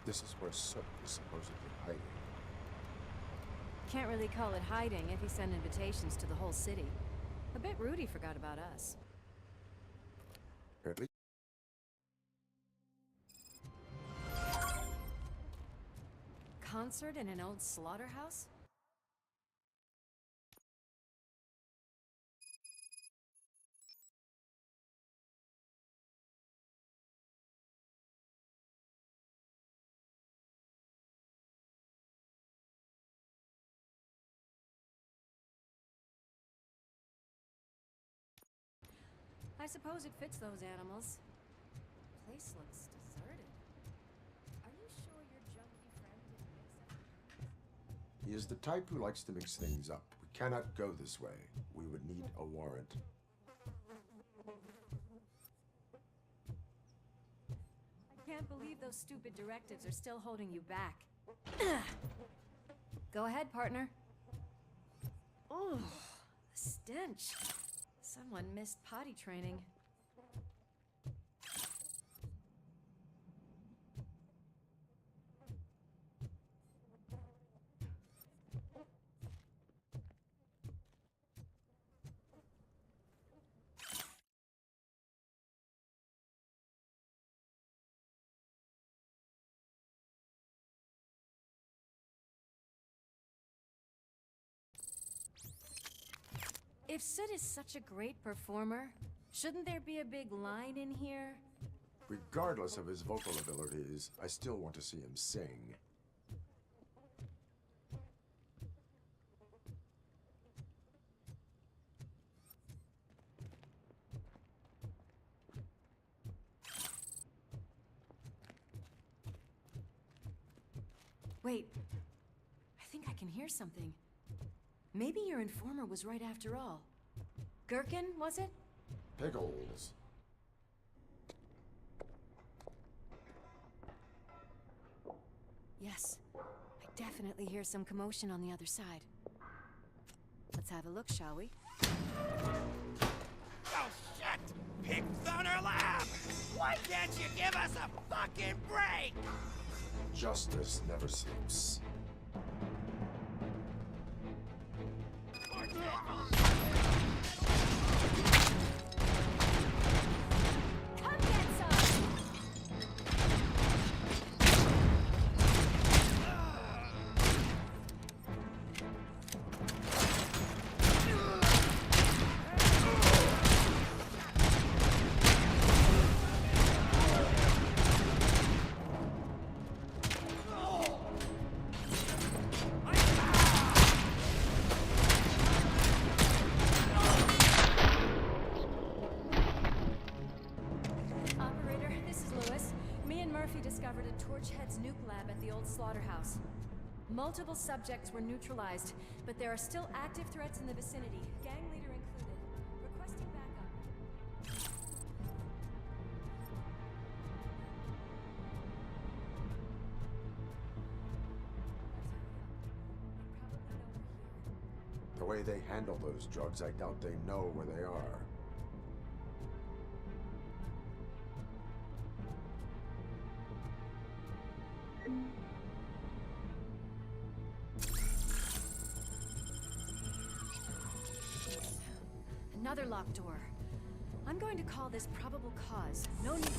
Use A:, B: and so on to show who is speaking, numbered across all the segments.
A: This is where Soot is supposedly hiding.
B: Can't really call it hiding if he sent invitations to the whole city. A bit rude he forgot about us.
A: Apparently.
B: Concert in an old slaughterhouse? I suppose it fits those animals. Place looks deserted. Are you sure your junkie friend didn't mix up?
A: He is the type who likes to mix things up. We cannot go this way. We would need a warrant.
B: I can't believe those stupid directives are still holding you back. Go ahead, partner. Oh, the stench. Someone missed potty training. If Soot is such a great performer, shouldn't there be a big line in here?
A: Regardless of his vocal abilities, I still want to see him sing.
B: Wait, I think I can hear something. Maybe your informer was right after all. Gherkin, was it?
A: Pickles.
B: Yes, I definitely hear some commotion on the other side. Let's have a look, shall we?
C: Oh shit! Pigs on our lap! Why can't you give us a fucking break?
A: Justice never sleeps.
B: Come get some! Discovered a Torchhead's nuke lab at the old slaughterhouse. Multiple subjects were neutralized, but there are still active threats in the vicinity, gang leader included. Requesting backup.
A: The way they handle those drugs, I doubt they know where they are.
B: Another locked door. I'm going to call this probable cause. No need.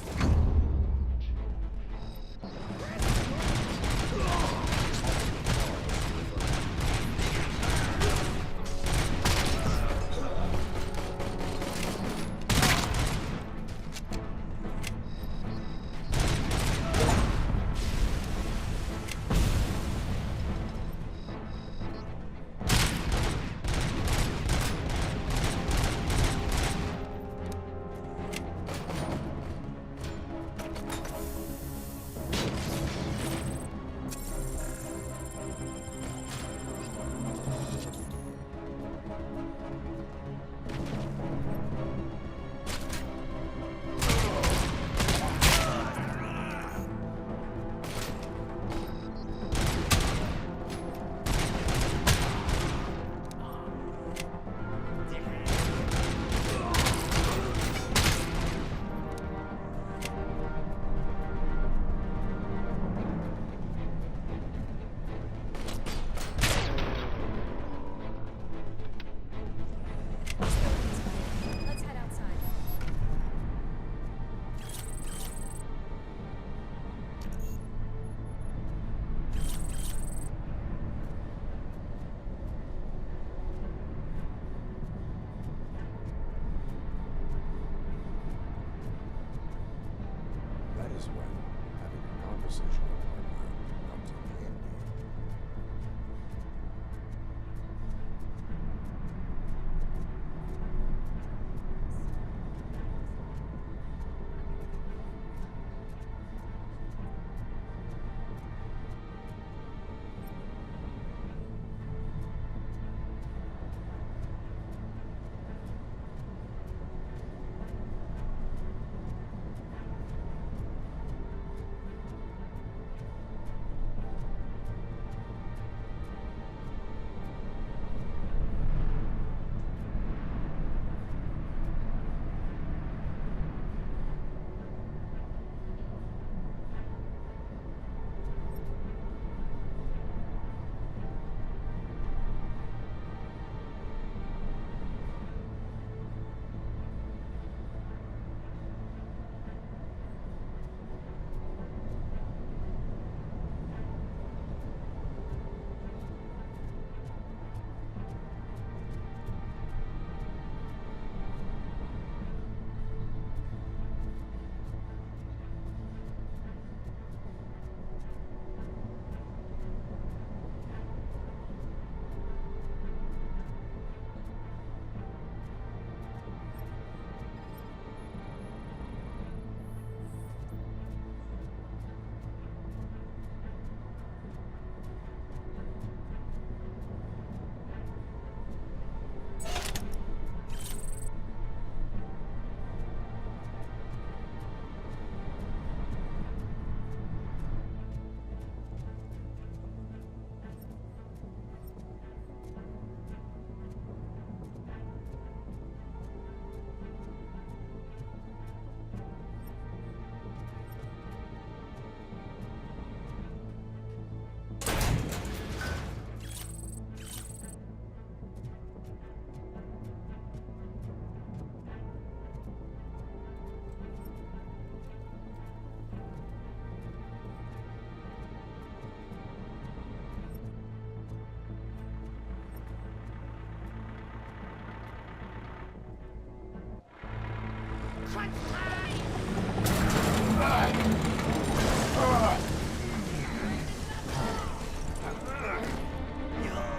C: You'll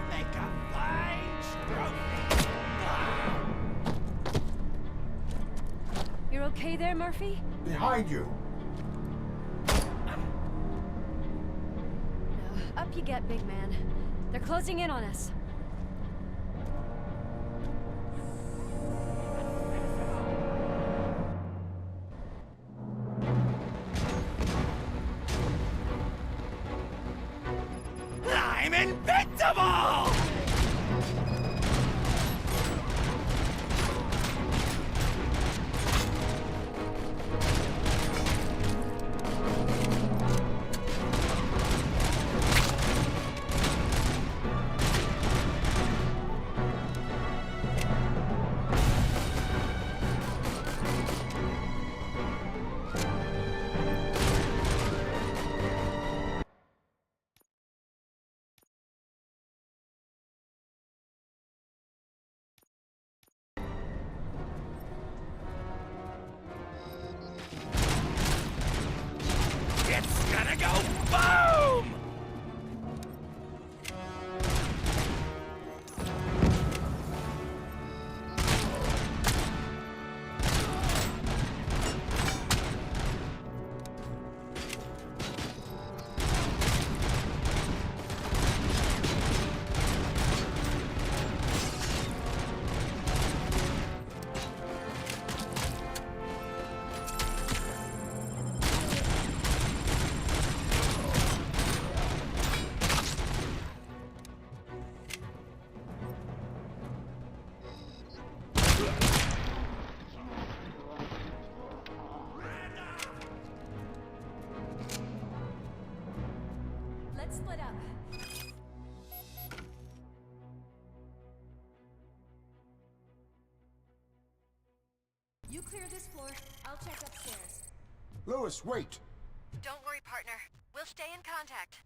C: make a fine trophy.
B: You're okay there, Murphy?
A: Behind you!
B: Up you get, big man. They're closing in on us.
C: I'm invincible! It's gonna go boom!
B: Let's split up. You clear this floor, I'll check upstairs.
A: Lewis, wait!
D: Don't worry, partner. We'll stay in contact.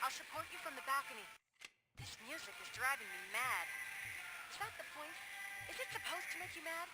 D: I'll support you from the balcony. This music is driving me mad. Is that the point? Is it supposed to make you mad?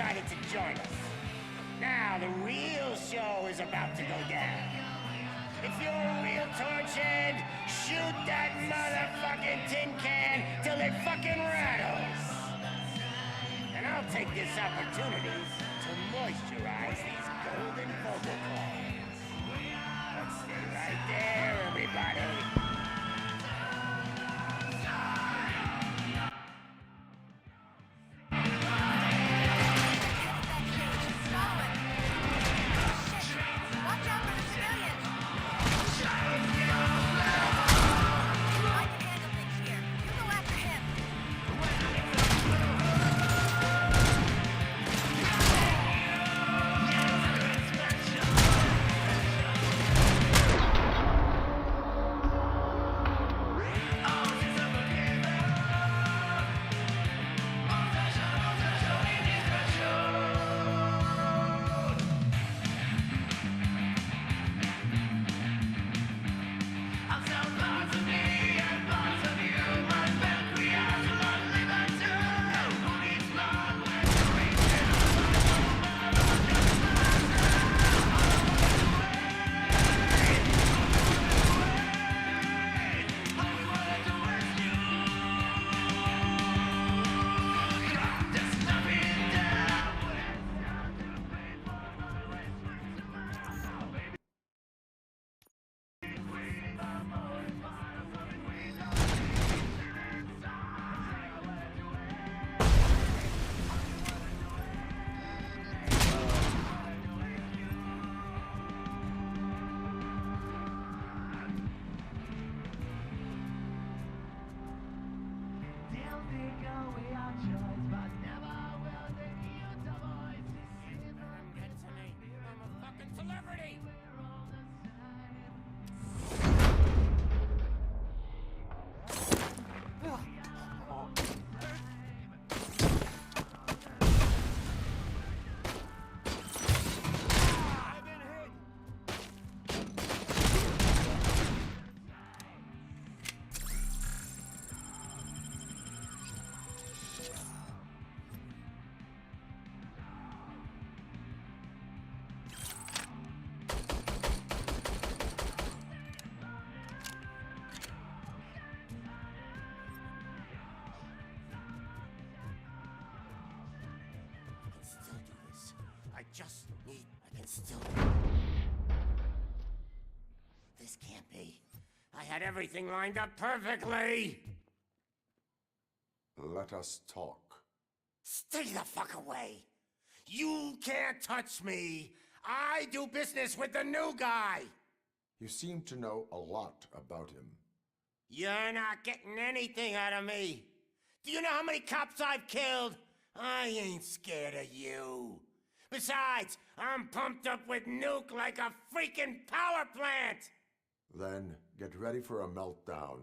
C: decided to join us. Now the real show is about to go down. If you're a real torchhead, shoot that motherfucking tin can till it fucking rattles. And I'll take this opportunity to moisturize these golden vocal cords. Let's stay right there, everybody. I can still... This can't be. I had everything lined up perfectly!
A: Let us talk.
C: Stay the fuck away! You can't touch me! I do business with the new guy!
A: You seem to know a lot about him.
C: You're not getting anything out of me! Do you know how many cops I've killed? I ain't scared of you. Besides, I'm pumped up with nuke like a freaking power plant!
A: Then, get ready for a meltdown.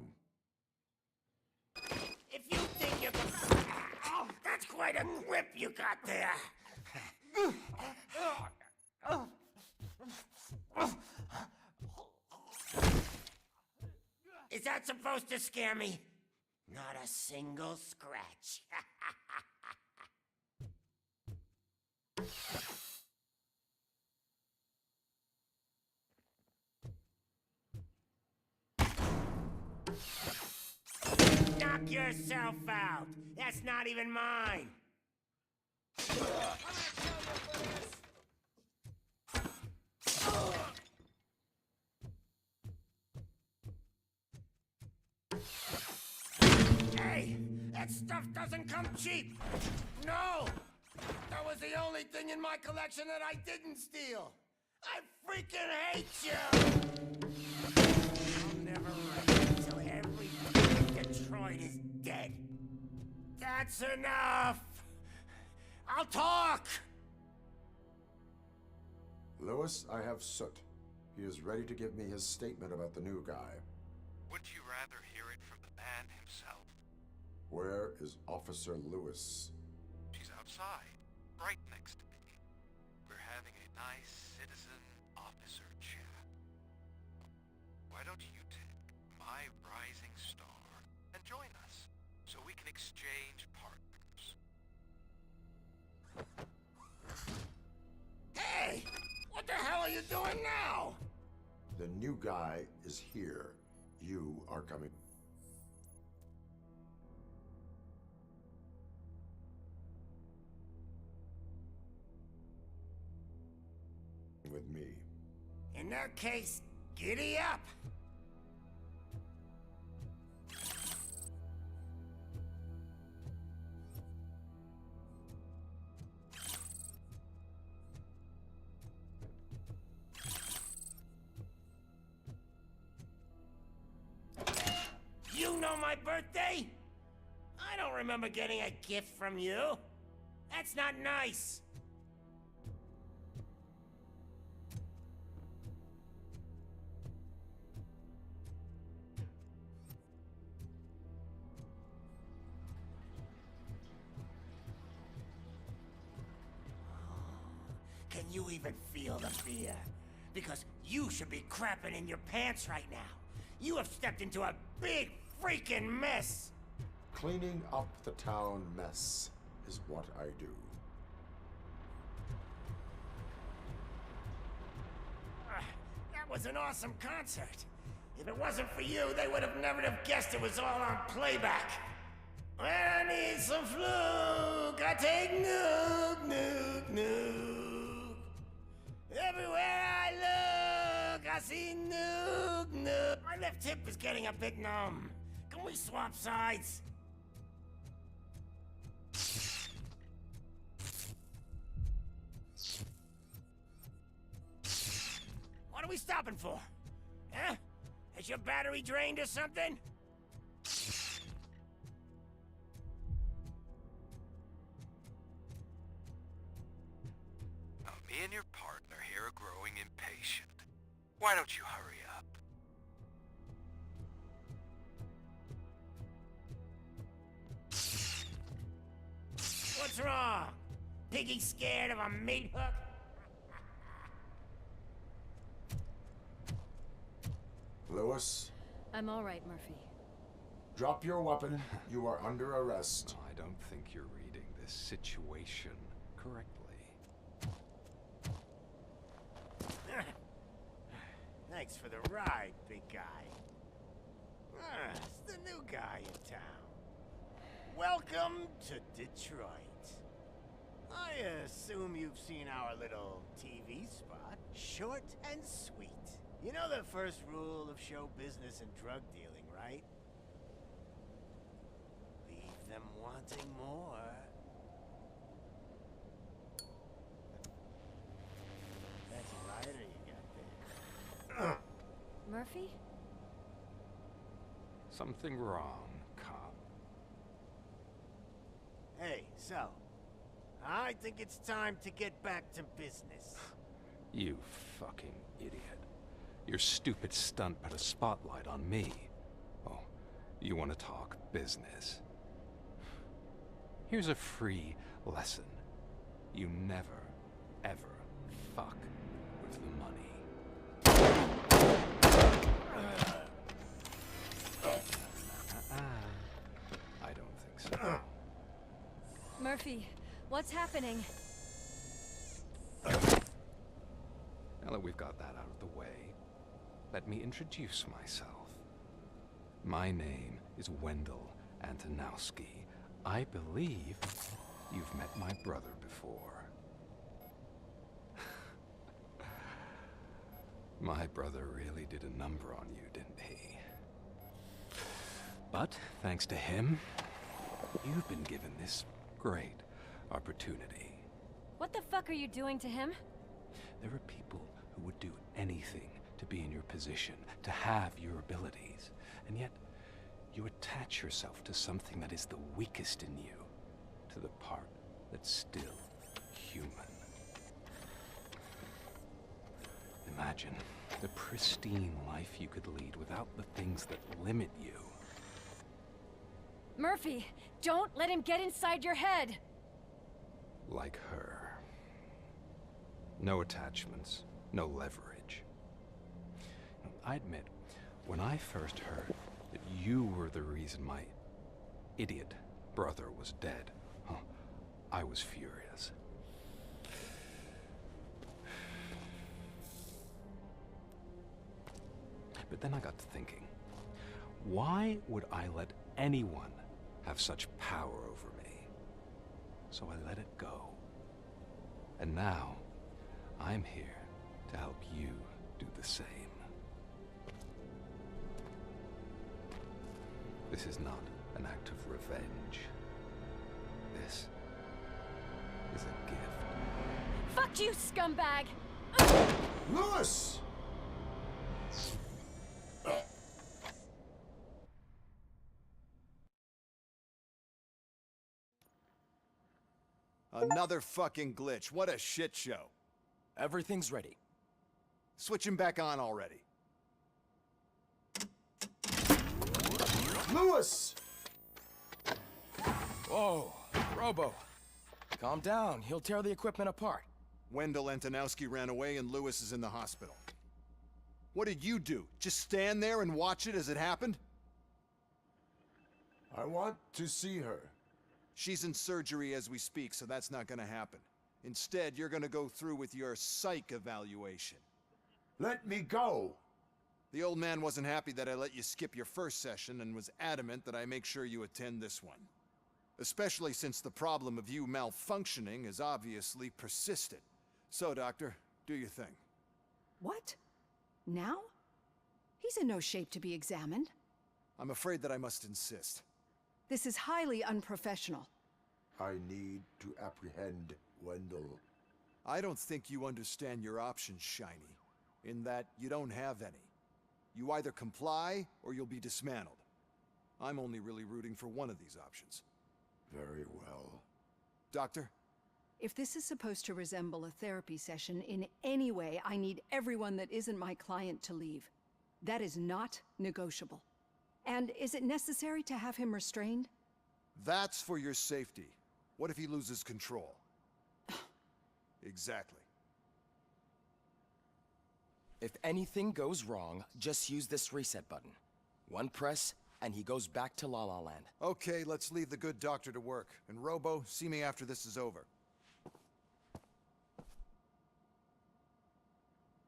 C: If you think you can... Oh, that's quite a grip you got there! Is that supposed to scare me? Not a single scratch. Knock yourself out. That's not even mine. Hey, that stuff doesn't come cheap. No, that was the only thing in my collection that I didn't steal. I freaking hate you. I'll never rest until everybody in Detroit is dead. That's enough. I'll talk.
A: Lewis, I have Soot. He is ready to give me his statement about the new guy.
E: Wouldn't you rather hear it from the man himself?
A: Where is Officer Lewis?
E: She's outside, right next to me. We're having a nice citizen-officer chat. Why don't you take my rising star and join us, so we can exchange partners?
C: doing now?
A: The new guy is here. You are coming with me.
C: In that case, giddy up! You know my birthday? I don't remember getting a gift from you. That's not nice. Can you even feel the fear? Because you should be crapping in your pants right now. You have stepped into a big freaking mess.
A: Cleaning up the town mess is what I do.
C: That was an awesome concert. If it wasn't for you, they would have never have guessed it was all on playback. When I need some fluke, I take nuke, nuke, nuke. Everywhere I look, I see nuke, nuke. My left hip is getting a bit numb. Can we swap sides? What are we stopping for? Huh? Has your battery drained or something?
E: Now, me and your partner here are growing impatient. Why don't you hurry up?
C: What's wrong? Piggy scared of a meat hook?
A: Lewis,
B: I'm all right, Murphy.
A: drop your weapon. You are under arrest.
F: I don't think you're reading this situation correctly.
C: Thanks for the ride, big guy. It's the new guy in town. Welcome to Detroit. I assume you've seen our little TV spot. Short and sweet. You know the first rule of show business and drug dealing, right? Leave them wanting more. That's a rider you got there.
B: Murphy?
F: Something wrong, cop.
C: Hey, so, I think it's time to get back to business.
F: You fucking idiot. Your stupid stunt put a spotlight on me. Oh, you want to talk business? Here's a free lesson. You never, ever fuck with the money. I don't think so.
B: Murphy, what's happening?
F: Now that we've got that out of the way, let me introduce myself. My name is Wendell Antonowski. I believe you've met my brother before. My brother really did a number on you, didn't he? But thanks to him, you've been given this great opportunity.
B: What the fuck are you doing to him?
F: There are people who would do anything to be in your position, to have your abilities, and yet you attach yourself to something that is the weakest in you, to the part that's still human. Imagine the pristine life you could lead without the things that limit you.
B: Murphy, don't let him get inside your head!
F: Like her. No attachments, no leverage. I admit, when I first heard that you were the reason my idiot brother was dead, I was furious. But then I got to thinking, why would I let anyone have such power over me? So I let it go. And now, I'm here to help you do the same. This is not an act of revenge. This is a gift.
B: Fuck you, scumbag!
A: Lewis!
G: Another fucking glitch. What a shit show.
H: Everything's ready.
G: Switch him back on already.
A: Lewis!
H: Whoa, Robo. Calm down. He'll tear the equipment apart.
G: Wendell Antonowski ran away and Lewis is in the hospital. What did you do? Just stand there and watch it as it happened?
A: I want to see her.
G: She's in surgery as we speak, so that's not gonna happen. Instead, you're gonna go through with your psych evaluation.
A: Let me go!
G: The old man wasn't happy that I let you skip your first session and was adamant that I make sure you attend this one. Especially since the problem of you malfunctioning has obviously persisted. So, Doctor, do your thing.
I: What? Now? He's in no shape to be examined.
G: I'm afraid that I must insist.
I: This is highly unprofessional.
A: I need to apprehend Wendell.
G: I don't think you understand your options, Shiny. In that you don't have any. You either comply, or you'll be dismantled. I'm only really rooting for one of these options.
A: Very well.
G: Doctor?
I: If this is supposed to resemble a therapy session in any way, I need everyone that isn't my client to leave. That is not negotiable. And is it necessary to have him restrained?
G: That's for your safety. What if he loses control? Exactly.
H: If anything goes wrong, just use this reset button. One press, and he goes back to La La Land.
G: Okay, let's leave the good doctor to work. And Robo, see me after this is over.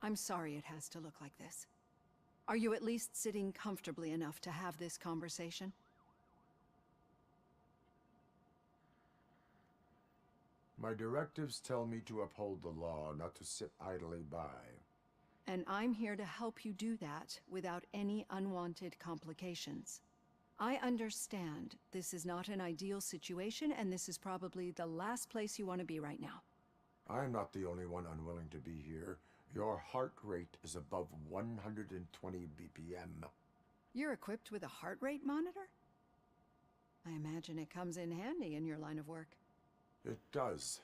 I: I'm sorry it has to look like this. Are you at least sitting comfortably enough to have this conversation?
A: My directives tell me to uphold the law, not to sit idly by.
I: And I'm here to help you do that without any unwanted complications. I understand this is not an ideal situation, and this is probably the last place you want to be right now.
A: I'm not the only one unwilling to be here. Your heart rate is above 120 BPM.
I: You're equipped with a heart rate monitor? I imagine it comes in handy in your line of work.
A: It does.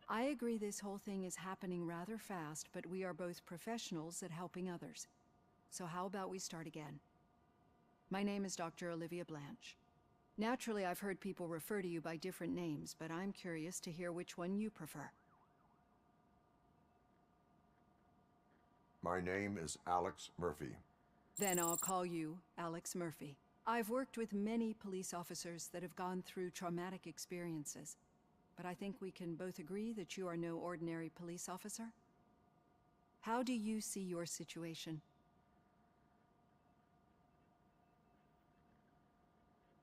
I: I agree this whole thing is happening rather fast, but we are both professionals at helping others. So how about we start again? My name is Dr. Olivia Blanche. Naturally, I've heard people refer to you by different names, but I'm curious to hear which one you prefer.
A: My name is Alex Murphy.
I: Then I'll call you Alex Murphy. I've worked with many police officers that have gone through traumatic experiences, but I think we can both agree that you are no ordinary police officer. How do you see your situation?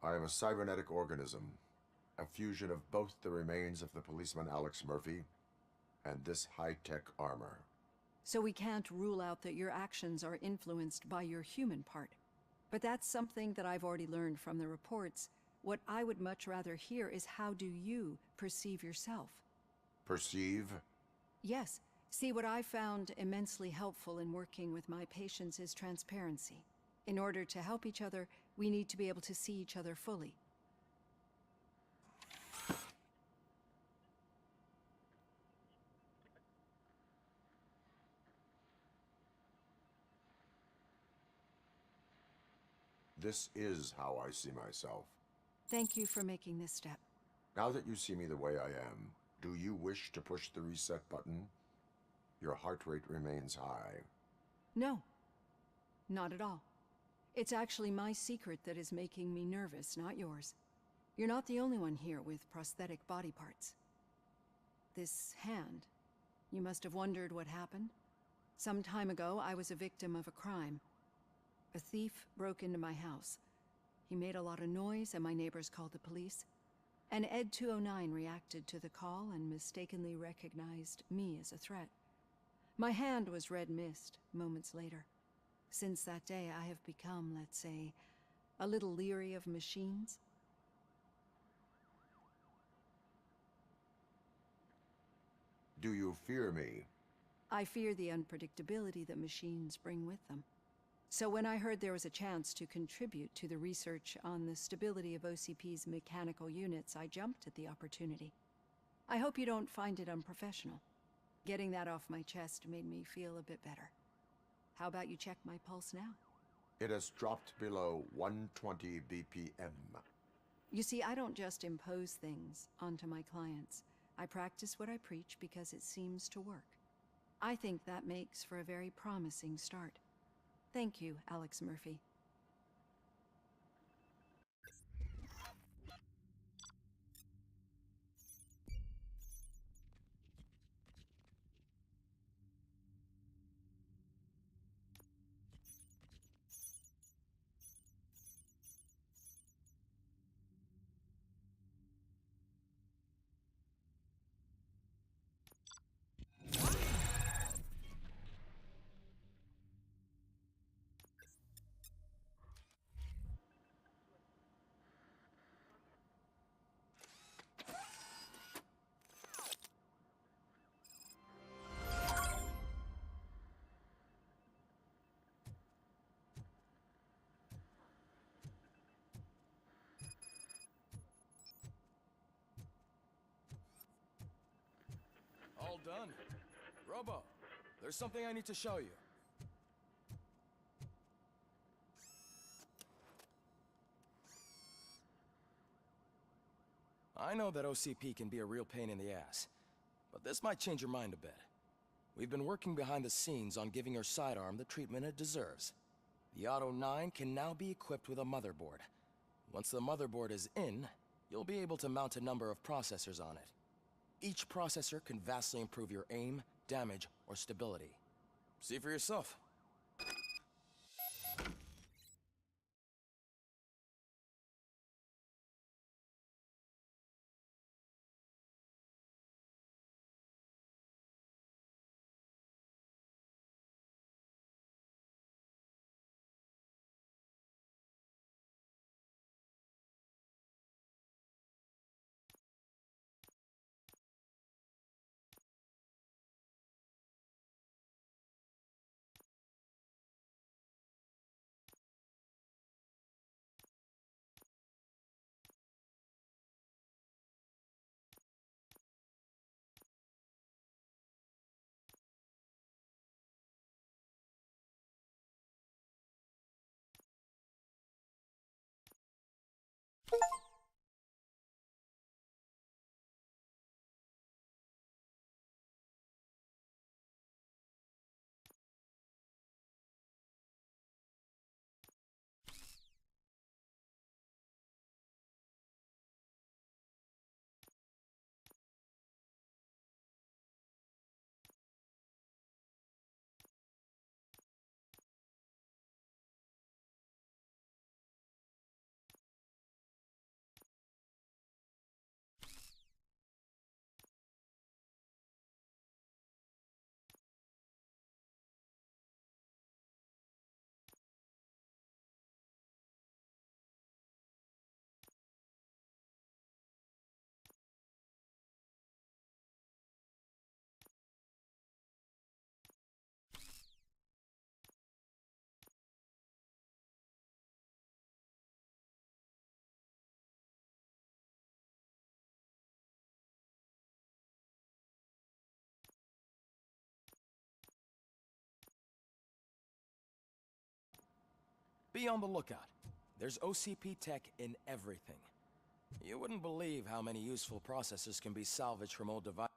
A: I am a cybernetic organism, a fusion of both the remains of the policeman Alex Murphy and this high-tech armor.
I: So we can't rule out that your actions are influenced by your human part. But that's something that I've already learned from the reports. What I would much rather hear is how do you perceive yourself?
A: Perceive?
I: Yes. See, what I found immensely helpful in working with my patients is transparency. In order to help each other, we need to be able to see each other fully.
A: This is how I see myself.
I: Thank you for making this step.
A: Now that you see me the way I am, do you wish to push the reset button? Your heart rate remains high.
I: No, not at all. It's actually my secret that is making me nervous, not yours. You're not the only one here with prosthetic body parts. This hand, you must have wondered what happened. Some time ago, I was a victim of a crime. A thief broke into my house. He made a lot of noise and my neighbors called the police. And Ed 209 reacted to the call and mistakenly recognized me as a threat. My hand was red mist moments later. Since that day, I have become, let's say, a little leery of machines.
A: Do you fear me?
I: I fear the unpredictability that machines bring with them. So when I heard there was a chance to contribute to the research on the stability of OCP's mechanical units, I jumped at the opportunity. I hope you don't find it unprofessional. Getting that off my chest made me feel a bit better. How about you check my pulse now?
A: It has dropped below 120 BPM.
I: You see, I don't just impose things onto my clients. I practice what I preach because it seems to work. I think that makes for a very promising start. Thank you, Alex Murphy.
H: All done. Robo, there's something I need to show you. I know that OCP can be a real pain in the ass, but this might change your mind a bit. We've been working behind the scenes on giving your sidearm the treatment it deserves. The Auto 9 can now be equipped with a motherboard. Once the motherboard is in, you'll be able to mount a number of processors on it. Each processor can vastly improve your aim, damage, or stability. See for yourself. Be on the lookout. There's OCP tech in everything. You wouldn't believe how many useful processors can be salvaged from old devices.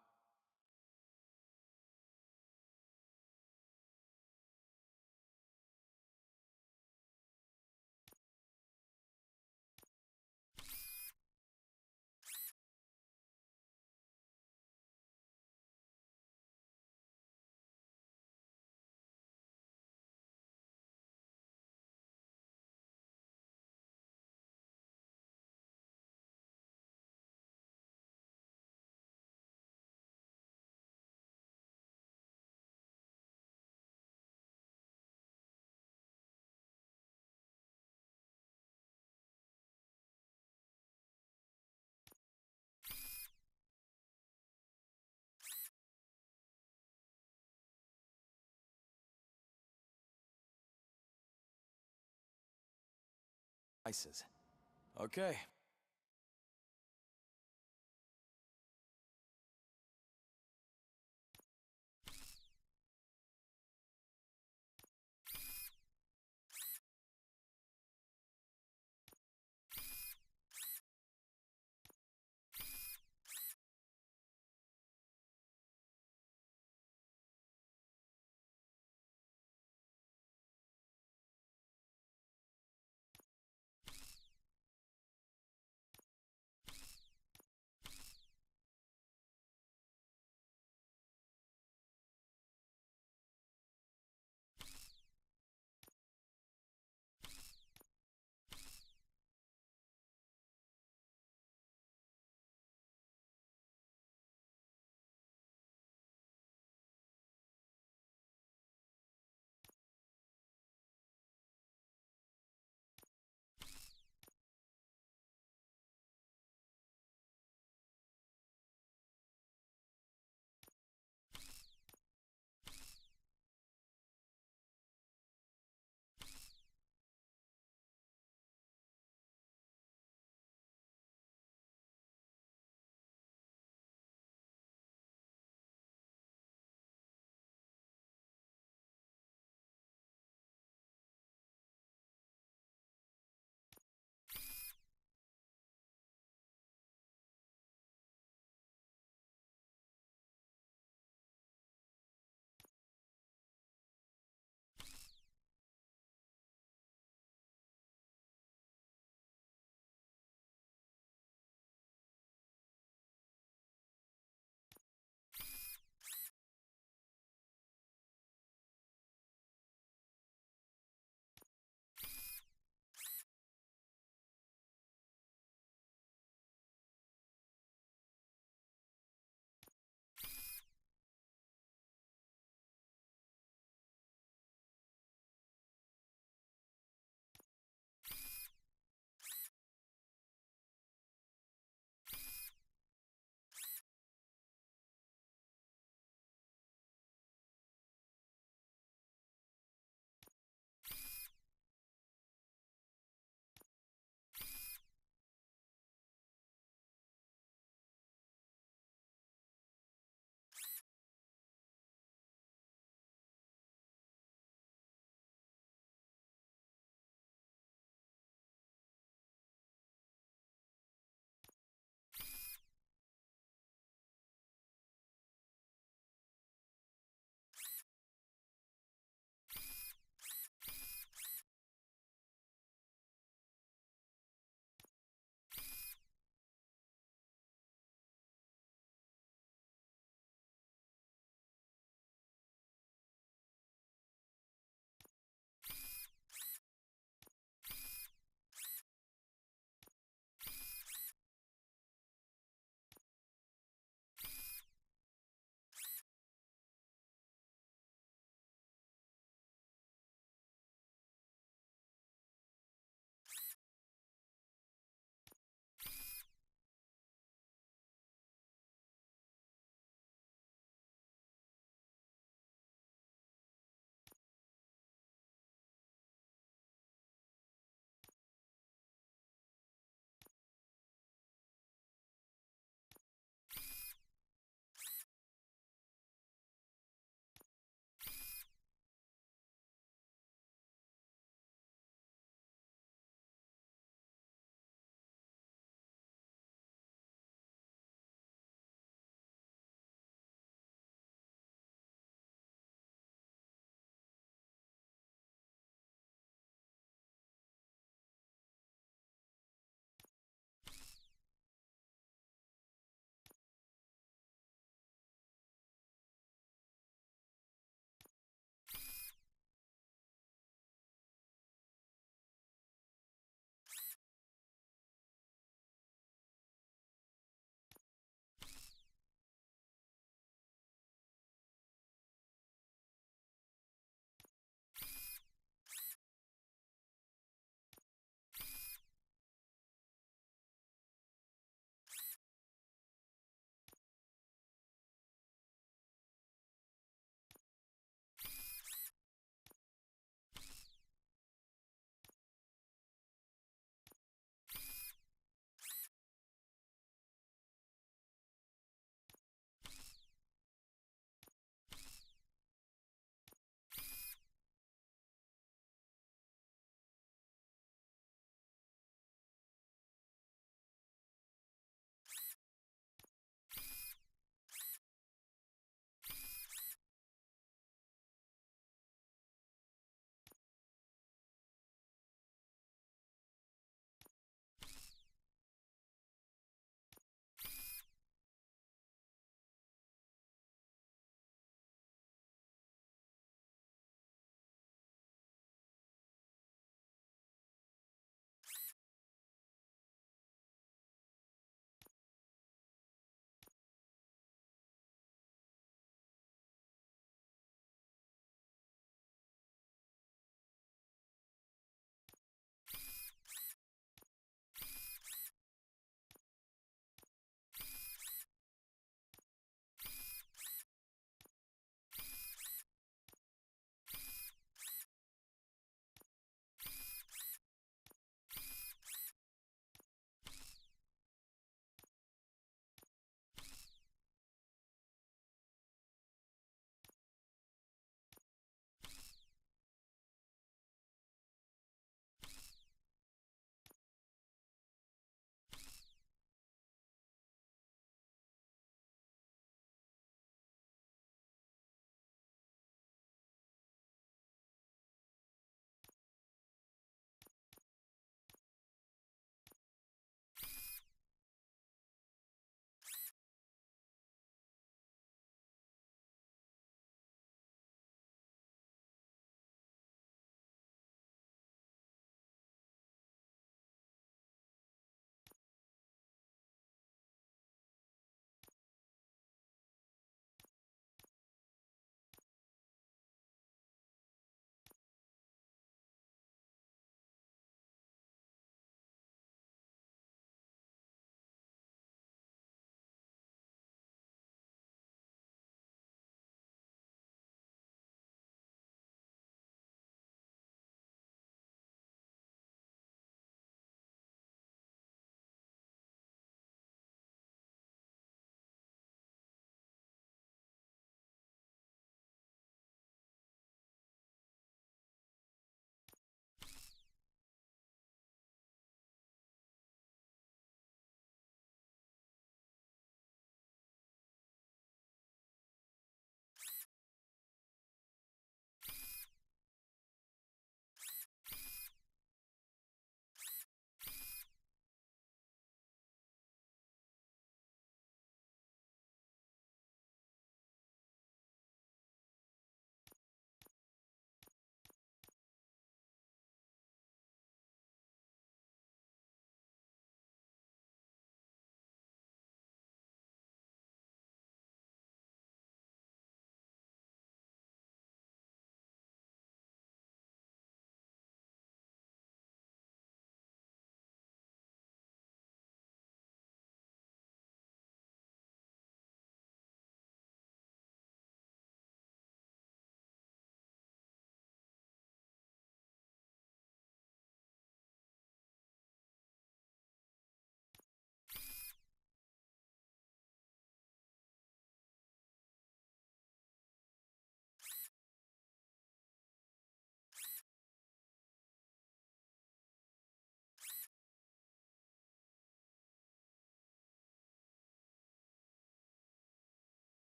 H: devices. Okay,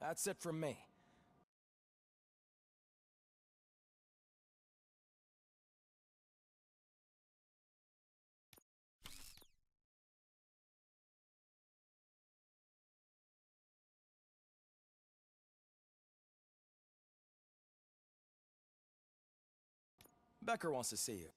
H: That's it from me. Becker wants to see you.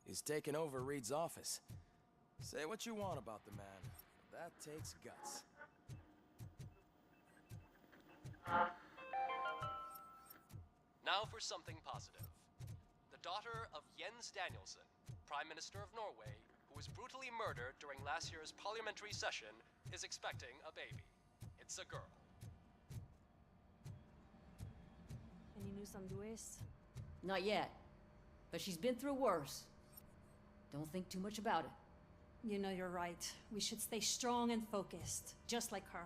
H: He's taken over Reed's office. Say what you want about the man, but that takes guts.
J: Now for something positive. The daughter of Jens Danielson, Prime Minister of Norway, who was brutally murdered during last year's parliamentary session, is expecting a baby. It's a girl.
B: Any news on Luis?
K: Not yet, but she's been through worse.
B: Don't think too much about it.
K: You know you're right. We should stay strong and focused, just like her.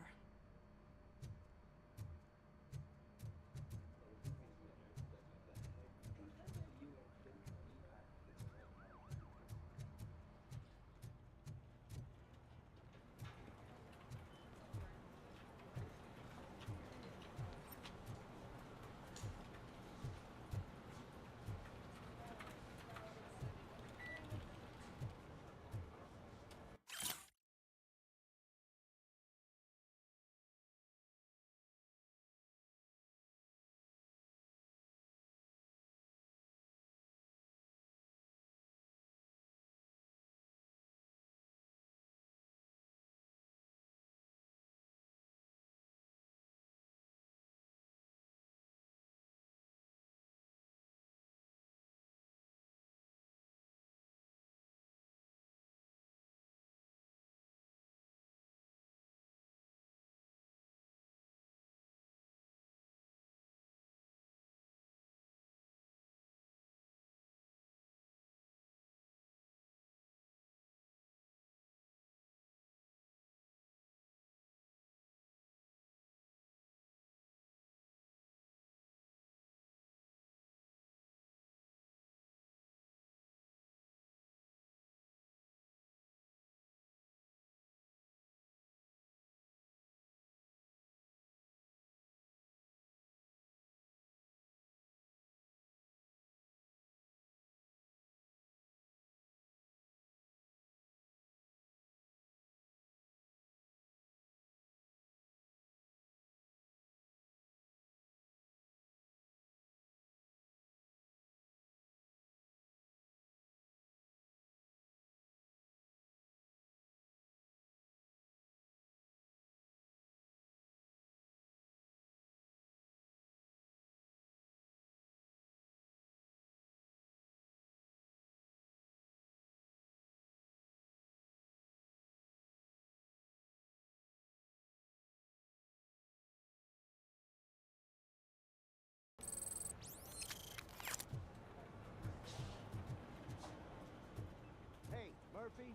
L: Hey, Murphy,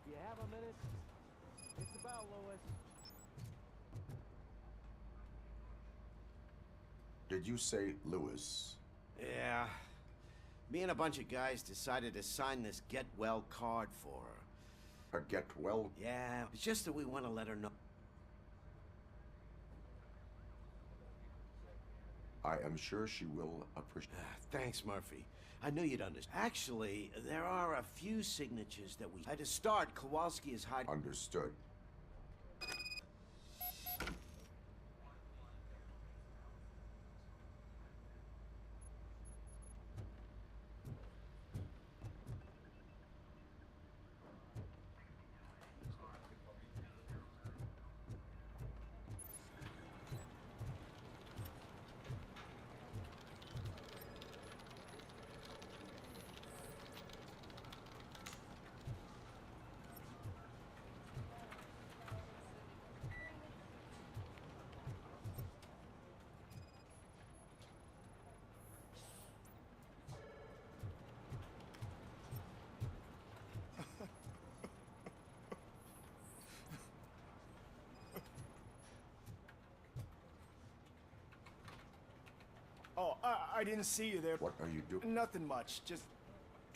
L: do you have a minute? It's about Lewis.
A: Did you say Lewis?
L: Yeah. Me and a bunch of guys decided to sign this get well card for her.
A: A get well?
L: Yeah, it's just that we want to let her know.
A: I am sure she will appreciate.
L: Thanks, Murphy. I knew you'd understand. Actually, there are a few signatures that we... To start, Kowalski is hiding...
A: Understood.
M: Oh, I didn't see you there.
A: What are you doing?
M: Nothing much, just...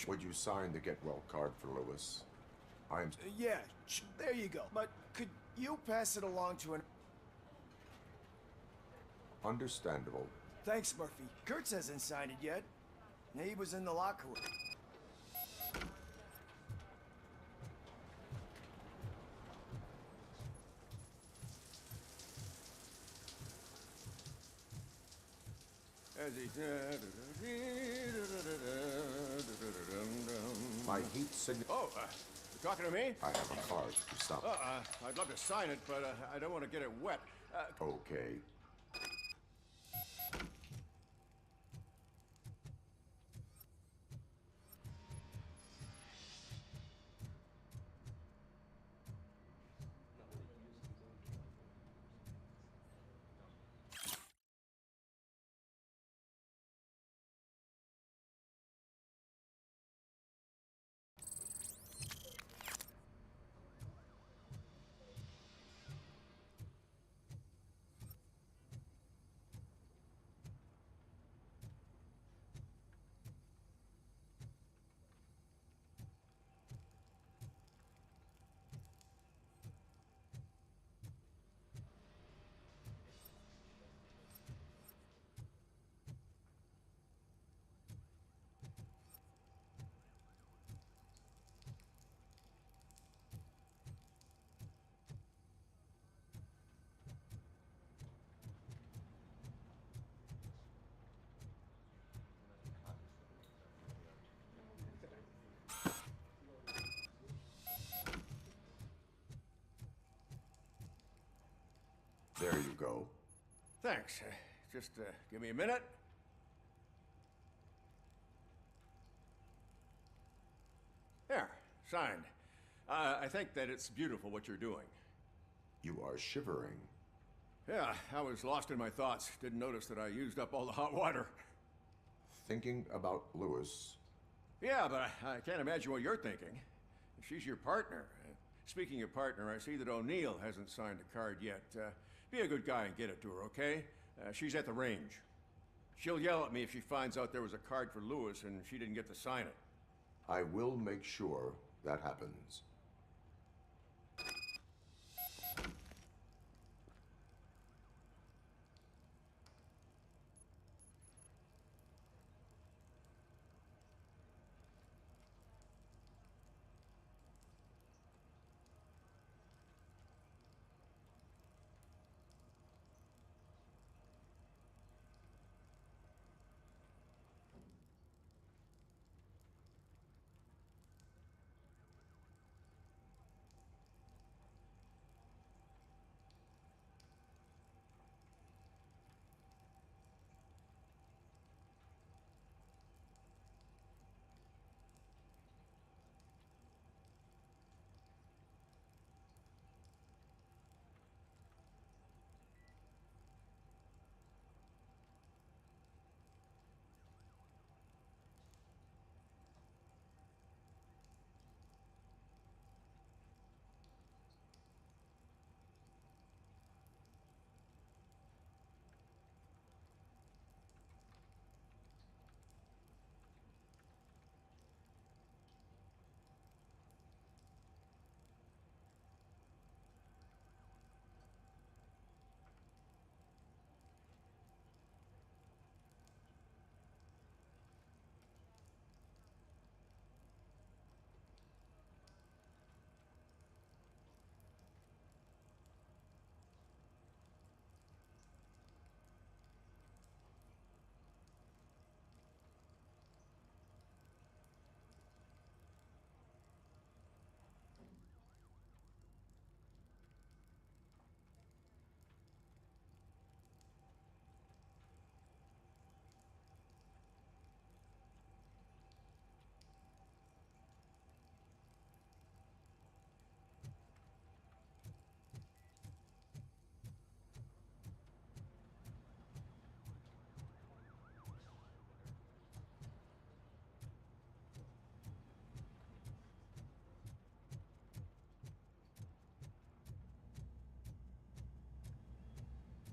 A: Would you sign the get well card for Lewis? I'm...
M: yeah, there you go. But could you pass it along to an...
A: Understandable.
M: Thanks, Murphy. Kurtz hasn't signed it yet. He was in the locker room.
A: My heat signature.
M: Oh, you talking to me?
A: I have a card to stop.
M: I'd love to sign it, but I don't want to get it wet.
A: Okay. There you go.
N: Thanks. Just give me a minute. There, signed. I think that it's beautiful what you're doing.
A: You are shivering.
N: Yeah, I was lost in my thoughts. Didn't notice that I used up all the hot water.
A: Thinking about Lewis.
N: Yeah, but I can't imagine what you're thinking. She's your partner. Speaking of partner, I see that O'Neill hasn't signed a card yet. Be a good guy and get it to her, okay? She's at the range. She'll yell at me if she finds out there was a card for Lewis and she didn't get to sign it.
A: I will make sure that happens.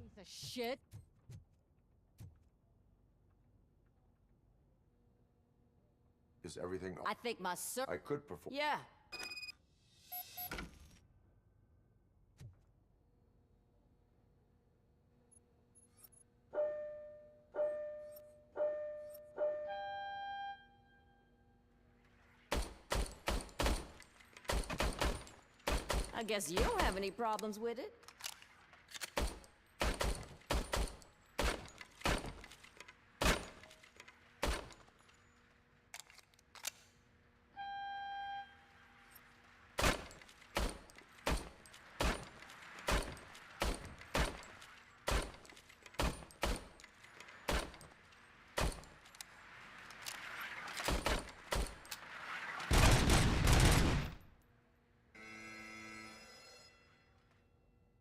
B: Piece of shit.
A: Is everything...
B: I think my sir...
A: I could perform...
B: Yeah. I guess you don't have any problems with it.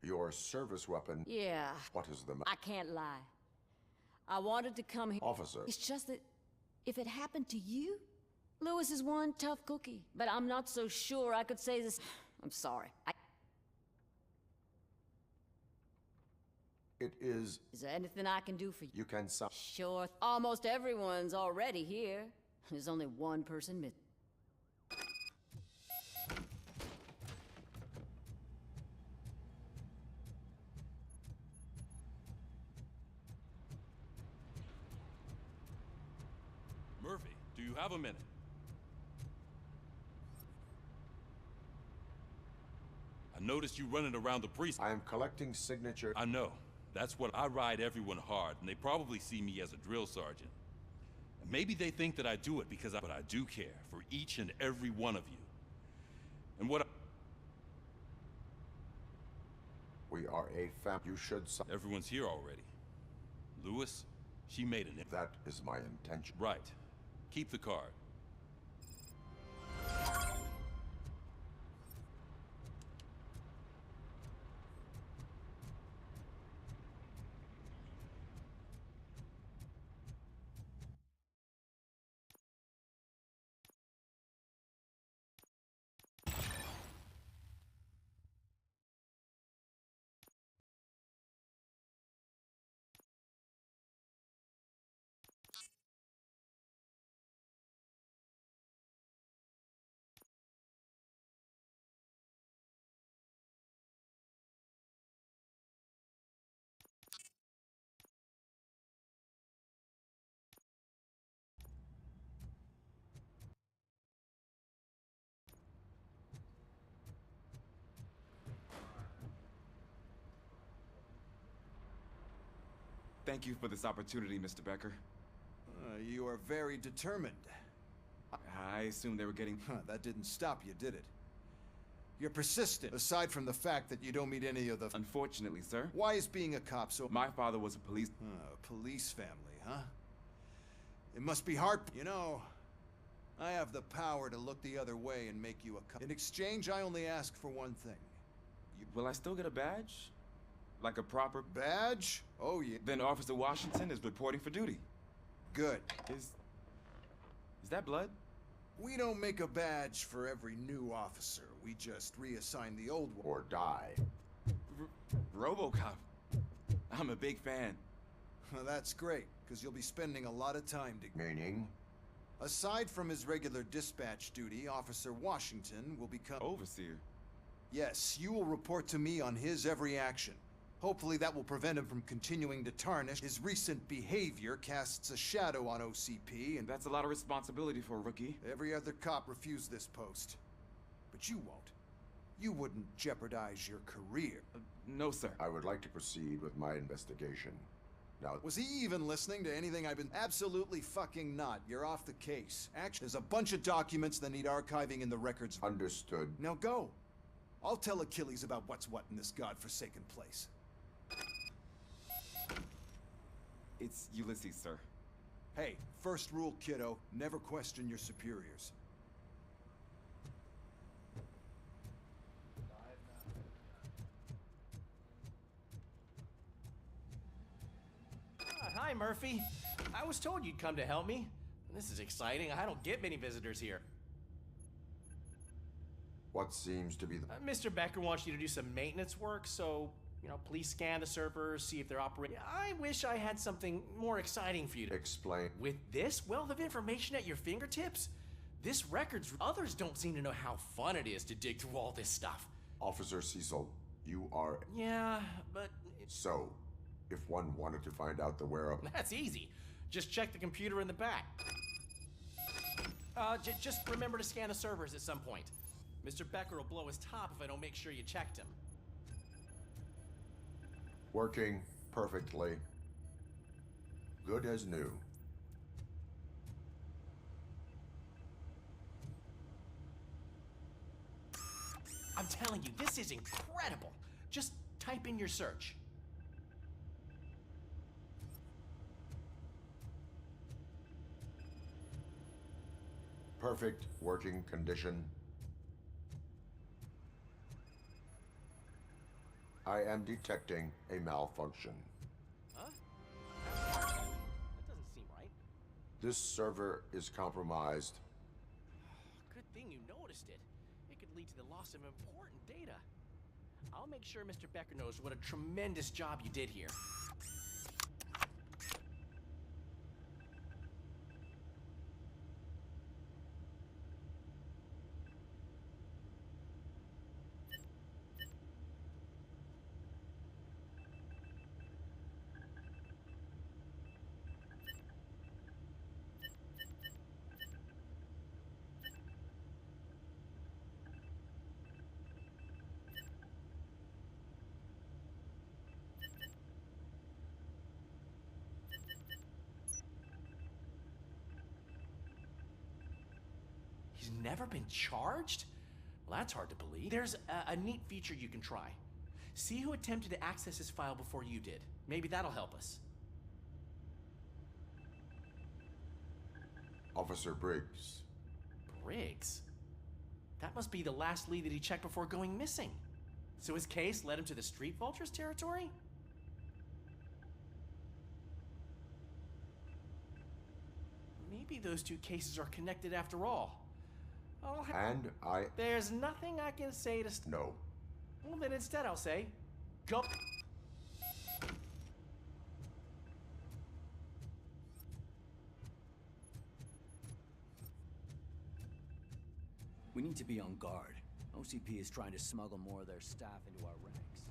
A: Your service weapon...
B: Yeah.
A: What is the...
B: I can't lie. I wanted to come here...
A: Officer.
B: It's just that if it happened to you, Lewis is one tough cookie. But I'm not so sure I could say this... I'm sorry.
A: It is...
B: Is there anything I can do for you?
A: You can...
B: Sure. Almost everyone's already here. There's only one person missing.
O: Murphy, do you have a minute? I noticed you running around the precinct.
A: I am collecting signatures.
O: I know. That's what I ride everyone hard, and they probably see me as a drill sergeant. And maybe they think that I do it because but I do care for each and every one of you. And what
A: We are a fam. You should.
O: Everyone's here already. Lewis, she made an.
A: That is my intention.
O: Right. Keep the card.
P: Thank you for this opportunity, Mr. Becker.
G: You are very determined.
P: I assumed they were getting...
G: That didn't stop you, did it? You're persistent, aside from the fact that you don't meet any of the...
P: Unfortunately, sir.
G: Why is being a cop so...
P: My father was a police...
G: police family, huh? It must be hard... You know, I have the power to look the other way and make you a cop. In exchange, I only ask for one thing.
P: Will I still get a badge? Like a proper...
G: Badge? Oh, yeah.
P: Then Officer Washington is reporting for duty.
G: Good.
P: Is that blood?
G: We don't make a badge for every new officer. We just reassign the old one.
A: Or die.
P: RoboCop. I'm a big fan.
G: Well, that's great, because you'll be spending a lot of time to...
A: Meaning?
G: Aside from his regular dispatch duty, Officer Washington will become...
P: Overseer?
G: Yes, you will report to me on his every action. Hopefully that will prevent him from continuing to tarnish. His recent behavior casts a shadow on OCP, and...
P: That's a lot of responsibility for a rookie.
G: Every other cop refused this post. But you won't. You wouldn't jeopardize your career.
P: No, sir.
A: I would like to proceed with my investigation. Now...
G: Was he even listening to anything I've been... Absolutely fucking not. You're off the case. Actually, there's a bunch of documents that need archiving in the records.
A: Understood.
G: Now go. I'll tell Achilles about what's what in this godforsaken place.
P: It's Ulysses, sir.
G: Hey, first rule, kiddo, never question your superiors.
Q: Hi, Murphy. I was told you'd come to help me. This is exciting. I don't get many visitors here.
A: What seems to be the...
Q: Mr. Becker wants you to do some maintenance work, so... You know, please scan the servers, see if they're operating. I wish I had something more exciting for you to...
A: Explain.
Q: With this wealth of information at your fingertips, this record's... Others don't seem to know how fun it is to dig through all this stuff.
A: Officer Cecil, you are...
Q: Yeah, but...
A: So, if one wanted to find out the whereabouts...
Q: That's easy. Just check the computer in the back. Just remember to scan the servers at some point. Mr. Becker will blow his top if I don't make sure you checked him.
A: Working perfectly. Good as new.
Q: I'm telling you, this is incredible. Just type in your search.
A: Perfect working condition. I am detecting a malfunction.
Q: Huh? That doesn't seem right.
A: This server is compromised.
Q: Good thing you noticed it. It could lead to the loss of important data. I'll make sure Mr. Becker knows what a tremendous job you did here. He's never been charged? Well, that's hard to believe. There's a neat feature you can try. See who attempted to access his file before you did. Maybe that'll help us.
A: Officer Briggs.
Q: Briggs? That must be the last lead that he checked before going missing. So his case led him to the Street Vultures territory? Maybe those two cases are connected after all. There's nothing I can say to...
A: No.
Q: Well, then instead I'll say, go...
R: We need to be on guard. OCP is trying to smuggle more of their staff into our ranks.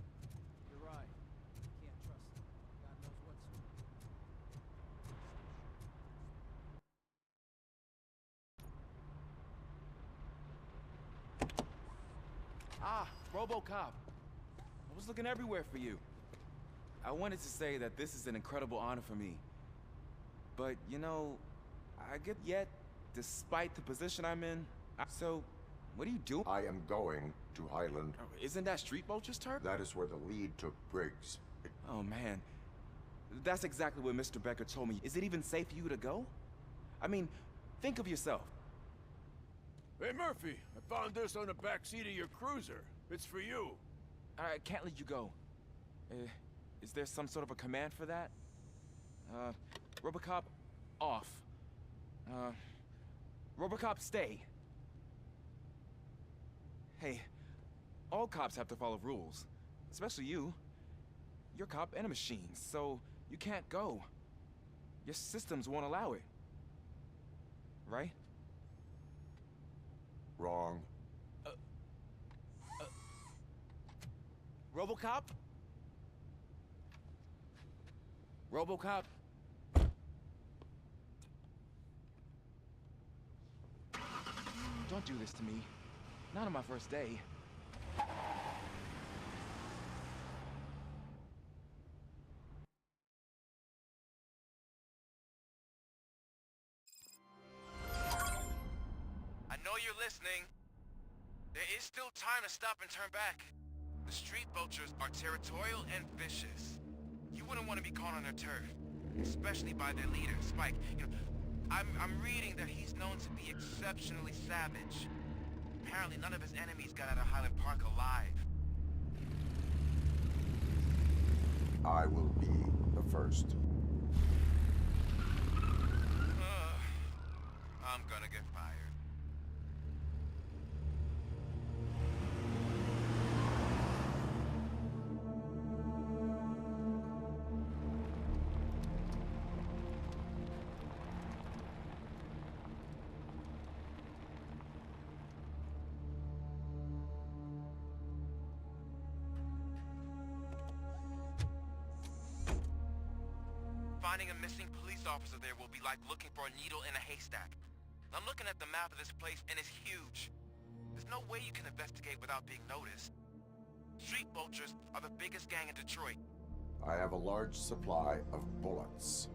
S: You're right. Can't trust them. God knows what's...
P: Ah, RoboCop. I was looking everywhere for you. I wanted to say that this is an incredible honor for me. But, you know, I get yet, despite the position I'm in. So, what do you do?
A: I am going to Highland.
P: Oh, isn't that Street Vulture's turf?
A: That is where the lead took Briggs.
P: Oh, man. That's exactly what Mr. Becker told me. Is it even safe for you to go? I mean, think of yourself.
N: Hey, Murphy, I found this on the back seat of your cruiser. It's for you.
P: I can't let you go. Is there some sort of a command for that? RoboCop, off. RoboCop, stay. Hey, all cops have to follow rules. Especially you. You're a cop and a machine, so you can't go. Your systems won't allow it. Right?
A: Wrong.
P: RoboCop? RoboCop? Don't do this to me. Not on my first day.
E: I know you're listening. There is still time to stop and turn back. The Street Vultures are territorial and vicious. You wouldn't want to be caught on their turf, especially by their leader, Spike. You know, I'm reading that he's known to be exceptionally savage. Apparently none of his enemies got out of Highland Park alive.
A: I will be the first.
E: I'm gonna get fired. Finding a missing police officer there will be like looking for a needle in a haystack. I'm looking at the map of this place and it's huge. There's no way you can investigate without being noticed. Street Vultures are the biggest gang in Detroit.
A: I have a large supply of bullets.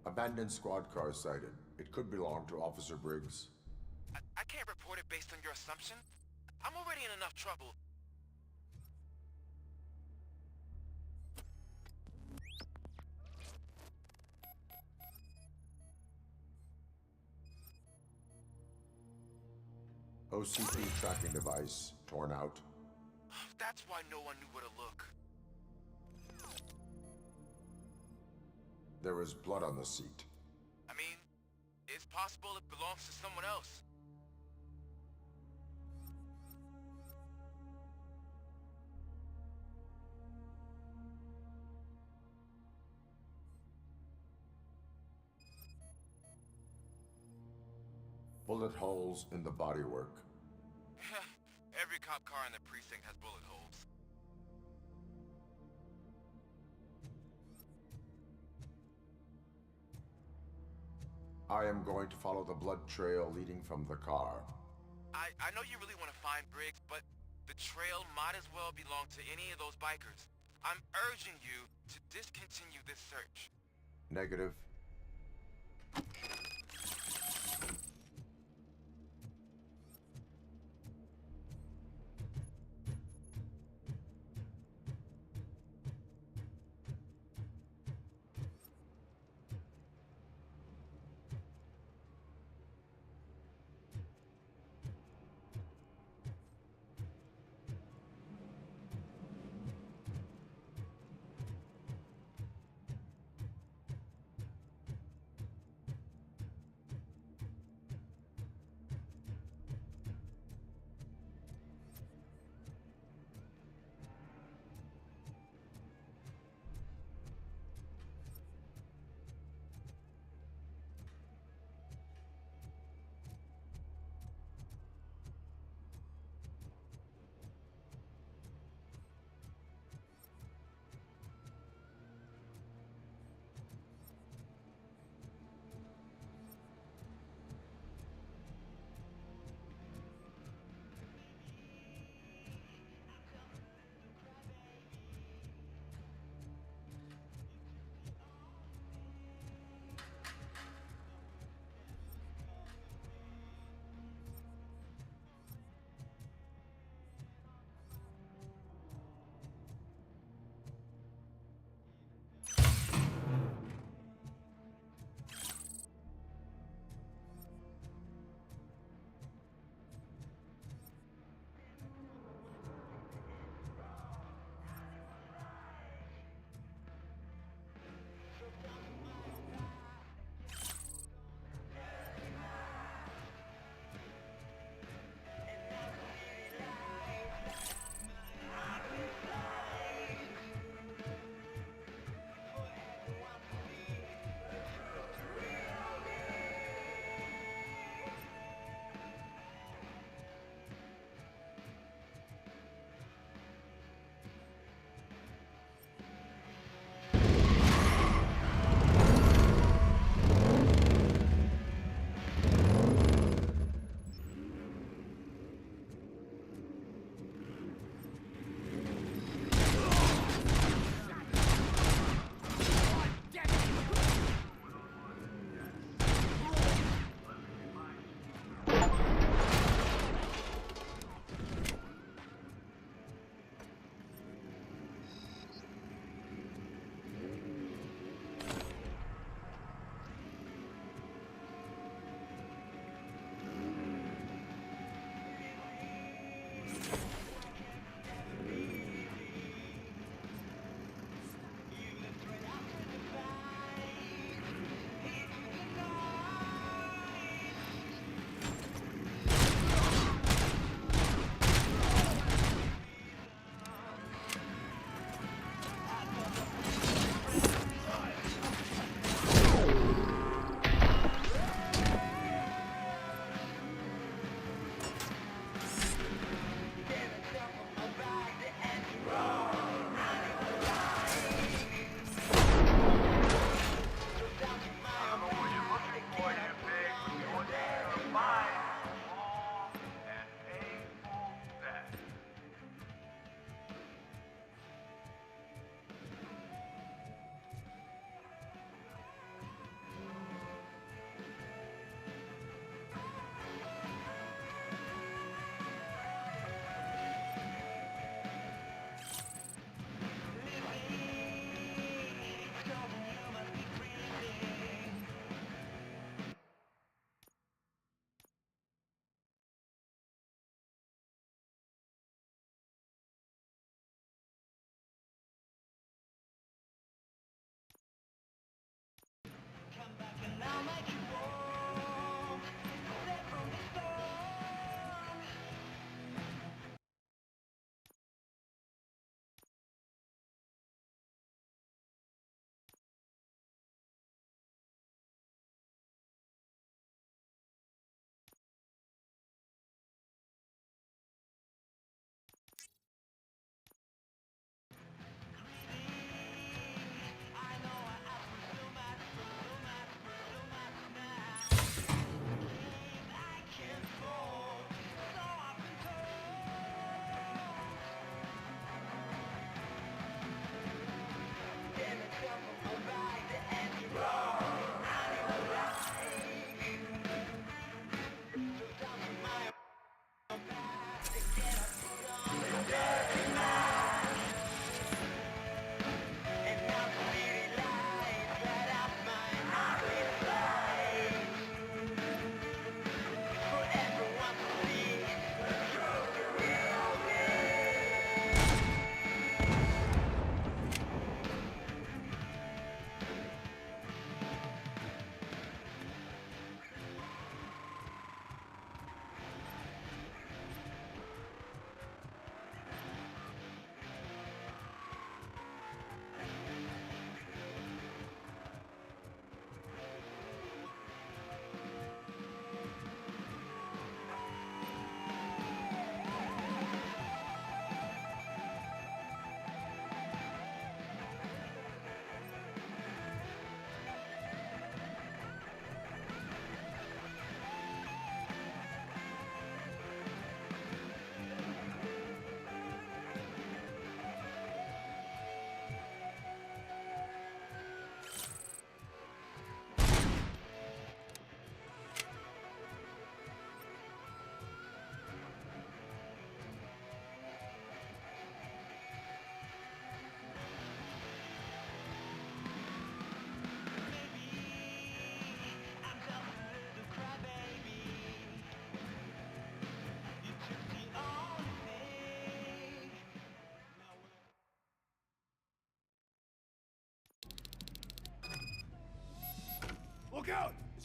A: Abandoned squad car sighted. It could belong to Officer Briggs.
E: I can't report it based on your assumption. I'm already in enough trouble.
A: OCP tracking device torn out.
E: That's why no one knew where to look.
A: There is blood on the seat.
E: I mean, it's possible it belongs to someone else.
A: Bullet holes in the bodywork.
E: Every cop car in the precinct has bullet holes.
A: I am going to follow the blood trail leading from the car.
E: I know you really want to find Briggs, but the trail might as well belong to any of those bikers. I'm urging you to discontinue this search.
A: Negative.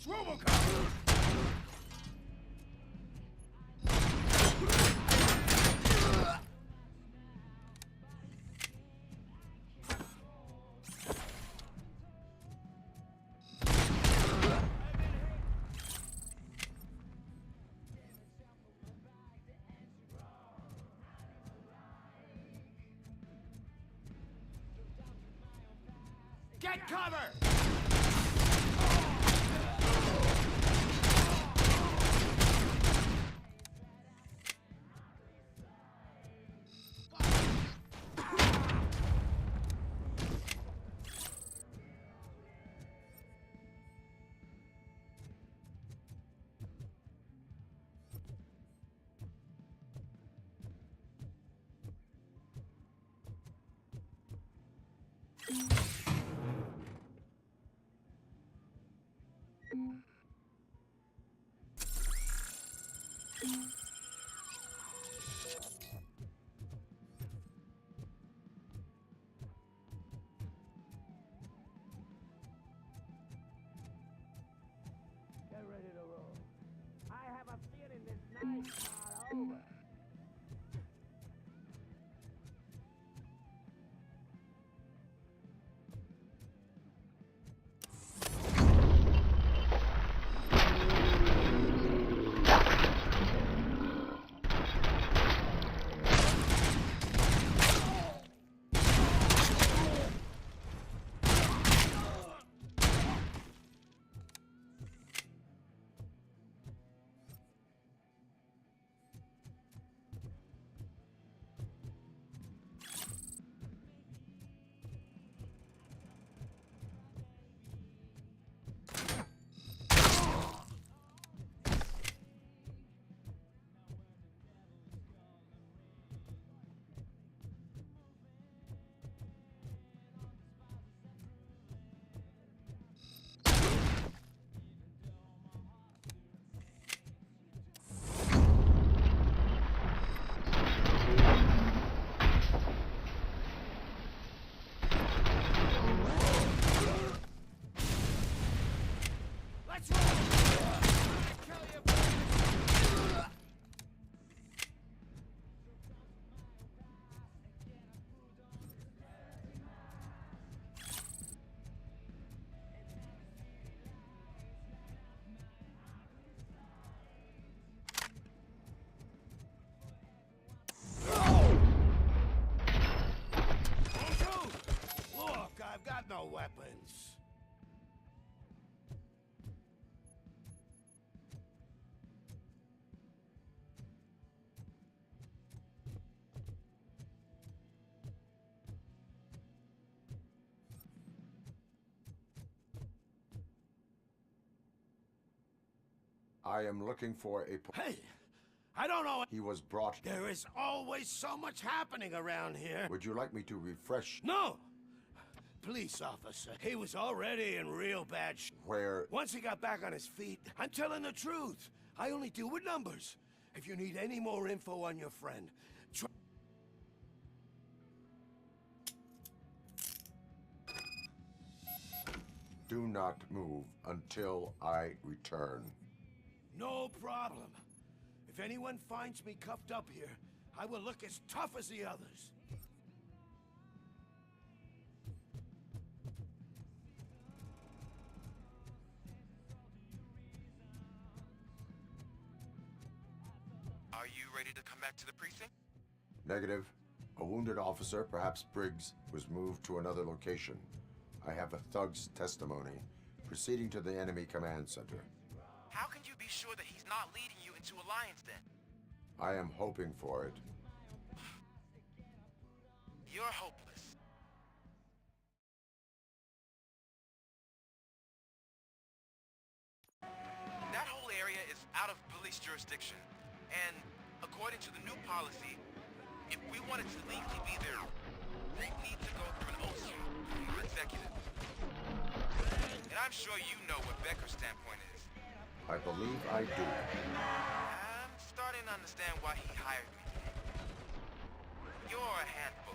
M: It's RoboCop!
C: Get cover! Get ready to roll. I have a feeling this night's not over.
M: No weapons.
A: I am looking for a...
M: Hey! I don't know.
A: He was brought...
M: There is always so much happening around here.
A: Would you like me to refresh...
M: No! Police officer. He was already in real bad
A: Where...
M: Once he got back on his feet, I'm telling the truth. I only deal with numbers. If you need any more info on your friend, try...
A: Do not move until I return.
M: No problem. If anyone finds me cuffed up here, I will look as tough as the others.
E: Are you ready to come back to the precinct?
A: Negative. A wounded officer, perhaps Briggs, was moved to another location. I have a thug's testimony, proceeding to the enemy command center.
E: How can you be sure that he's not leading you into Alliance then?
A: I am hoping for it.
E: You're hopeless. That whole area is out of police jurisdiction, and according to the new policy, if we wanted to legally be there, we need to go through an oath from our executive. And I'm sure you know what Becker's standpoint is.
A: I believe I do.
E: I'm starting to understand why he hired me. You're a handful.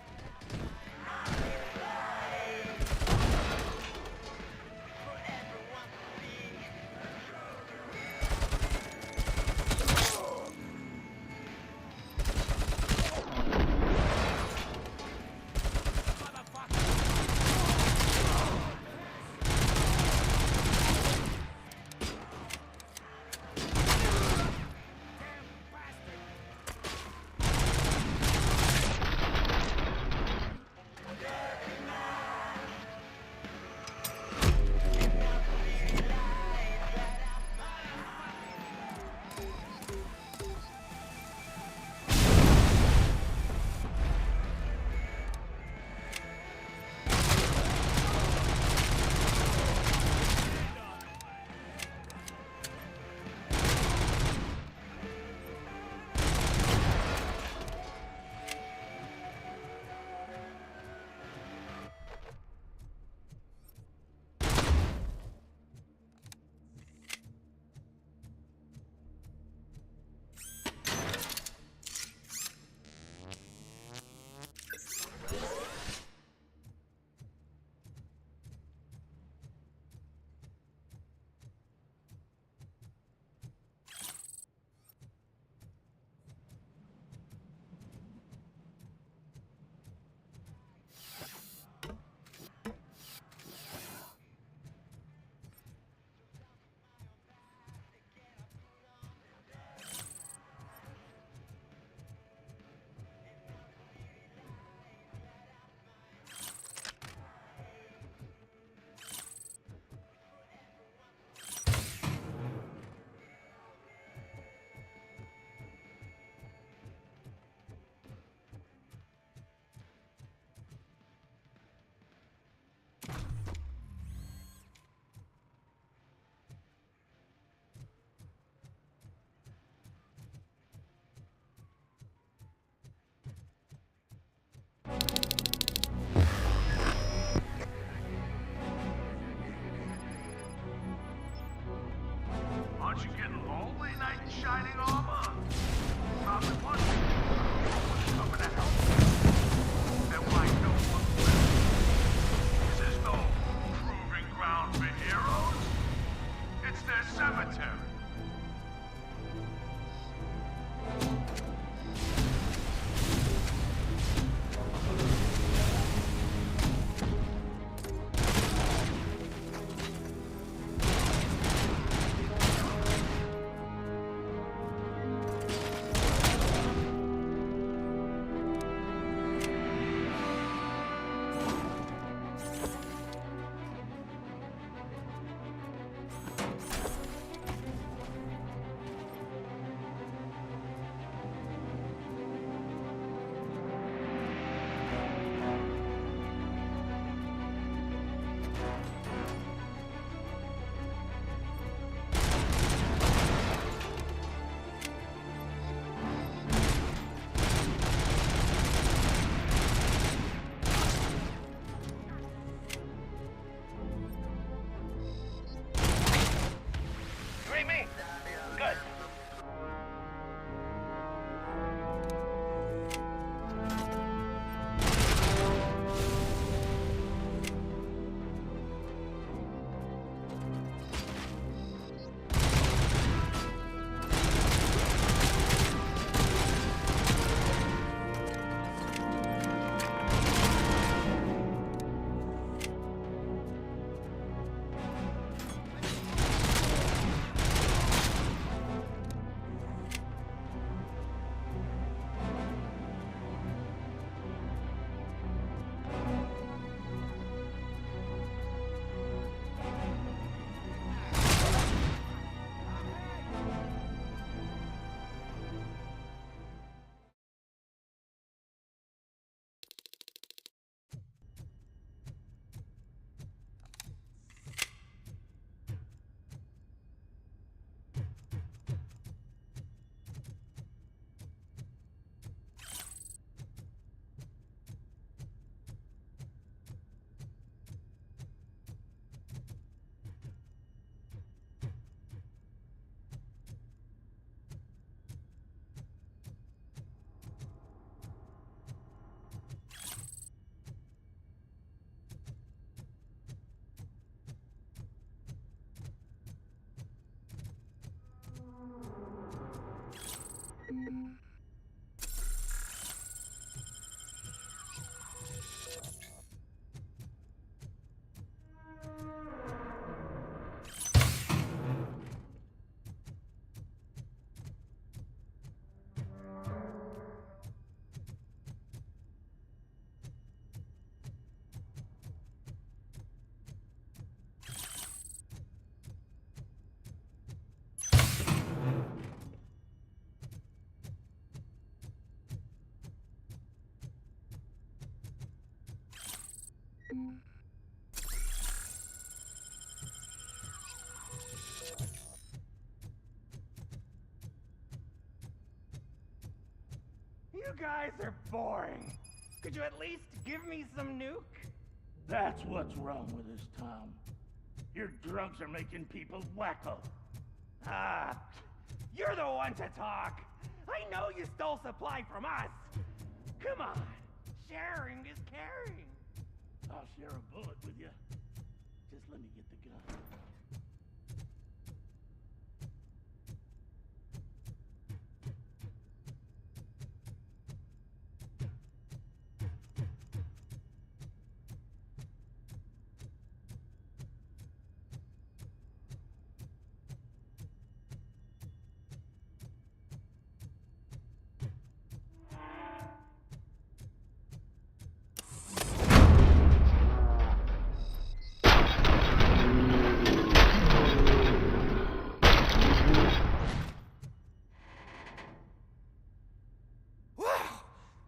T: you getting lonely, knight in shining armor? Probably wondering who's coming to help you. And why no one will. This is no proving ground for heroes. It's their cemetery.
C: You guys are boring. Could you at least give me some nuke?
T: That's what's wrong with this town. Your drugs are making people wacko.
C: Ah, you're the one to talk. I know you stole supply from us. Come on, sharing is caring.
T: I'll share a bullet with you. Just let me get the gun.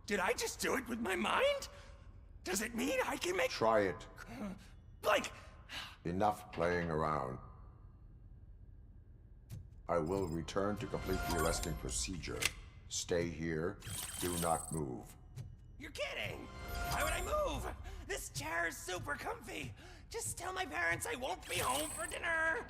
C: Did I just do it with my mind? Does it mean I can make—
A: Try it.
C: Like—
A: Enough playing around. I will return to complete the arresting procedure. Stay here. Do not move.
C: You're kidding! Why would I move? This chair is super comfy. Just tell my parents I won't be home for dinner.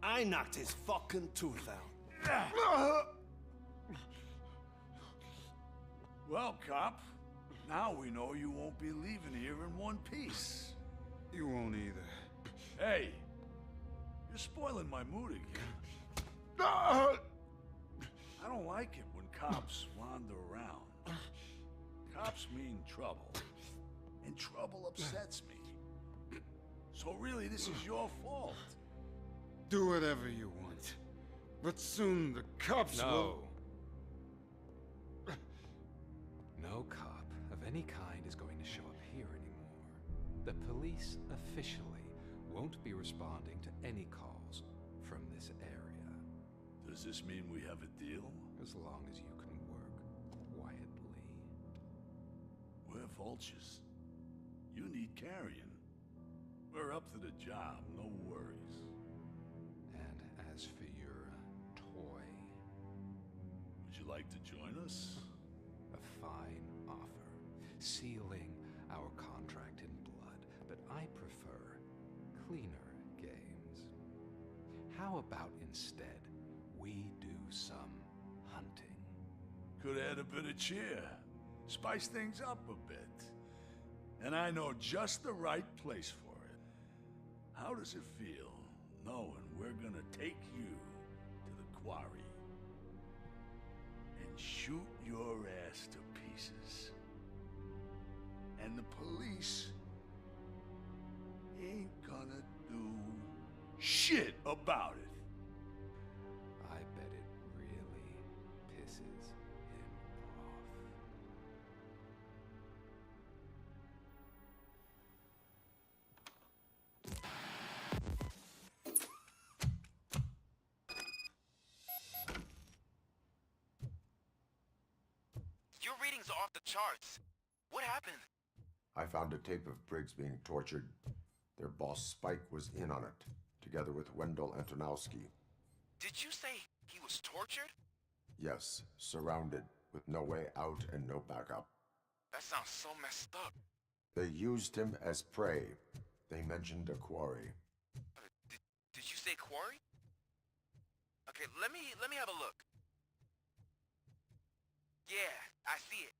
M: I knocked his fucking tooth out.
T: Well, cop, now we know you won't be leaving here in one piece.
U: You won't either.
T: Hey, you're spoiling my mood again. I don't like it when cops wander around. Cops mean trouble, and trouble upsets me. So really, this is your fault.
U: Do whatever you want. But soon the cops will...
F: No cop of any kind is going to show up here anymore. The police officially won't be responding to any calls from this area.
T: Does this mean we have a deal?
F: As long as you can work quietly.
T: We're vultures. You need carrion. We're up to the job, no worries.
F: And as for your toy...
T: Would you like to join us?
F: A fine offer, sealing our contract in blood, but I prefer cleaner games. How about instead we do some hunting?
T: Could add a bit of cheer, spice things up a bit. And I know just the right place for it. How does it feel knowing we're gonna take you to the quarry and shoot your ass to pieces? And the police ain't gonna do shit about it.
F: I bet it really pisses him off.
E: Your readings are off the charts. What happened?
A: I found a tape of Briggs being tortured. Their boss Spike was in on it, together with Wendell Antonowski.
E: Did you say he was tortured?
A: Yes, surrounded, with no way out and no backup.
E: That sounds so messed up.
A: They used him as prey. They mentioned a quarry.
E: Did you say quarry? Okay, let me have a look. Yeah, I see it.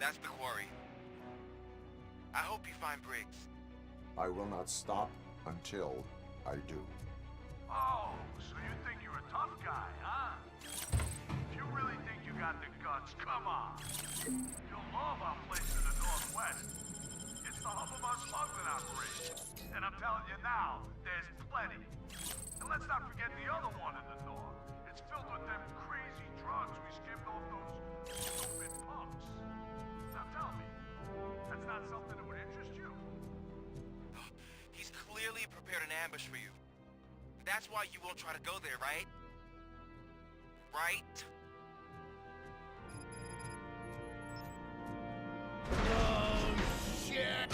E: That's the quarry. I hope you find Briggs.
A: I will not stop until I do.
T: Oh, so you think you're a tough guy, huh? If you really think you got the guts, come on. You'll love our place in the Northwest. It's the hub of our smuggling operation. And I'm telling you now, there's plenty. And let's not forget the other one in the north. It's filled with them crazy drugs we skipped off those stupid punks. Now tell me, that's not something that would interest you?
E: He's clearly prepared an ambush for you. That's why you won't try to go there, right? Right?
T: Oh, shit!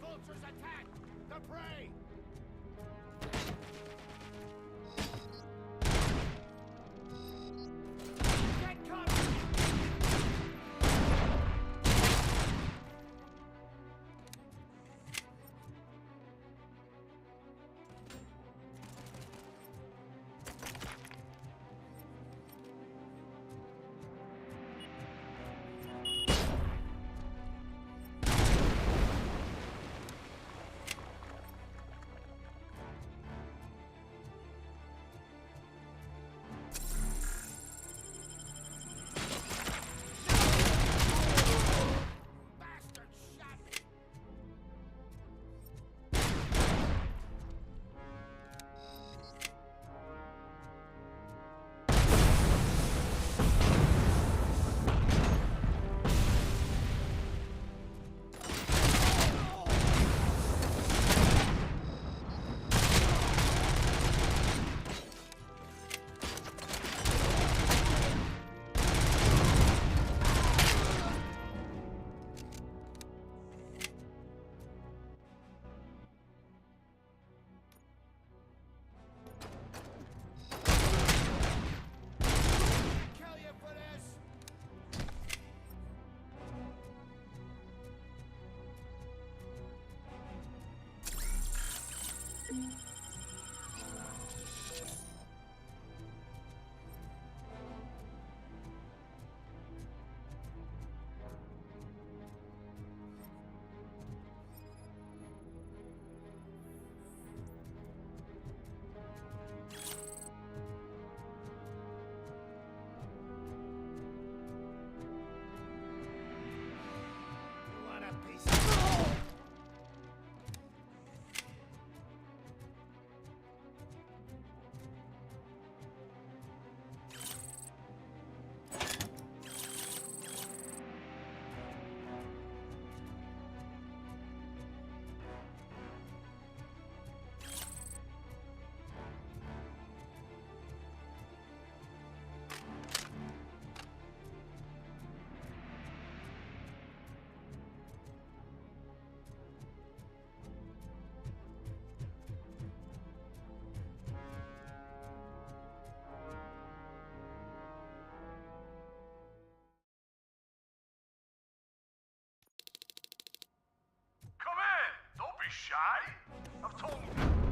M: Vultures attack! The prey! Get cover!
T: be shy. I've told you.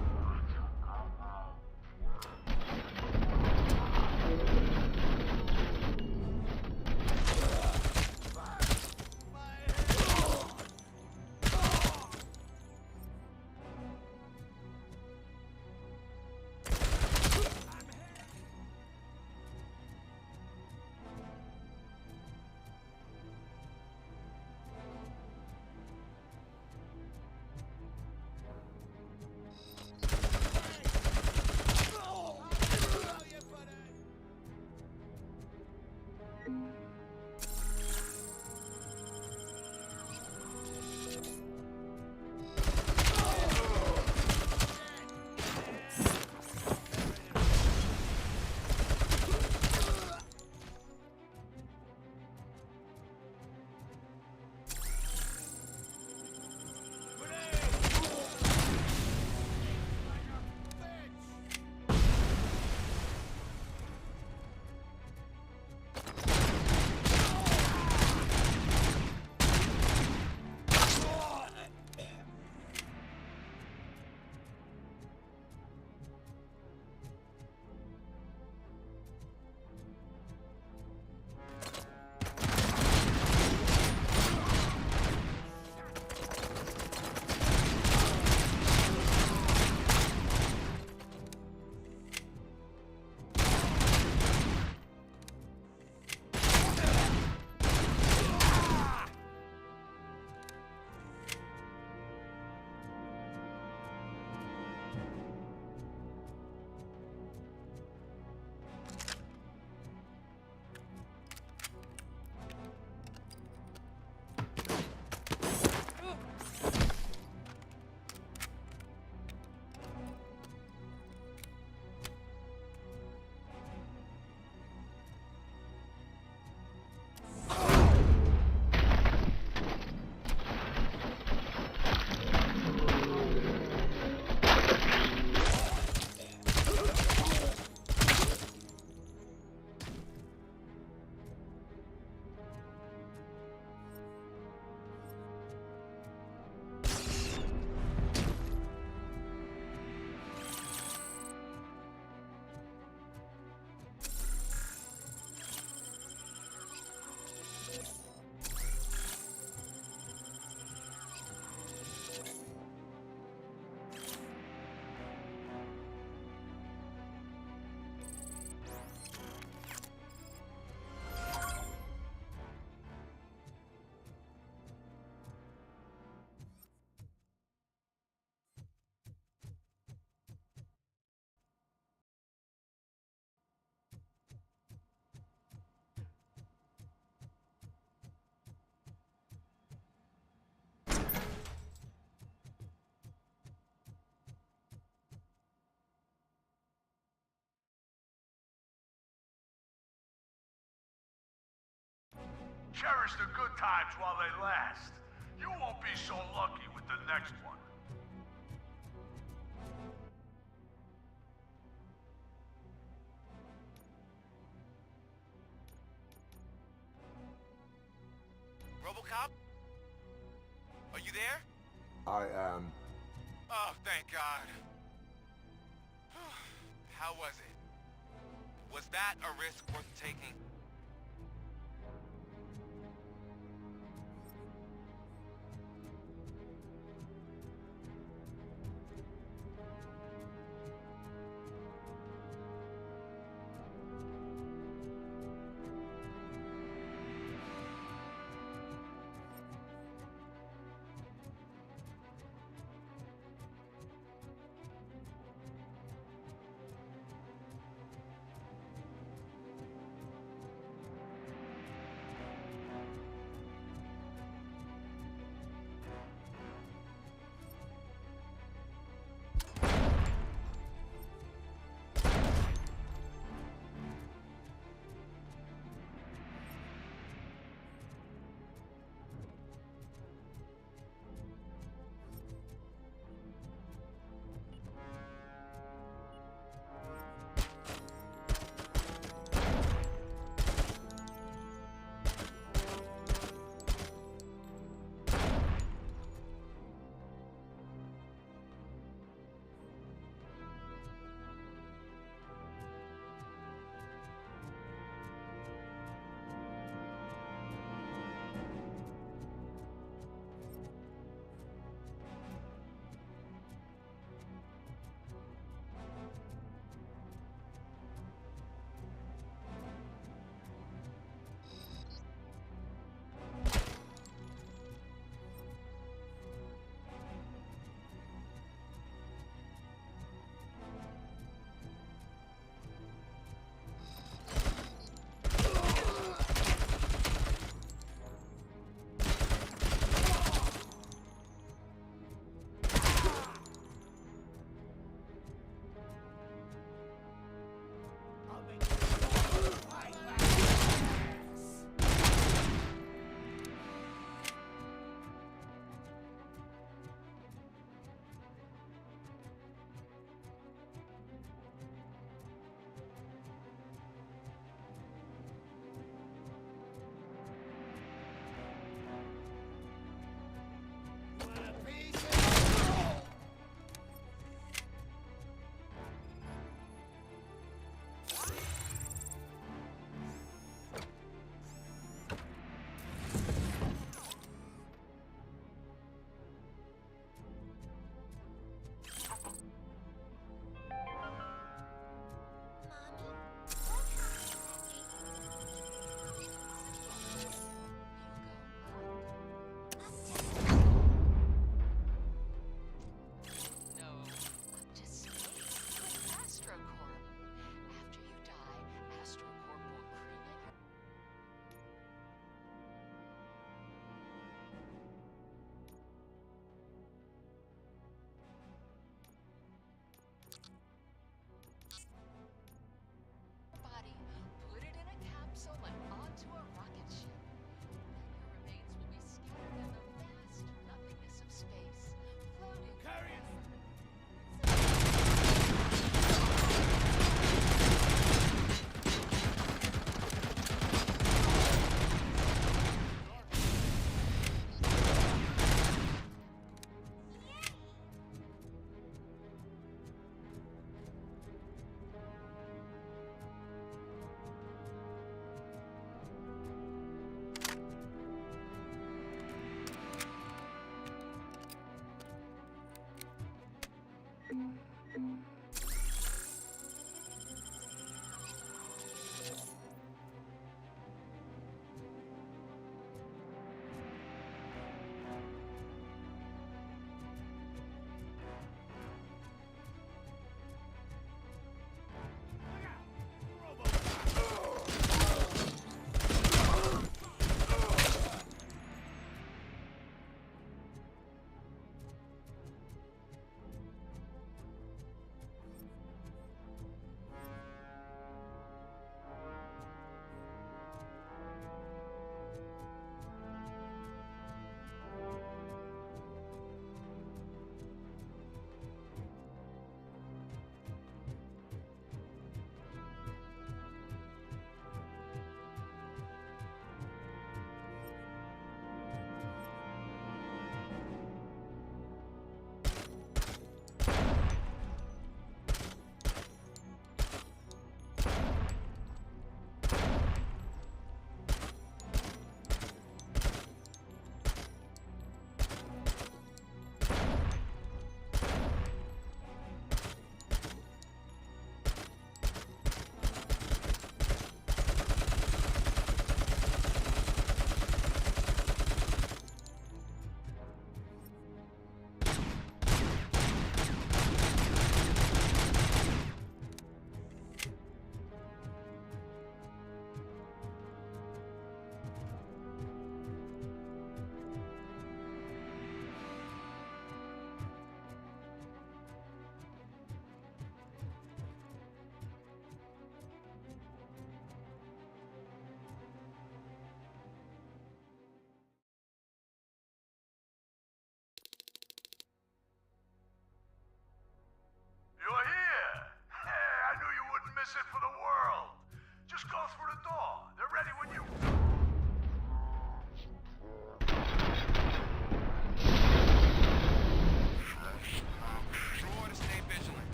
T: Cherish the good times while they last. You won't be so lucky with the next one.
E: RoboCop? Are you there?
A: I am.
E: Oh, thank God. How was it? Was that a risk worth taking?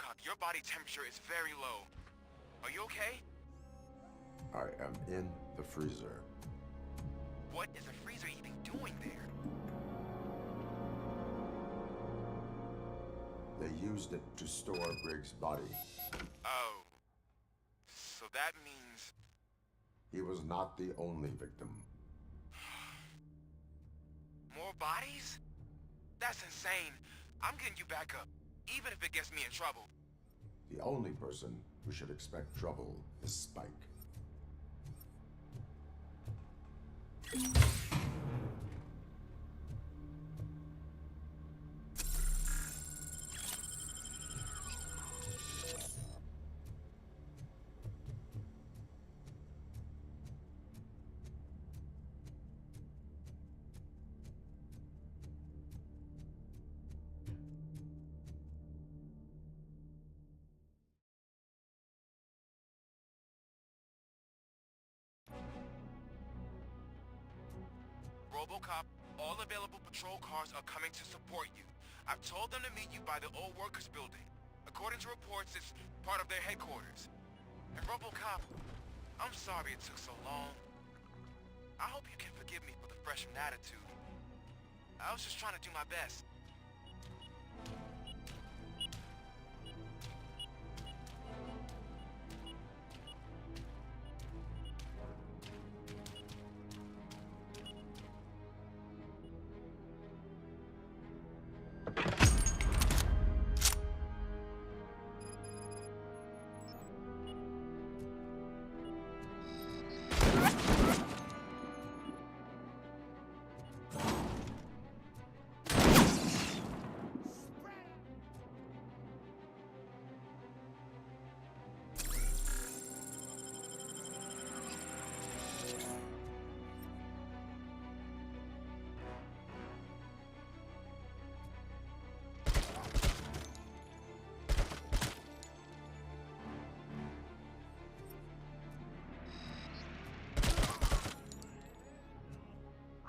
E: RoboCop, your body temperature is very low. Are you okay?
A: I am in the freezer.
E: What is the freezer even doing there?
A: They used it to store Briggs' body.
E: Oh. So that means...
A: He was not the only victim.
E: More bodies? That's insane. I'm getting you back up, even if it gets me in trouble.
A: The only person who should expect trouble is Spike.
E: RoboCop, all available patrol cars are coming to support you. I've told them to meet you by the old workers building. According to reports, it's part of their headquarters. And RoboCop, I'm sorry it took so long. I hope you can forgive me for the freshman attitude. I was just trying to do my best.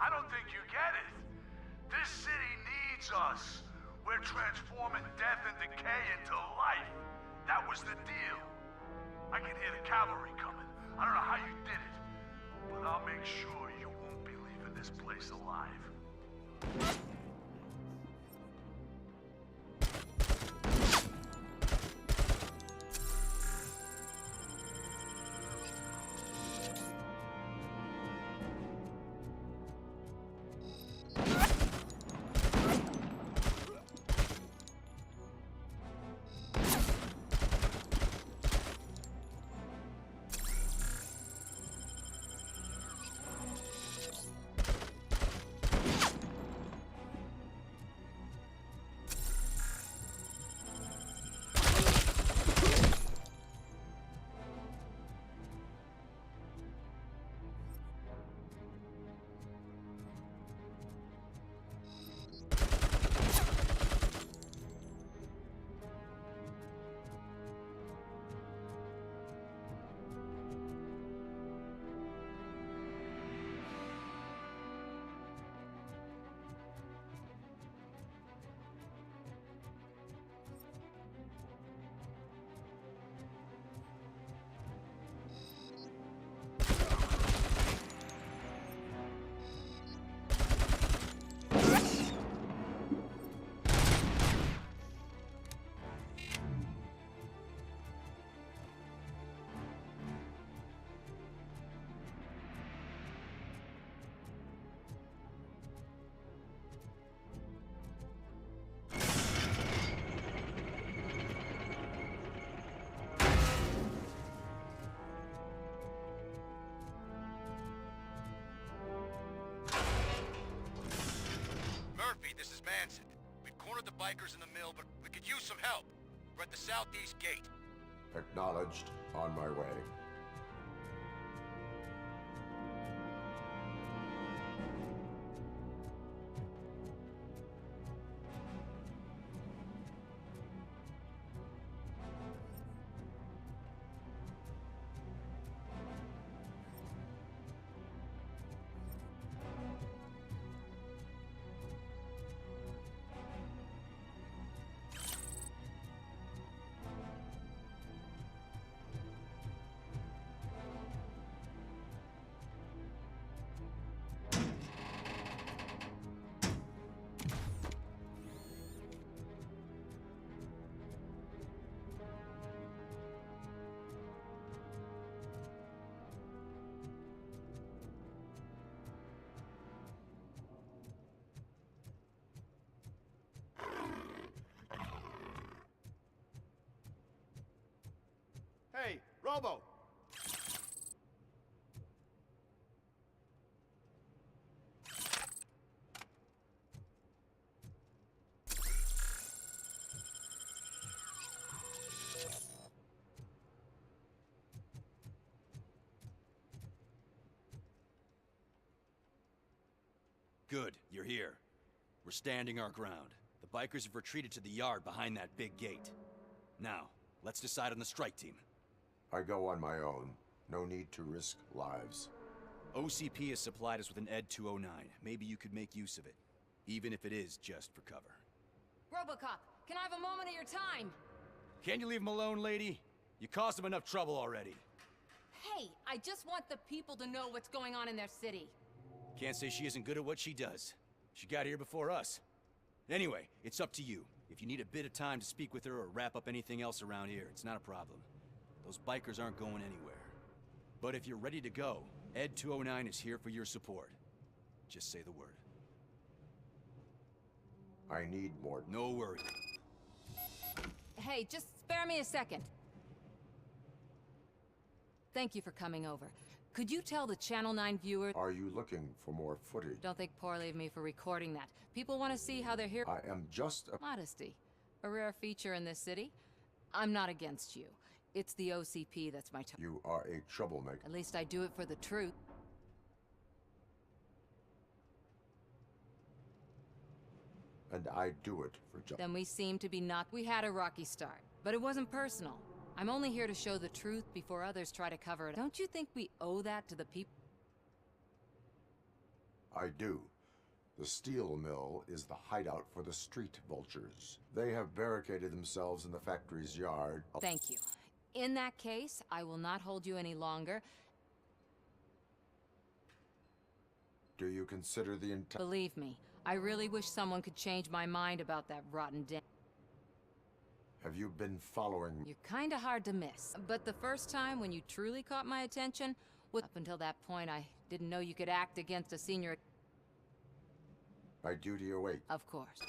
T: I don't think you get it. This city needs us. We're transforming death and decay into life. That was the deal. I can hear the cavalry coming. I don't know how you did it, but I'll make sure you won't be leaving this place alive.
E: This is Manson. We've cornered the bikers in the mill, but we could use some help. We're at the southeast gate.
A: Acknowledged. On my way.
G: Robo!
R: Good, you're here. We're standing our ground. The bikers have retreated to the yard behind that big gate. Now, let's decide on the strike team.
A: I go on my own. No need to risk lives.
R: OCP has supplied us with an ed-209. Maybe you could make use of it, even if it is just for cover.
D: RoboCop, can I have a moment of your time?
R: Can you leave him alone, lady? You caused him enough trouble already.
D: Hey, I just want the people to know what's going on in their city.
R: Can't say she isn't good at what she does. She got here before us. Anyway, it's up to you. If you need a bit of time to speak with her or wrap up anything else around here, it's not a problem. Those bikers aren't going anywhere. But if you're ready to go, Ed-209 is here for your support. Just say the word.
A: I need more.
R: No worry.
D: Hey, just spare me a second. Thank you for coming over. Could you tell the Channel 9 viewers...
A: Are you looking for more footage?
D: Don't think poorly of me for recording that. People want to see how they're here.
A: I am just a...
D: Modesty. A rare feature in this city. I'm not against you. It's the OCP that's my...
A: You are a troublemaker.
D: At least I do it for the truth.
A: And I do it for justice.
D: Then we seem to be not... We had a rocky start, but it wasn't personal. I'm only here to show the truth before others try to cover it. Don't you think we owe that to the people?
A: I do. The steel mill is the hideout for the street vultures. They have barricaded themselves in the factory's yard.
D: Thank you. In that case, I will not hold you any longer.
A: Do you consider the entire...
D: Believe me, I really wish someone could change my mind about that rotten den.
A: Have you been following...
D: You're kinda hard to miss. But the first time when you truly caught my attention, up until that point, I didn't know you could act against a senior...
A: My duty awaits.
D: Of course.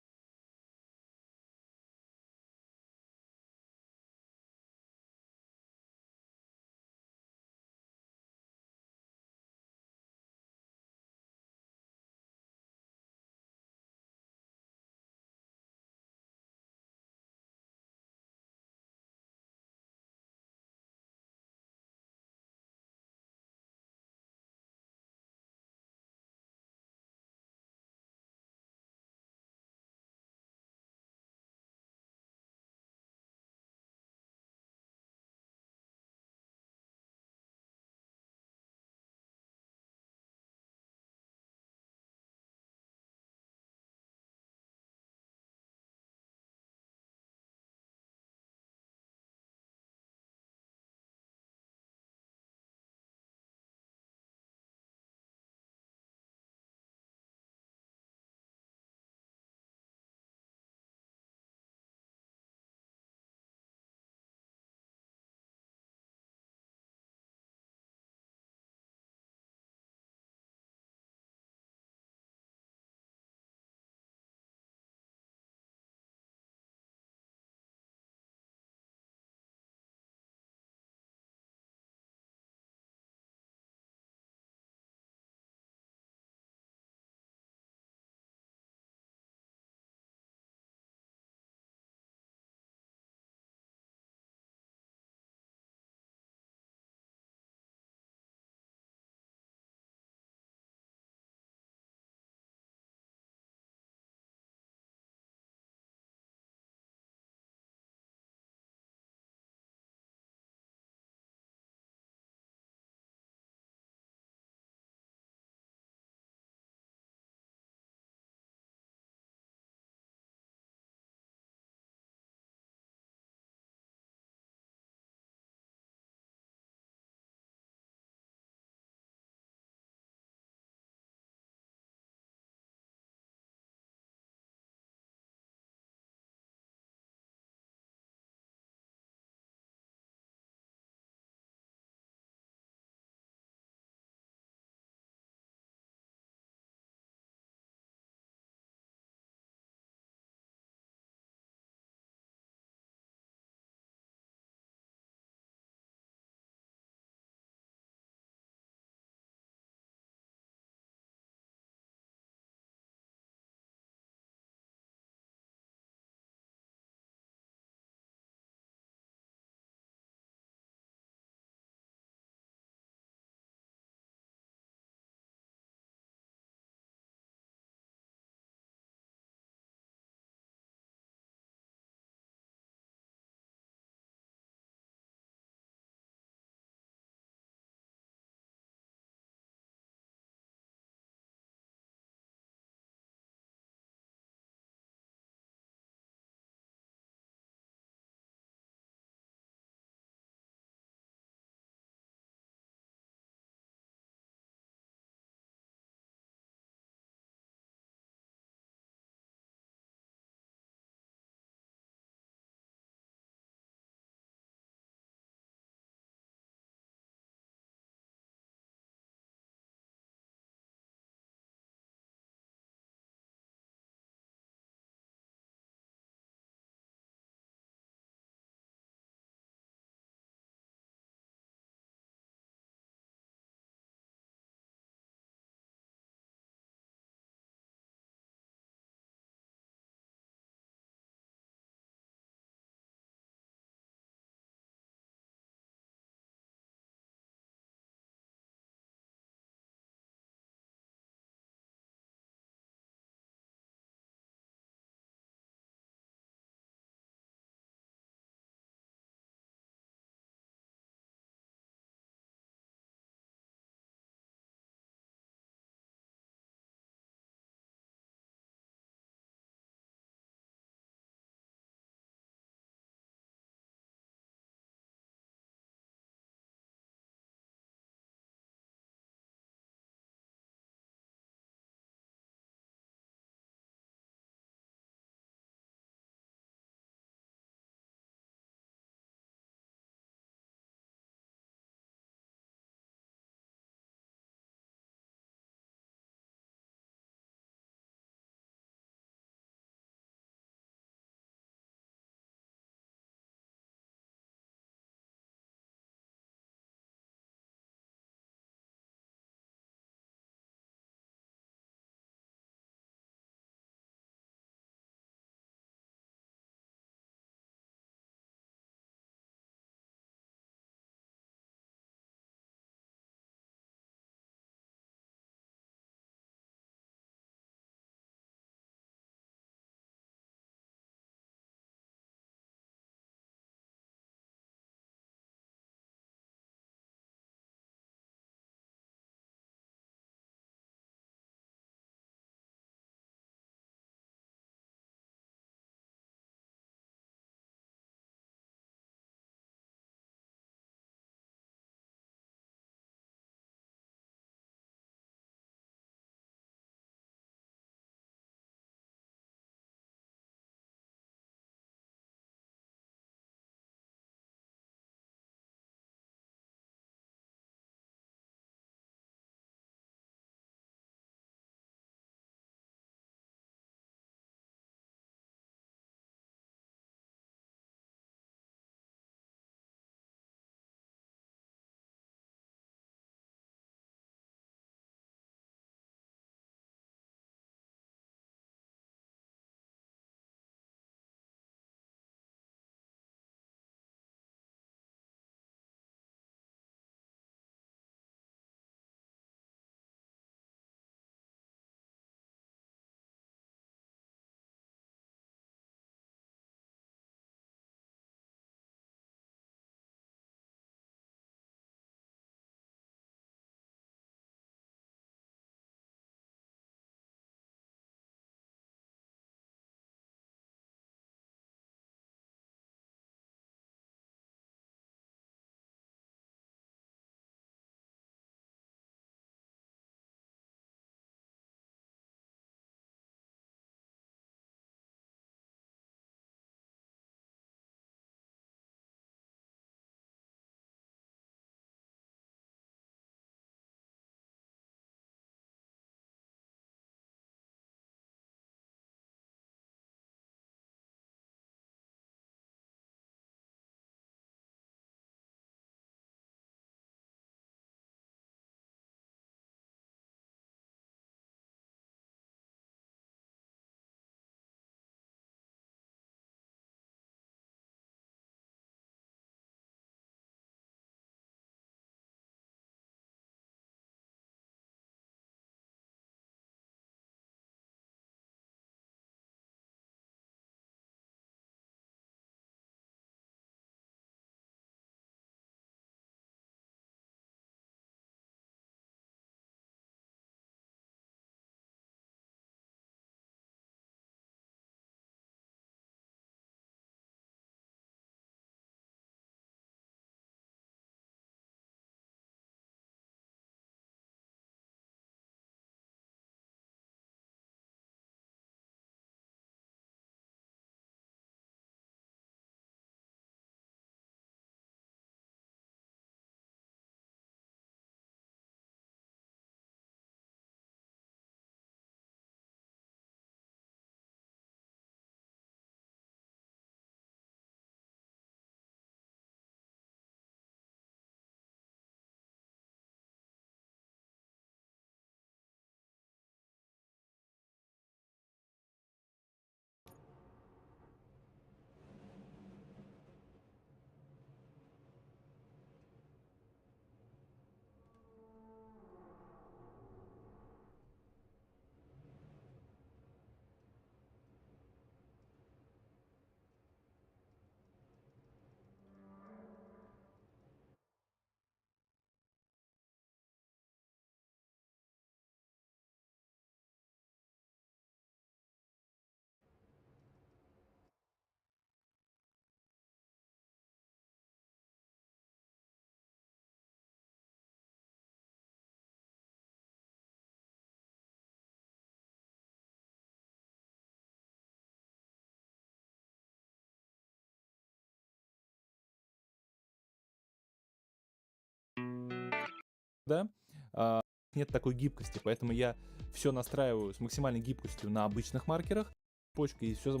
I: да, нет такой гибкости, поэтому я все настраиваю с максимальной гибкостью на обычных маркерах, почкой и все.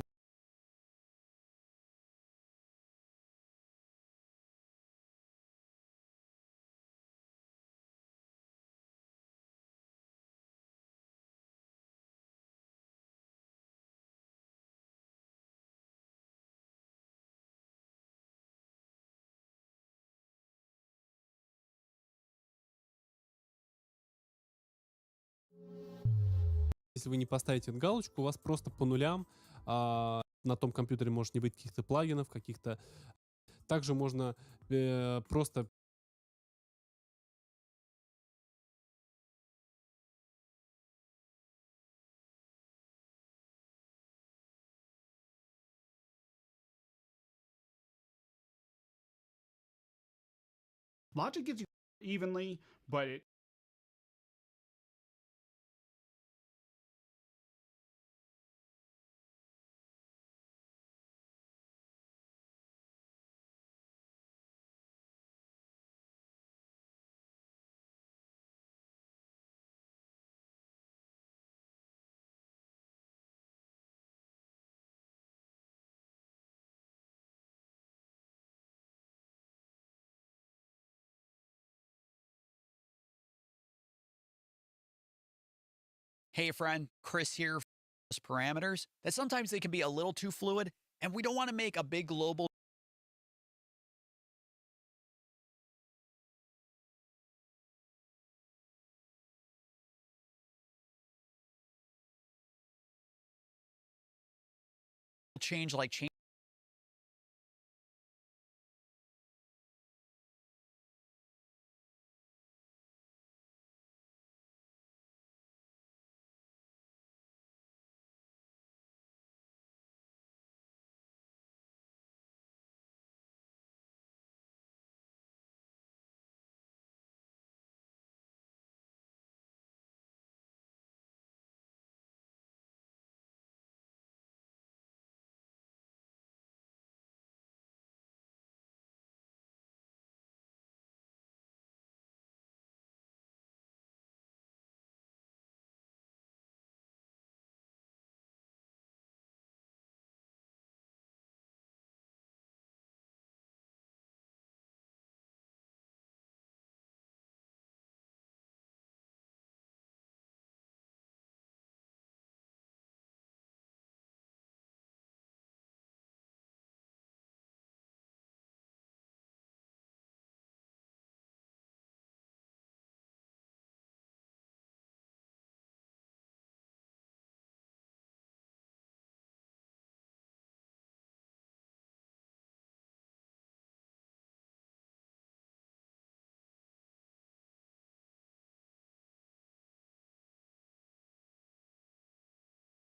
V: Если вы не поставите эту галочку, у вас просто по нулям на том компьютере может не быть каких-то плагинов, каких-то... Также можно просто...
W: Logic gives you evenly, but it
X: Hey friend, Chris here. Parameters that sometimes they can be a little too fluid, and we don't want to make a big global change like change.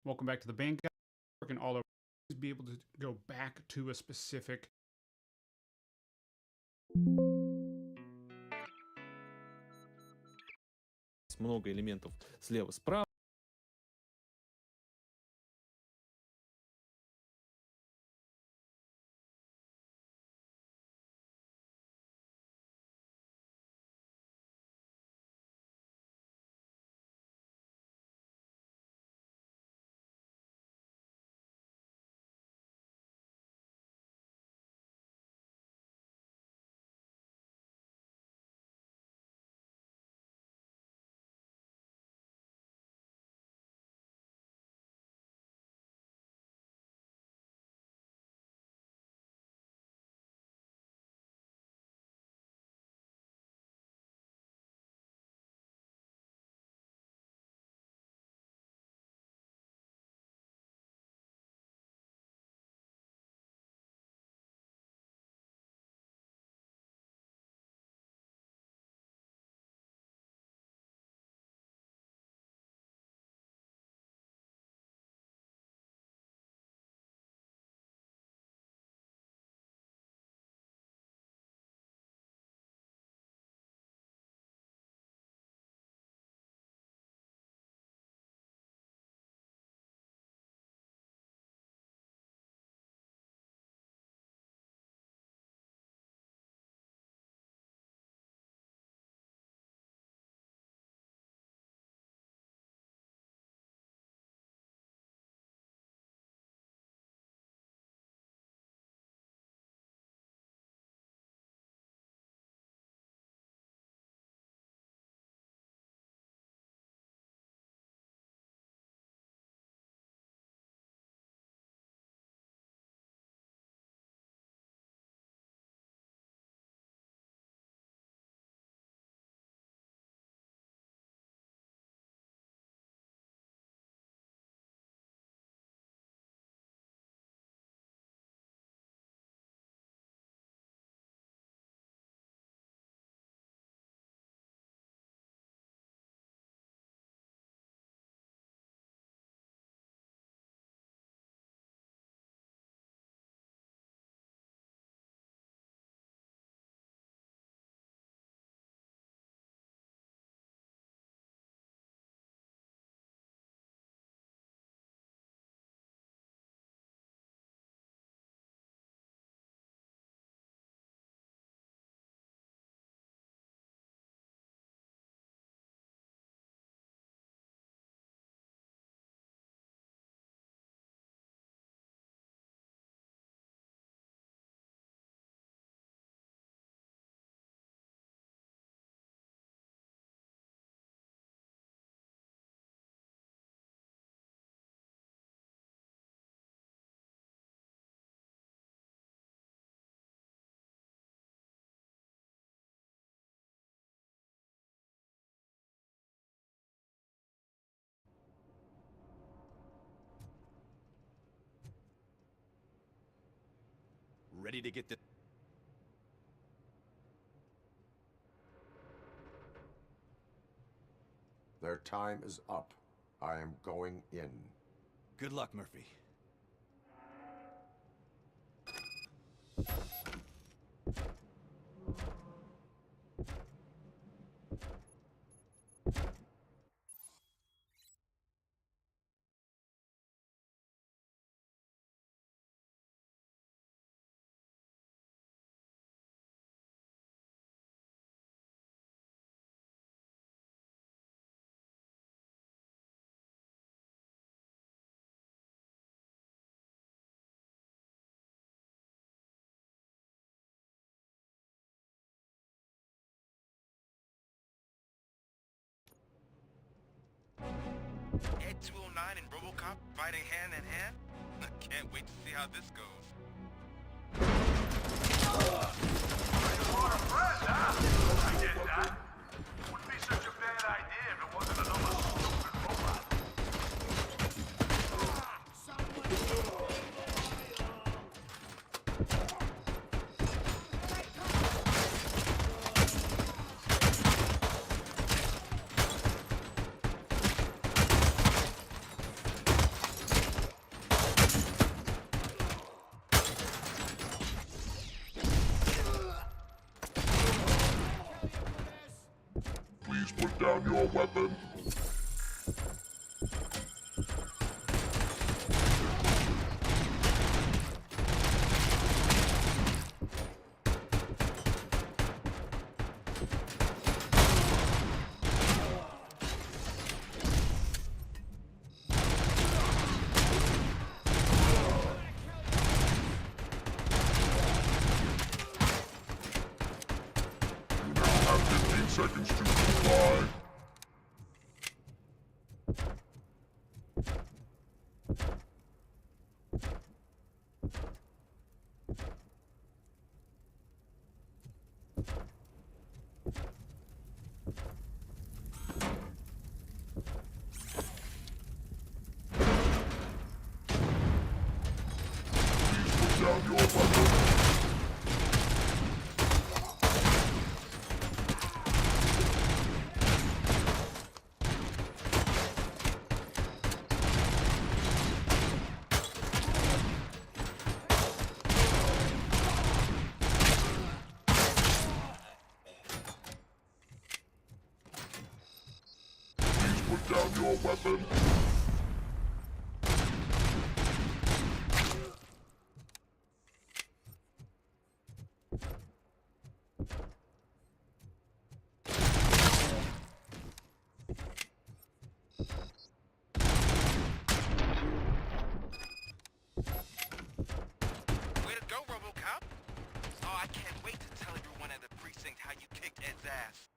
W: welcome back to the band guide. Working all over, be able to go back to a specific.
I: Много элементов слева-справа.
R: ready to get the...
A: Their time is up. I am going in.
R: Good luck, Murphy.
E: Ed 209 and RoboCop fighting hand in hand? I can't wait to see how this goes.
T: I get that. Wouldn't be such a bad idea if it wasn't another stupid robot.
H: Please put down your weapon. You now have 15 seconds to comply. Please put down your weapon. Please put down your weapon.
E: Way to go, RoboCop! Oh, I can't wait to tell everyone at the precinct how you kicked Ed's ass.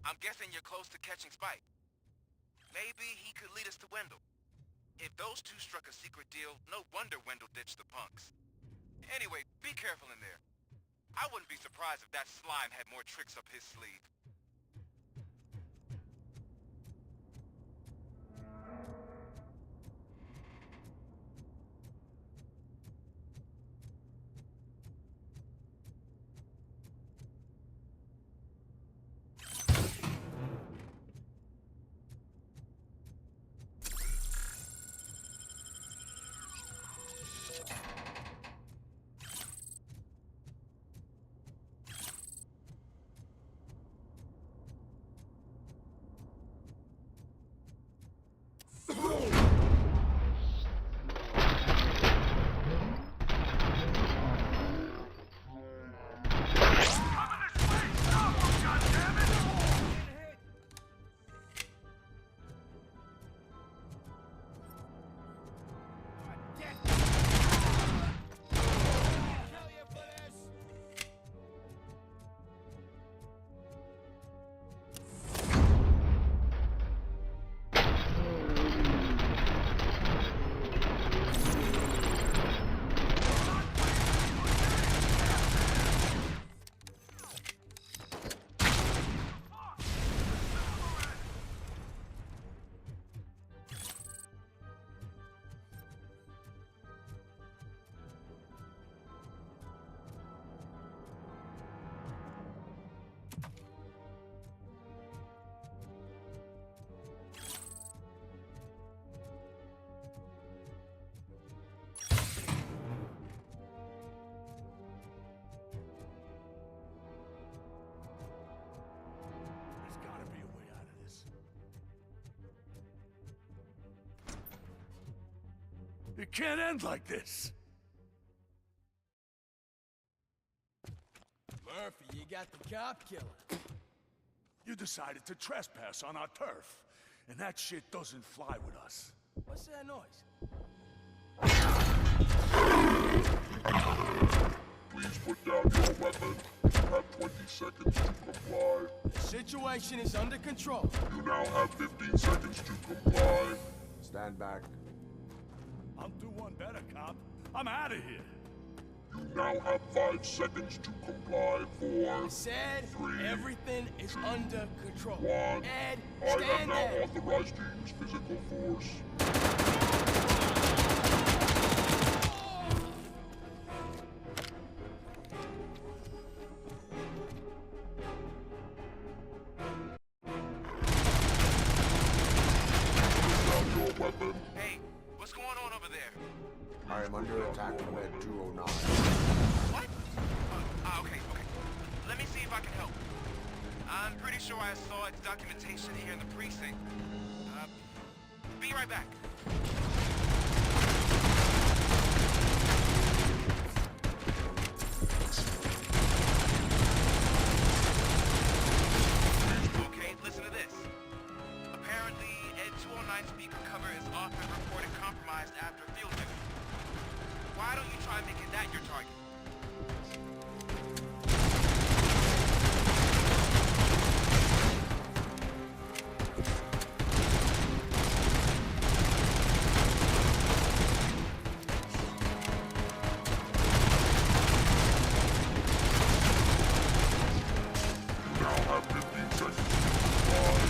E: I'm guessing you're close to catching Spike. Maybe he could lead us to Wendell. If those two struck a secret deal, no wonder Wendell ditched the punks. Anyway, be careful in there. I wouldn't be surprised if that slime had more tricks up his sleeve.
T: It can't end like this.
M: Murphy, you got the cop killer.
T: You decided to trespass on our turf, and that shit doesn't fly with us.
M: What's that noise?
H: Please put down your weapon. You have 20 seconds to comply.
M: The situation is under control.
H: You now have 15 seconds to comply.
A: Stand back.
T: I'll do one better, cop. I'm out of here.
H: You now have 5 seconds to comply. 4,
M: I said
H: 3,
M: everything is under control.
H: 1.
M: Ed,
H: I have
M: stand
H: now
M: there.
H: authorized you to use physical force.
E: Hey, what's going on over there?
A: I am under attack from Ed 209.
E: What? Okay. Let me see if I can help. I'm pretty sure I saw its documentation here in the precinct. Be right back. Okay, listen to this. Apparently, Ed 209 speaker cover is often reported compromised after field visit. Why don't you try making that your target?
H: You now have 15 seconds to comply.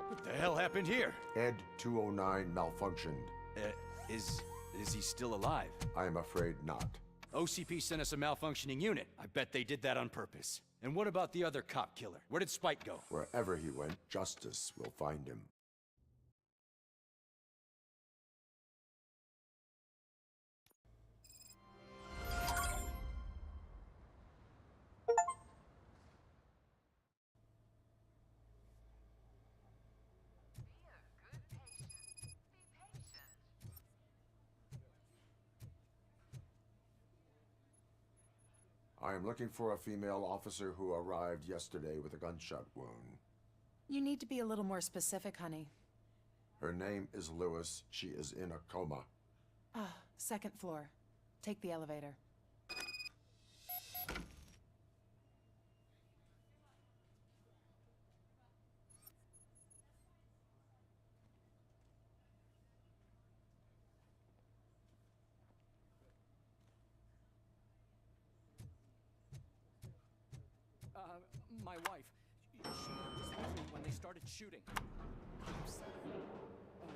R: What the hell happened here?
A: Ed 209 malfunctioned.
R: Is he still alive?
A: I am afraid not.
R: OCP sent us a malfunctioning unit. I bet they did that on purpose. And what about the other cop killer? Where did Spike go?
A: Wherever he went, justice will find him. I am looking for a female officer who arrived yesterday with a gunshot wound.
B: You need to be a little more specific, honey.
A: Her name is Lewis. She is in a coma.
B: Ah, second floor. Take the elevator.
Q: My wife. She was with me when they started shooting. I'm sorry. Oh,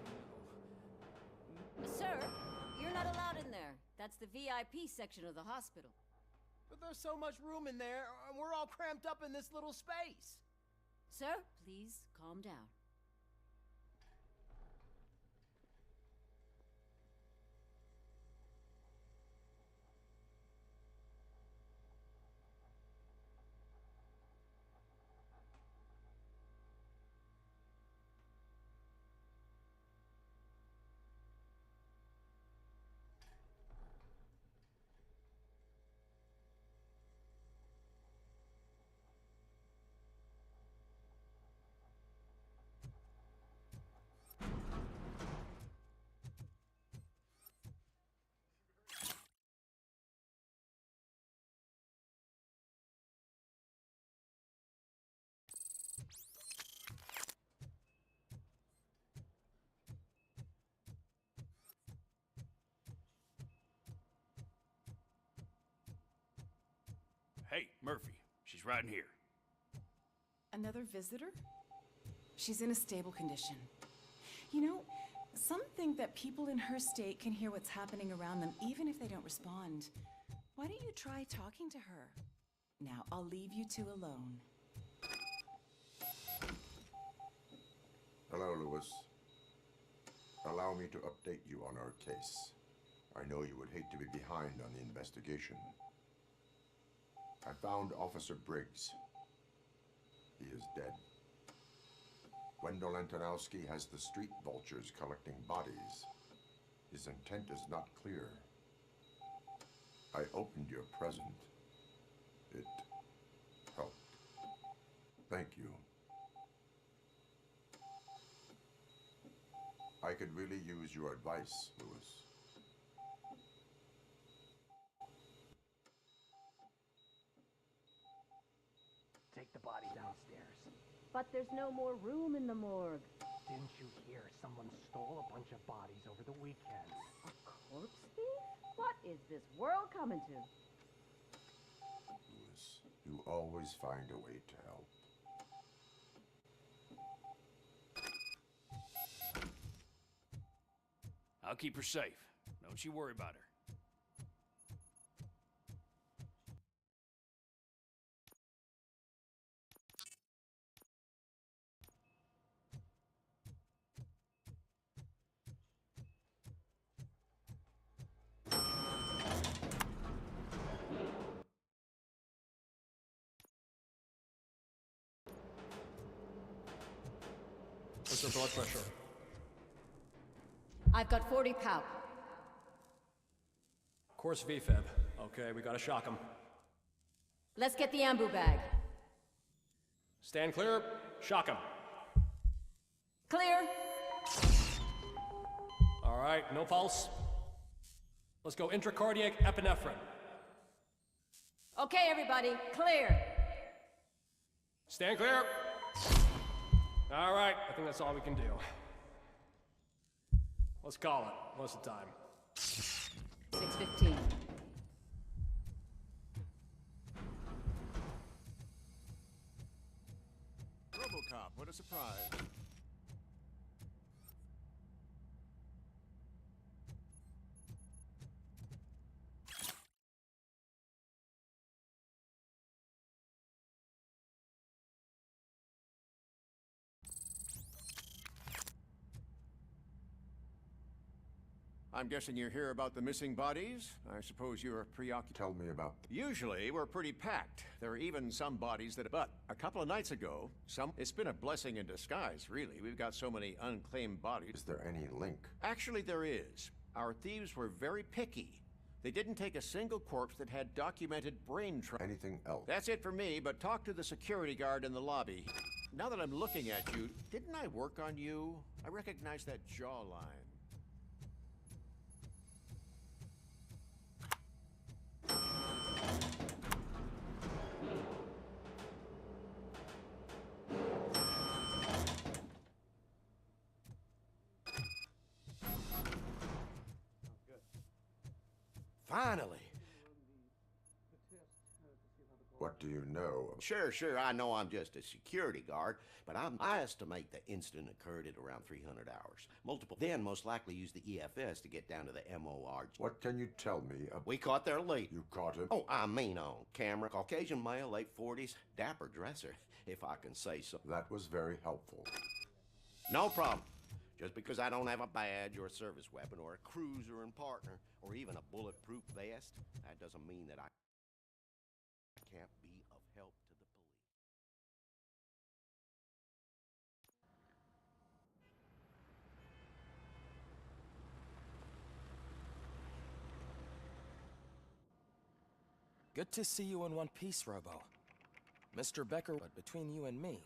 Q: no.
J: Sir, you're not allowed in there. That's the VIP section of the hospital.
Q: But there's so much room in there, and we're all cramped up in this little space.
J: Sir, please calm down.
K: Hey, Murphy. She's right in here.
B: Another visitor? She's in a stable condition. You know, some think that people in her state can hear what's happening around them even if they don't respond. Why don't you try talking to her? Now, I'll leave you two alone.
A: Hello, Lewis. Allow me to update you on our case. I know you would hate to be behind on the investigation. I found Officer Briggs. He is dead. Wendell Antonowski has the street vultures collecting bodies. His intent is not clear. I opened your present. It helped. Thank you. I could really use your advice, Lewis.
L: Take the body downstairs.
J: But there's no more room in the morgue.
L: Didn't you hear someone stole a bunch of bodies over the weekend?
J: A corpse thief? What is this world coming to?
A: Lewis, you always find a way to help.
K: I'll keep her safe. Don't you worry about her.
Y: What's your blood pressure?
J: I've got 40 pow.
Y: Course VFib. Okay, we gotta shock him.
J: Let's get the ambu bag.
Y: Stand clear. Shock him.
J: Clear.
Y: All right, no pulse. Let's go intracardiac epinephrine.
J: Okay, everybody, clear.
Y: Stand clear. All right, I think that's all we can do. Let's call it. What's the time?
J: 6:15.
N: RoboCop, what a surprise. I'm guessing you're here about the missing bodies? I suppose you're preoccupied.
A: Tell me about
N: Usually, we're pretty packed. There are even some bodies that... But a couple of nights ago, it's been a blessing in disguise, really. We've got so many unclaimed bodies.
A: Is there any link?
N: Actually, there is. Our thieves were very picky. They didn't take a single corpse that had documented brain trauma.
A: Anything else?
N: That's it for me, but talk to the security guard in the lobby. Now that I'm looking at you, didn't I work on you? I recognize that jawline.
M: Finally.
A: What do you know?
N: Sure, I know I'm just a security guard, but I estimate the incident occurred at around 300 hours. Multiple then most likely used the EFS to get down to the MOR.
A: What can you tell me about...
N: We caught their lead.
A: You caught him?
N: Oh, I mean on camera. Caucasian male, late 40s, dapper dresser, if I can say so.
A: That was very helpful.
N: No problem. Just because I don't have a badge or a service weapon or a cruiser and partner or even a bulletproof vest, that doesn't mean that I can't be of help to the police.
C: Good to see you in one piece, Robo. Mr. Becker, but between you and me,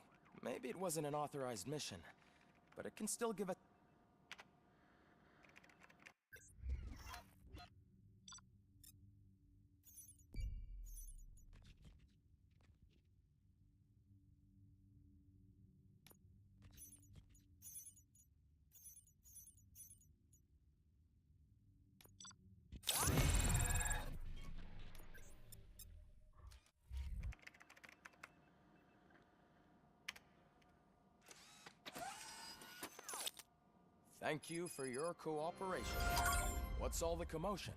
C: maybe it wasn't an authorized mission, but it can still give a... Thank you for your cooperation. What's all the commotion?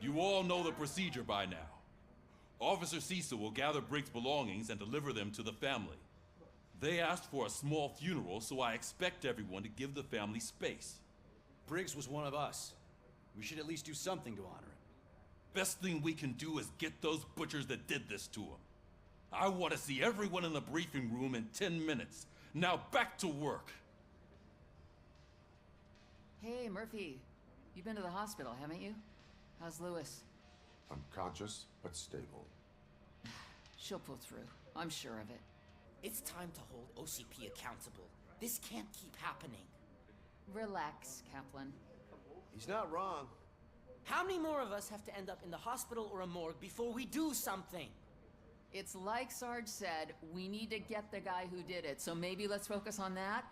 F: You all know the procedure by now. Officer Cecil will gather Briggs' belongings and deliver them to the family. They asked for a small funeral, so I expect everyone to give the family space.
R: Briggs was one of us. We should at least do something to honor him.
F: Best thing we can do is get those butchers that did this to him. I want to see everyone in the briefing room in 10 minutes. Now back to work.
D: Hey, Murphy. You've been to the hospital, haven't you? How's Lewis?
A: Unconscious, but stable.
D: She'll pull through. I'm sure of it.
O: It's time to hold OCP accountable. This can't keep happening.
D: Relax, Kaplan.
M: He's not wrong.
O: How many more of us have to end up in the hospital or a morgue before we do something?
D: It's like Sarge said, we need to get the guy who did it, so maybe let's focus on that?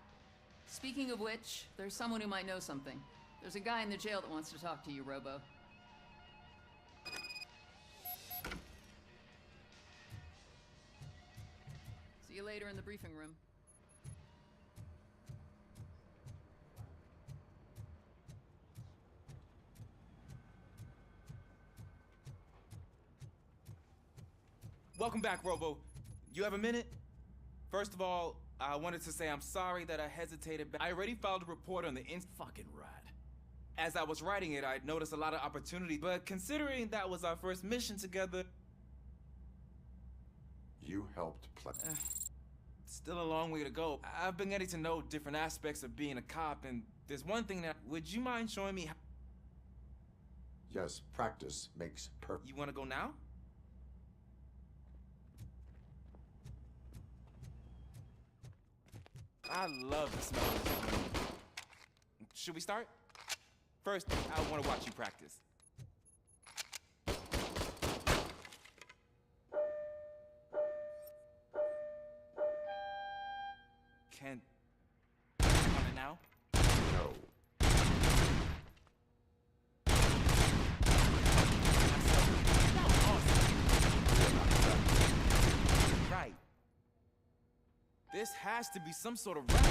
D: Speaking of which, there's someone who might know something. There's a guy in the jail that wants to talk to you, Robo. See you later in the briefing room.
P: Welcome back, Robo. You have a minute? First of all, I wanted to say I'm sorry that I hesitated. I already filed a report on the
Q: Fucking rat.
P: As I was writing it, I noticed a lot of opportunity, but considering that was our first mission together...
A: You helped
P: Still a long way to go. I've been getting to know different aspects of being a cop, and there's one thing that... Would you mind showing me how...
A: Yes, practice makes perfect.
P: You want to go now? I love the smell of this room. Should we start? First, I want to watch you practice. Can... on it now?
A: No.
P: Right. This has to be some sort of rap.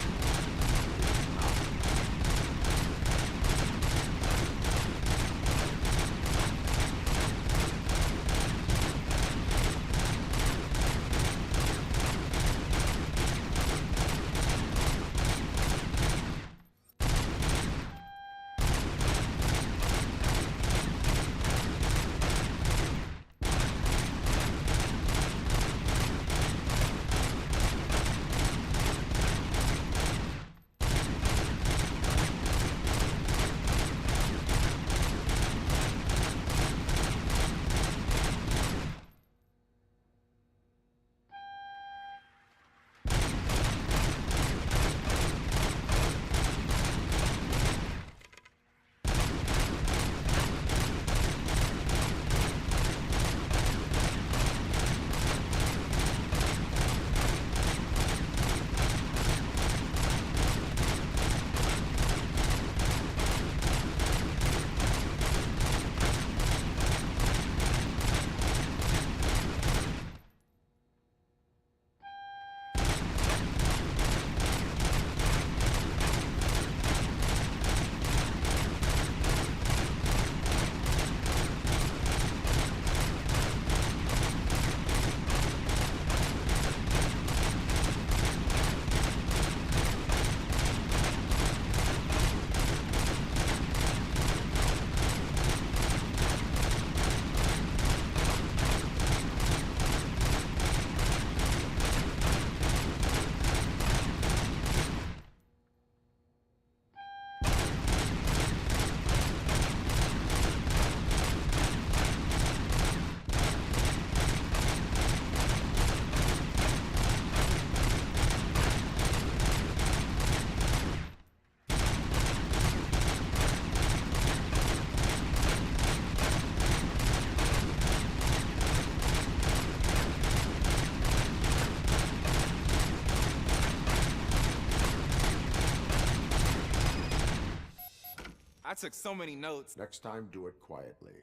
P: I took so many notes.
A: Next time, do it quietly.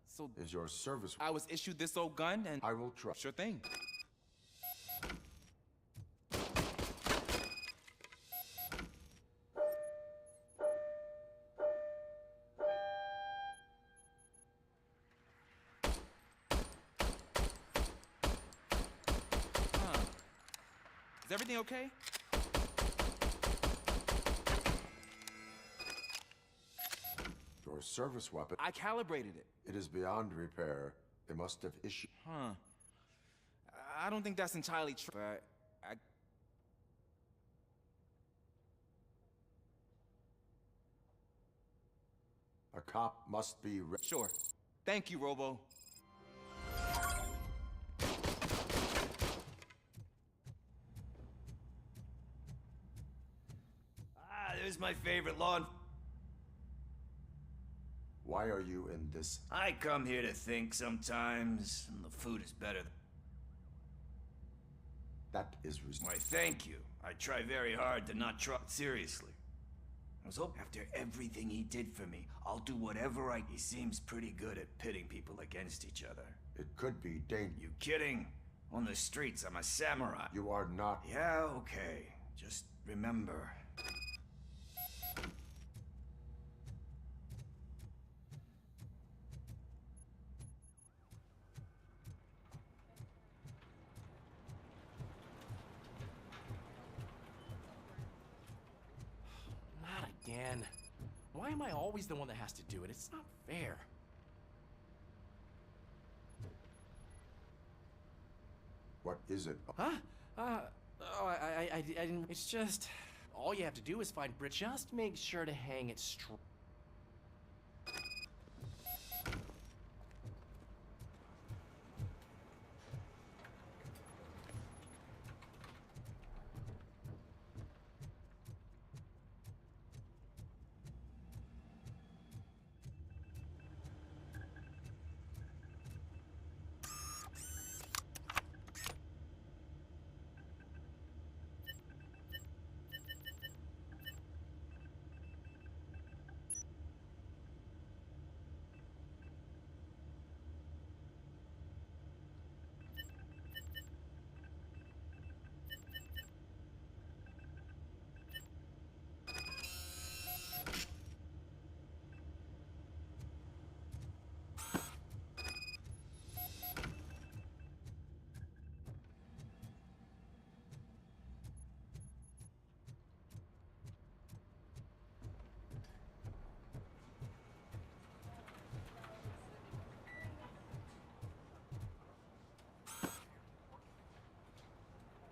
P: So
A: is your service...
P: I was issued this old gun and...
A: I will try.
P: Sure thing. Is everything okay?
A: Your service weapon.
P: I calibrated it.
A: It is beyond repair. They must have issued.
P: Huh. I don't think that's entirely true, but
A: A cop must be.
P: Sure. Thank you, Robo.
G: There's my favorite lawn.
A: Why are you in this?
G: I come here to think sometimes, and the food is better.
A: That is
G: Why, thank you. I try very hard to not try seriously. I was hoping after everything he did for me, I'll do whatever He seems pretty good at pitting people against each other.
A: It could be dangerous.
G: You kidding? On the streets, I'm a samurai.
A: You are not.
G: Yeah, okay. Just remember.
Q: Not again. Why am I always the one that has to do it? It's not fair.
A: What is it?
Q: Huh? I didn't. It's just. All you have to do is find Brit. Just make sure to hang it straight.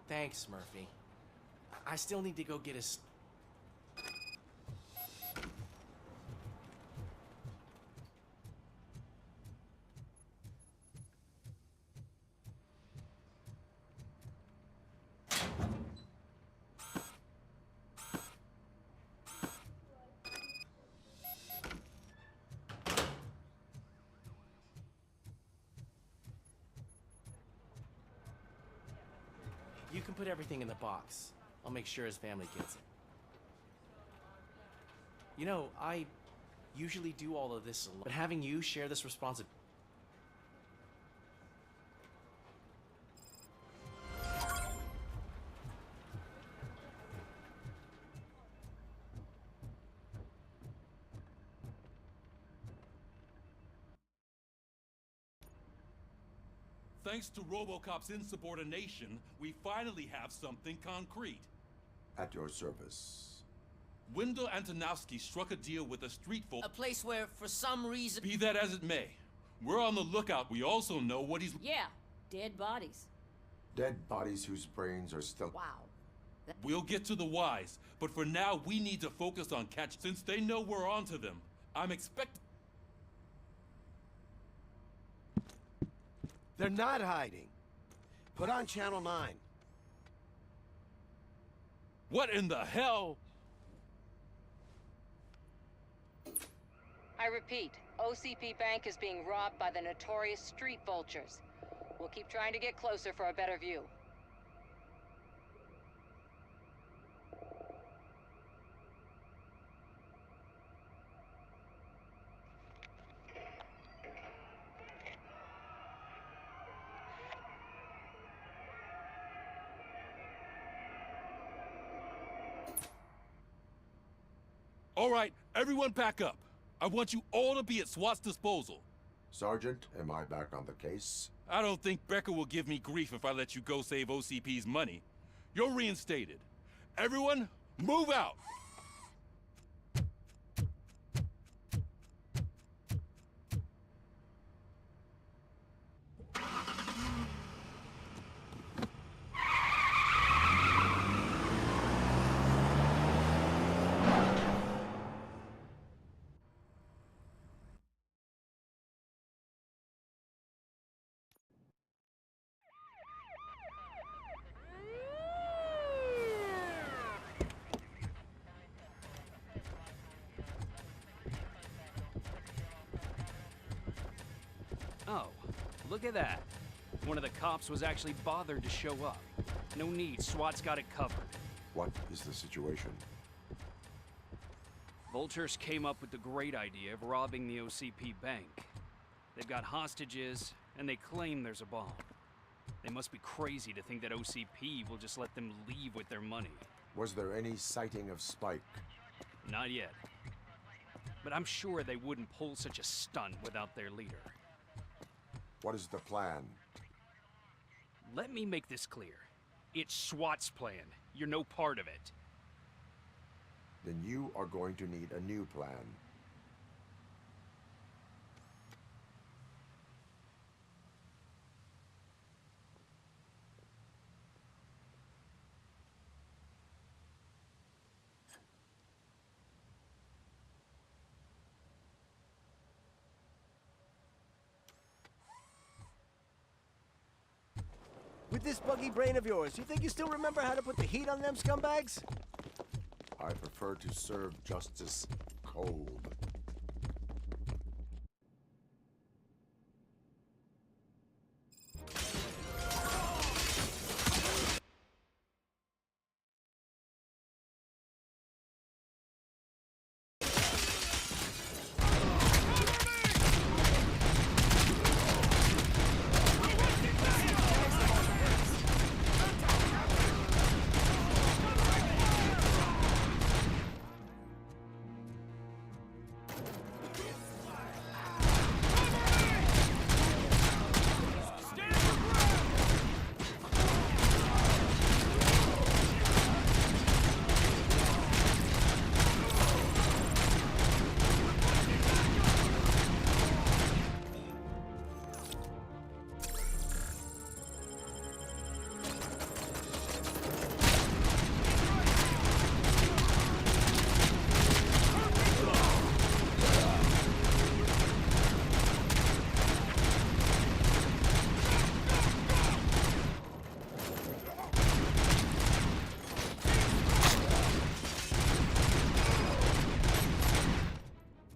Q: Thanks, Murphy. I still need to go get his... You can put everything in the box. I'll make sure his family gets it. You know, I usually do all of this alone, but having you share this responsibility...
F: Thanks to RoboCop's insubordination, we finally have something concrete.
A: At your service.
F: Wendell Antonowski struck a deal with a street folk.
O: A place where, for some reason...
F: Be that as it may, we're on the lookout. We also know what he's...
J: Yeah, dead bodies.
A: Dead bodies whose brains are still...
J: Wow.
F: We'll get to the whys, but for now, we need to focus on catch... Since they know we're onto them, I'm expecting...
M: They're not hiding. Put on Channel 9.
F: What in the hell?
S: I repeat, OCP Bank is being robbed by the notorious street vultures. We'll keep trying to get closer for a better view.
F: All right, everyone pack up. I want you all to be at SWAT's disposal.
A: Sergeant, am I back on the case?
F: I don't think Becker will give me grief if I let you go save OCP's money. You're reinstated. Everyone, move out!
K: Oh, look at that. One of the cops was actually bothered to show up. No need, SWAT's got it covered.
A: What is the situation?
K: Vultures came up with the great idea of robbing the OCP bank. They've got hostages, and they claim there's a bomb. They must be crazy to think that OCP will just let them leave with their money.
A: Was there any sighting of Spike?
K: Not yet. But I'm sure they wouldn't pull such a stunt without their leader.
A: What is the plan?
K: Let me make this clear. It's SWAT's plan. You're no part of it.
A: Then you are going to need a new plan.
M: With this buggy brain of yours, you think you still remember how to put the heat on them scumbags?
A: I prefer to serve justice cold.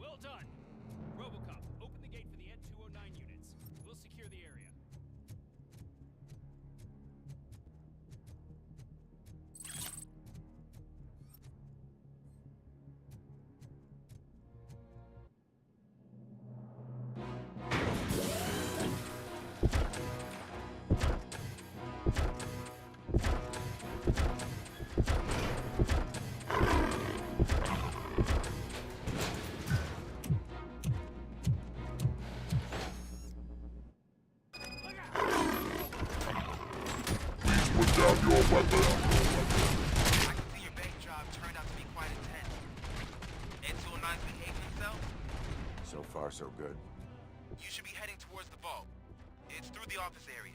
K: Well done. RoboCop, open the gate for the N209 units. We'll secure the area.
H: Put down your weapon.
I: I can see your bank job turned out to be quite intense. N209's behaving himself?
A: So far, so good.
I: You should be heading towards the vault. It's through the office area.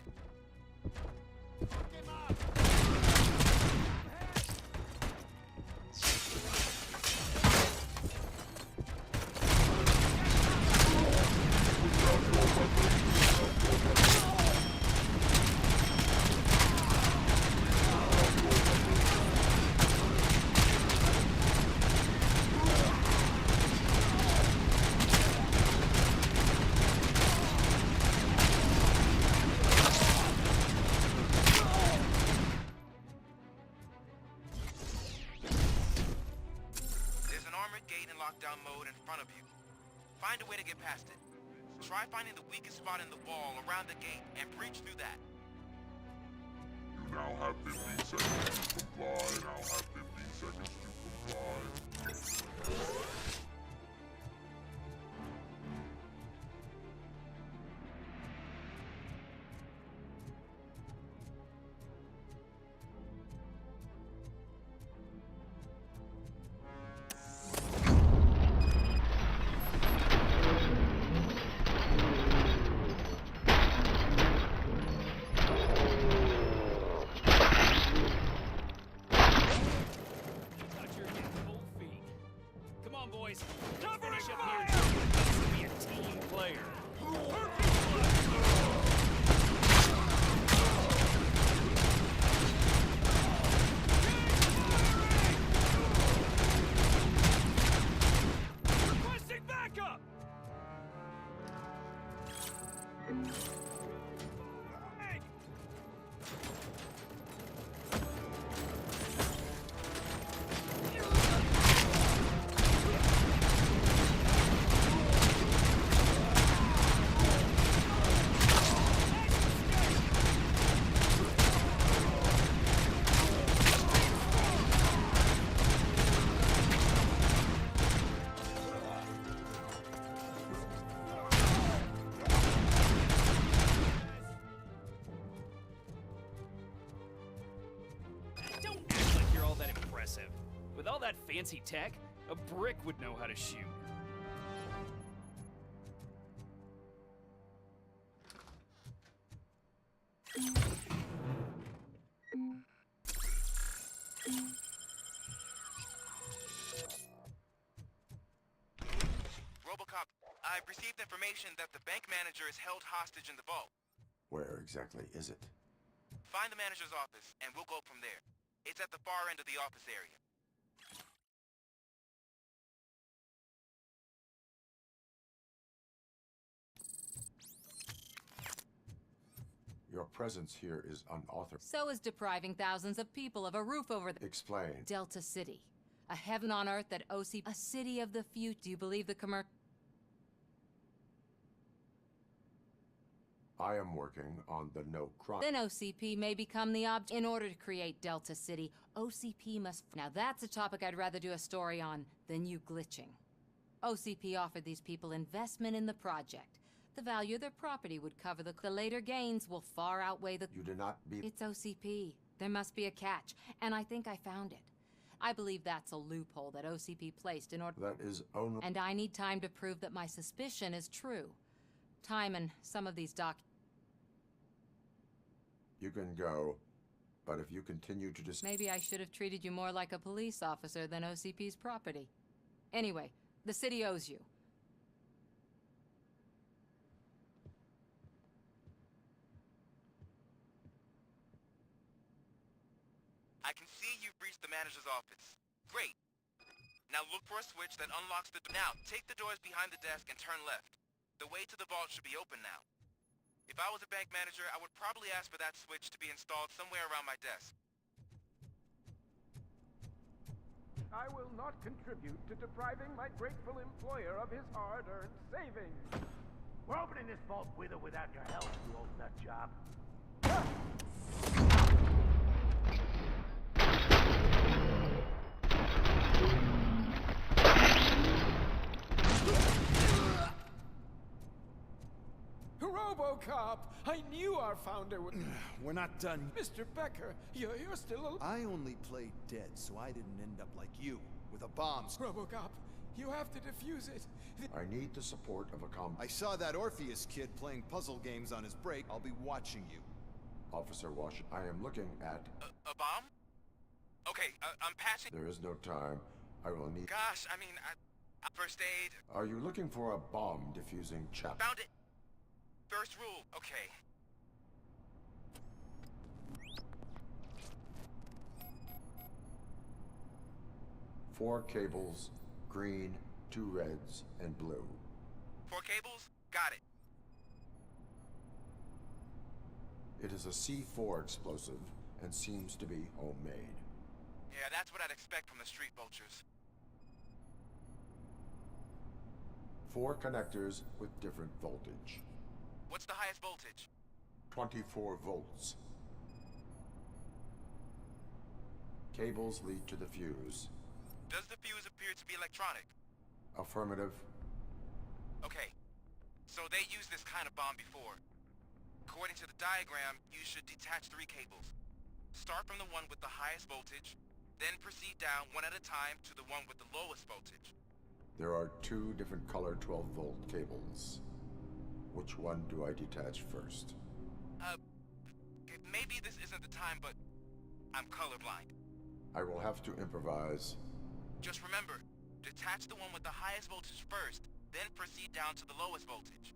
I: There's an armored gate in lockdown mode in front of you. Find a way to get past it. Try finding the weakest spot in the wall around the gate and breach through that.
H: You now have 15 seconds to comply. Now have 15 seconds to comply.
K: Don't act like you're all that impressive. With all that fancy tech, a brick would know how to shoot.
I: RoboCop, I've received information that the bank manager is held hostage in the vault.
A: Where exactly is it?
I: Find the manager's office, and we'll go from there. It's at the far end of the office area.
A: Your presence here is unauthorized.
S: So is depriving thousands of people of a roof over their...
A: Explain.
S: Delta City. A heaven on earth that OC... A city of the future. Do you believe the
A: I am working on the no crime.
S: Then OCP may become the object. In order to create Delta City, OCP must... Now that's a topic I'd rather do a story on than you glitching. OCP offered these people investment in the project. The value of their property would cover the later gains will far outweigh the...
A: You do not be...
S: It's OCP. There must be a catch, and I think I found it. I believe that's a loophole that OCP placed in order...
A: That is only...
S: And I need time to prove that my suspicion is true. Time and some of these
A: You can go, but if you continue to
S: Maybe I should have treated you more like a police officer than OCP's property. Anyway, the city owes you.
I: I can see you've reached the manager's office. Great. Now look for a switch that unlocks the... Now, take the doors behind the desk and turn left. The way to the vault should be open now. If I was a bank manager, I would probably ask for that switch to be installed somewhere around my desk.
T: I will not contribute to depriving my grateful employer of his hard-earned savings.
L: We're opening this vault with or without your help, you old nut job.
T: RoboCop! I knew our founder would...
R: We're not done.
T: Mr. Becker, you're still alive.
R: I only played dead, so I didn't end up like you, with a bomb.
T: RoboCop, you have to defuse it.
A: I need the support of a
R: I saw that Orpheus kid playing puzzle games on his break. I'll be watching you.
A: Officer Wash, I am looking at...
I: A bomb? Okay, I'm patching...
A: There is no time. I will need...
I: Gosh, I mean, first aid...
A: Are you looking for a bomb-diffusing chap?
I: Found it! First rule, okay.
A: Four cables, green, 2 reds, and blue.
I: 4 cables? Got it.
A: It is a C4 explosive and seems to be homemade.
I: Yeah, that's what I'd expect from the street vultures.
A: 4 connectors with different voltage.
I: What's the highest voltage?
A: 24 volts. Cables lead to the fuse.
I: Does the fuse appear to be electronic?
A: Affirmative.
I: Okay. So they used this kind of bomb before. According to the diagram, you should detach 3 cables. Start from the one with the highest voltage, then proceed down one at a time to the one with the lowest voltage.
A: There are 2 different color 12-volt cables. Which one do I detach first?
I: Maybe this isn't the time, but I'm colorblind.
A: I will have to improvise.
I: Just remember, detach the one with the highest voltage first, then proceed down to the lowest voltage.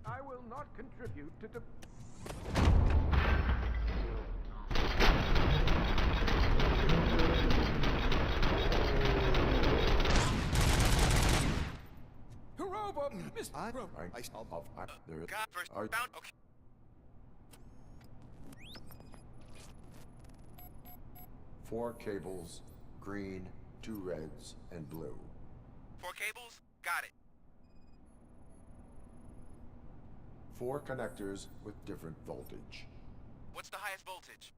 T: I will not contribute to
Y: Robo, Mr. Robo.
A: There
I: God first
A: are
I: bound. Okay.
A: 4 cables, green, 2 reds, and blue.
I: 4 cables? Got it.
A: 4 connectors with different voltage.
I: What's the highest voltage?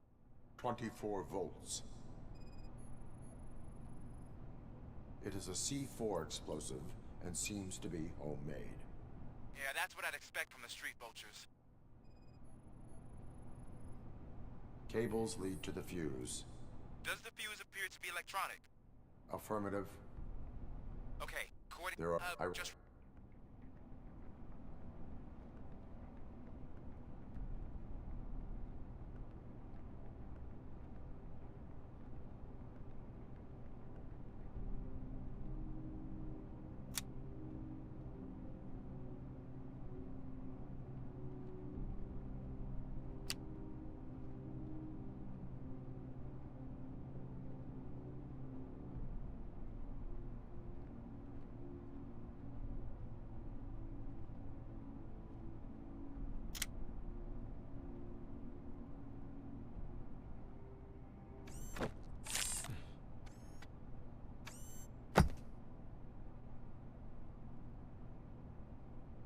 A: 24 volts. It is a C4 explosive and seems to be homemade.
I: Yeah, that's what I'd expect from the street vultures.
A: Cables lead to the fuse.
I: Does the fuse appear to be electronic?
A: Affirmative.
I: Okay,
A: There are
I: just...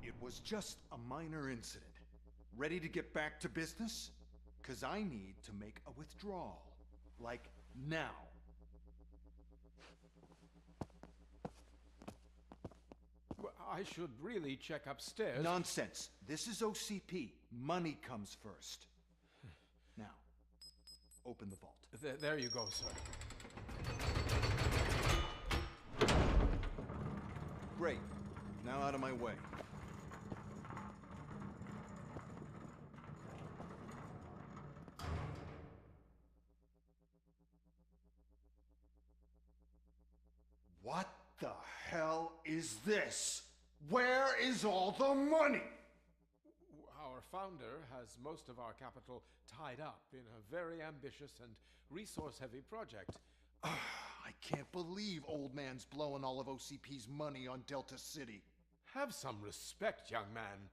E: It was just a minor incident. Ready to get back to business? 'Cause I need to make a withdrawal. Like, now.
T: Well, I should really check upstairs.
E: Nonsense. This is OCP. Money comes first. Now, open the vault.
T: There you go, sir.
E: Great. Now out of my way. What the hell is this? Where is all the money?
T: Our founder has most of our capital tied up in a very ambitious and resource-heavy project.
E: I can't believe old man's blowing all of OCP's money on Delta City.
T: Have some respect, young man.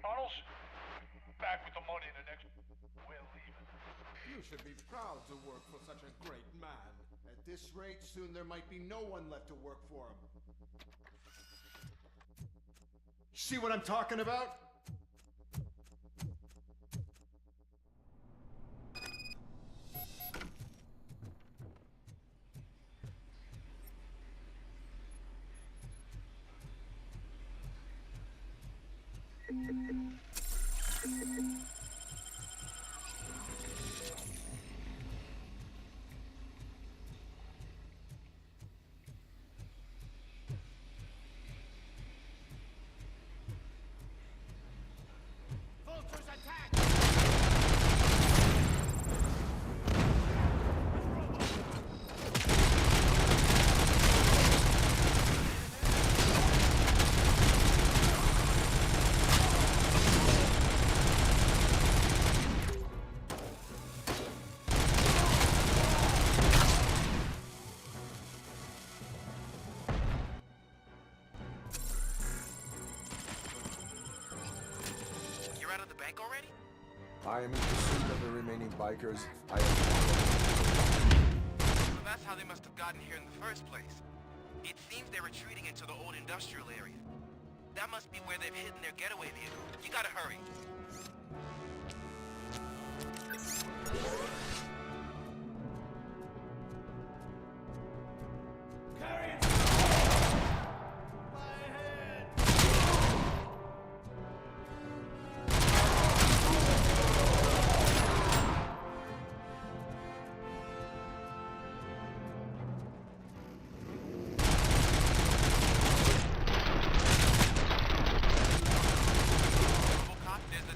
M: Arnold, back with the money in the next... We're leaving.
T: You should be proud to work for such a great man.
E: At this rate, soon there might be no one left to work for him. See what I'm talking about?
M: Vultures attack!
I: You're out of the bank already?
A: I am in pursuit of the remaining bikers. I am...
I: So that's how they must have gotten here in the first place. It seems they're retreating into the old industrial area. That must be where they've hidden their getaway vehicle. You gotta hurry. RoboCop, there's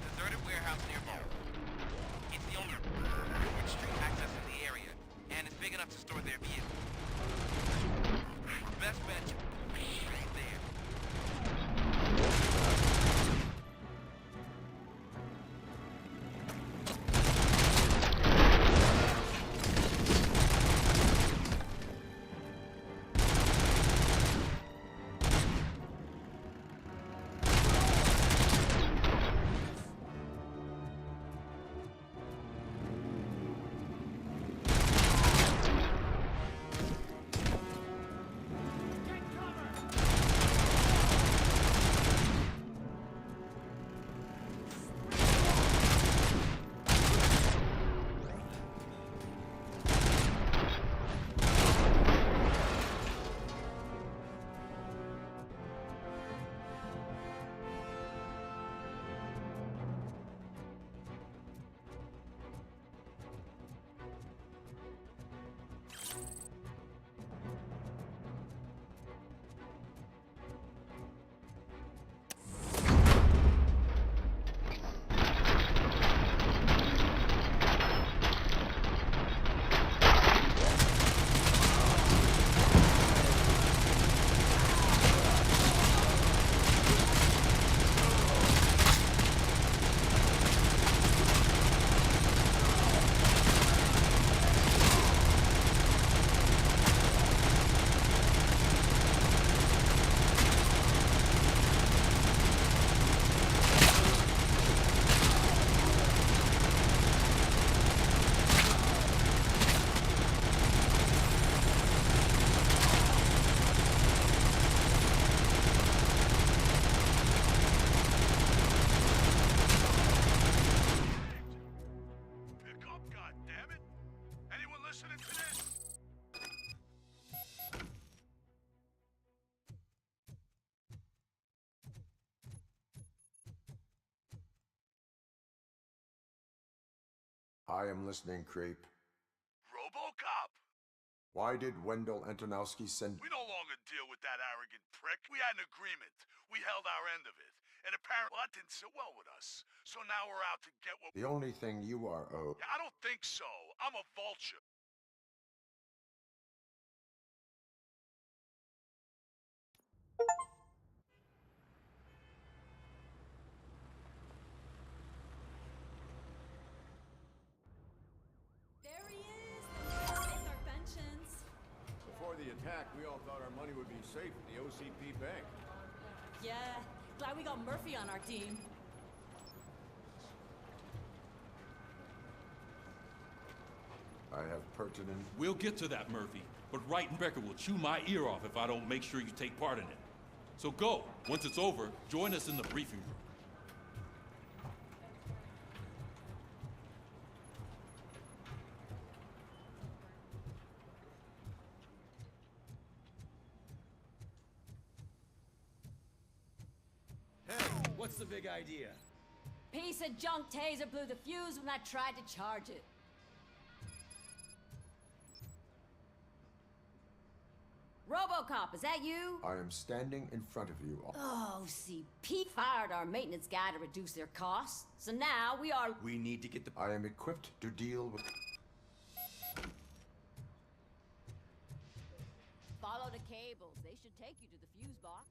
A: I am listening, Creep.
M: RoboCop!
A: Why did Wendell Antonowski send...
M: We no longer deal with that arrogant prick. We had an agreement. We held our end of it. And apparently that didn't sit well with us. So now we're out to get what...
A: The only thing you are owed...
M: I don't think so. I'm a vulture.
J: There he is! Let's take our pensions.
N: Before the attack, we all thought our money would be safe at the OCP bank.
J: Yeah, glad we got Murphy on our team.
A: I have pertinent...
F: We'll get to that, Murphy. But Wright and Becker will chew my ear off if I don't make sure you take part in it. So go. Once it's over, join us in the briefing room.
R: Hey, what's the big idea?
J: Piece of junk taser blew the fuse when I tried to charge it. RoboCop, is that you?
A: I am standing in front of you.
J: OCP fired our maintenance guy to reduce their costs, so now we are...
R: We need to get the...
A: I am equipped to deal with...
J: Follow the cables. They should take you to the fuse box.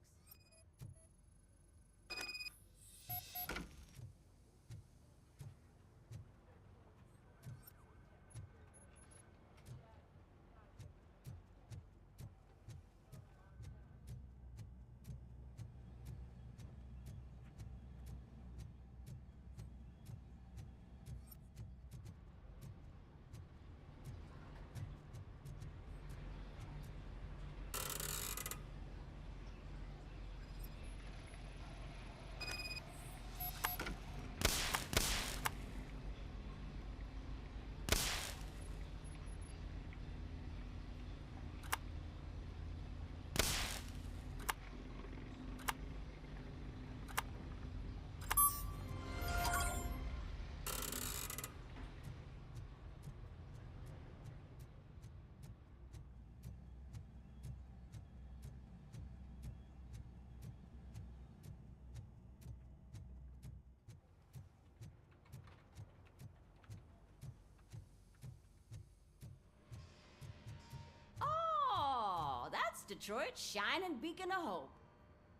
J: Detroit's shining beacon of hope.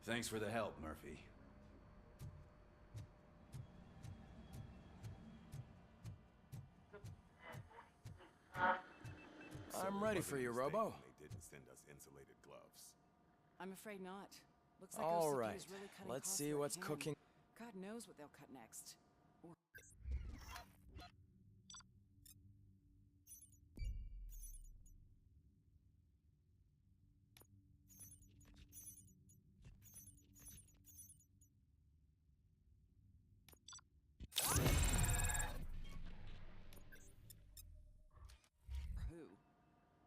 R: Thanks for the help, Murphy.
C: I'm ready for you, Robo.
B: They didn't send us insulated gloves.
U: I'm afraid not. Looks like
C: All
U: OCP
C: right,
U: is really cutting
C: let's
U: costs
C: see
U: where it
C: what's
U: can.
C: cooking.
U: God knows what they'll cut next. Or who?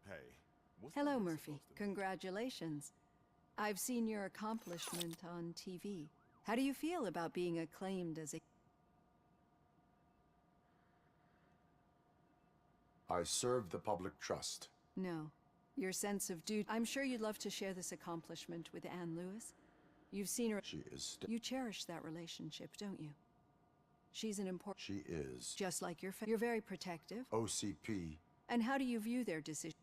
B: Hey, what's
V: Hello, Murphy. Congratulations. I've seen your accomplishment on TV. How do you feel about being acclaimed as a...
A: I serve the public trust.
V: No. Your sense of duty... I'm sure you'd love to share this accomplishment with Anne Lewis. You've seen her...
A: She is...
V: You cherish that relationship, don't you? She's an important...
A: She is...
V: Just like you're very protective.
A: OCP.
V: And how do you view their decision?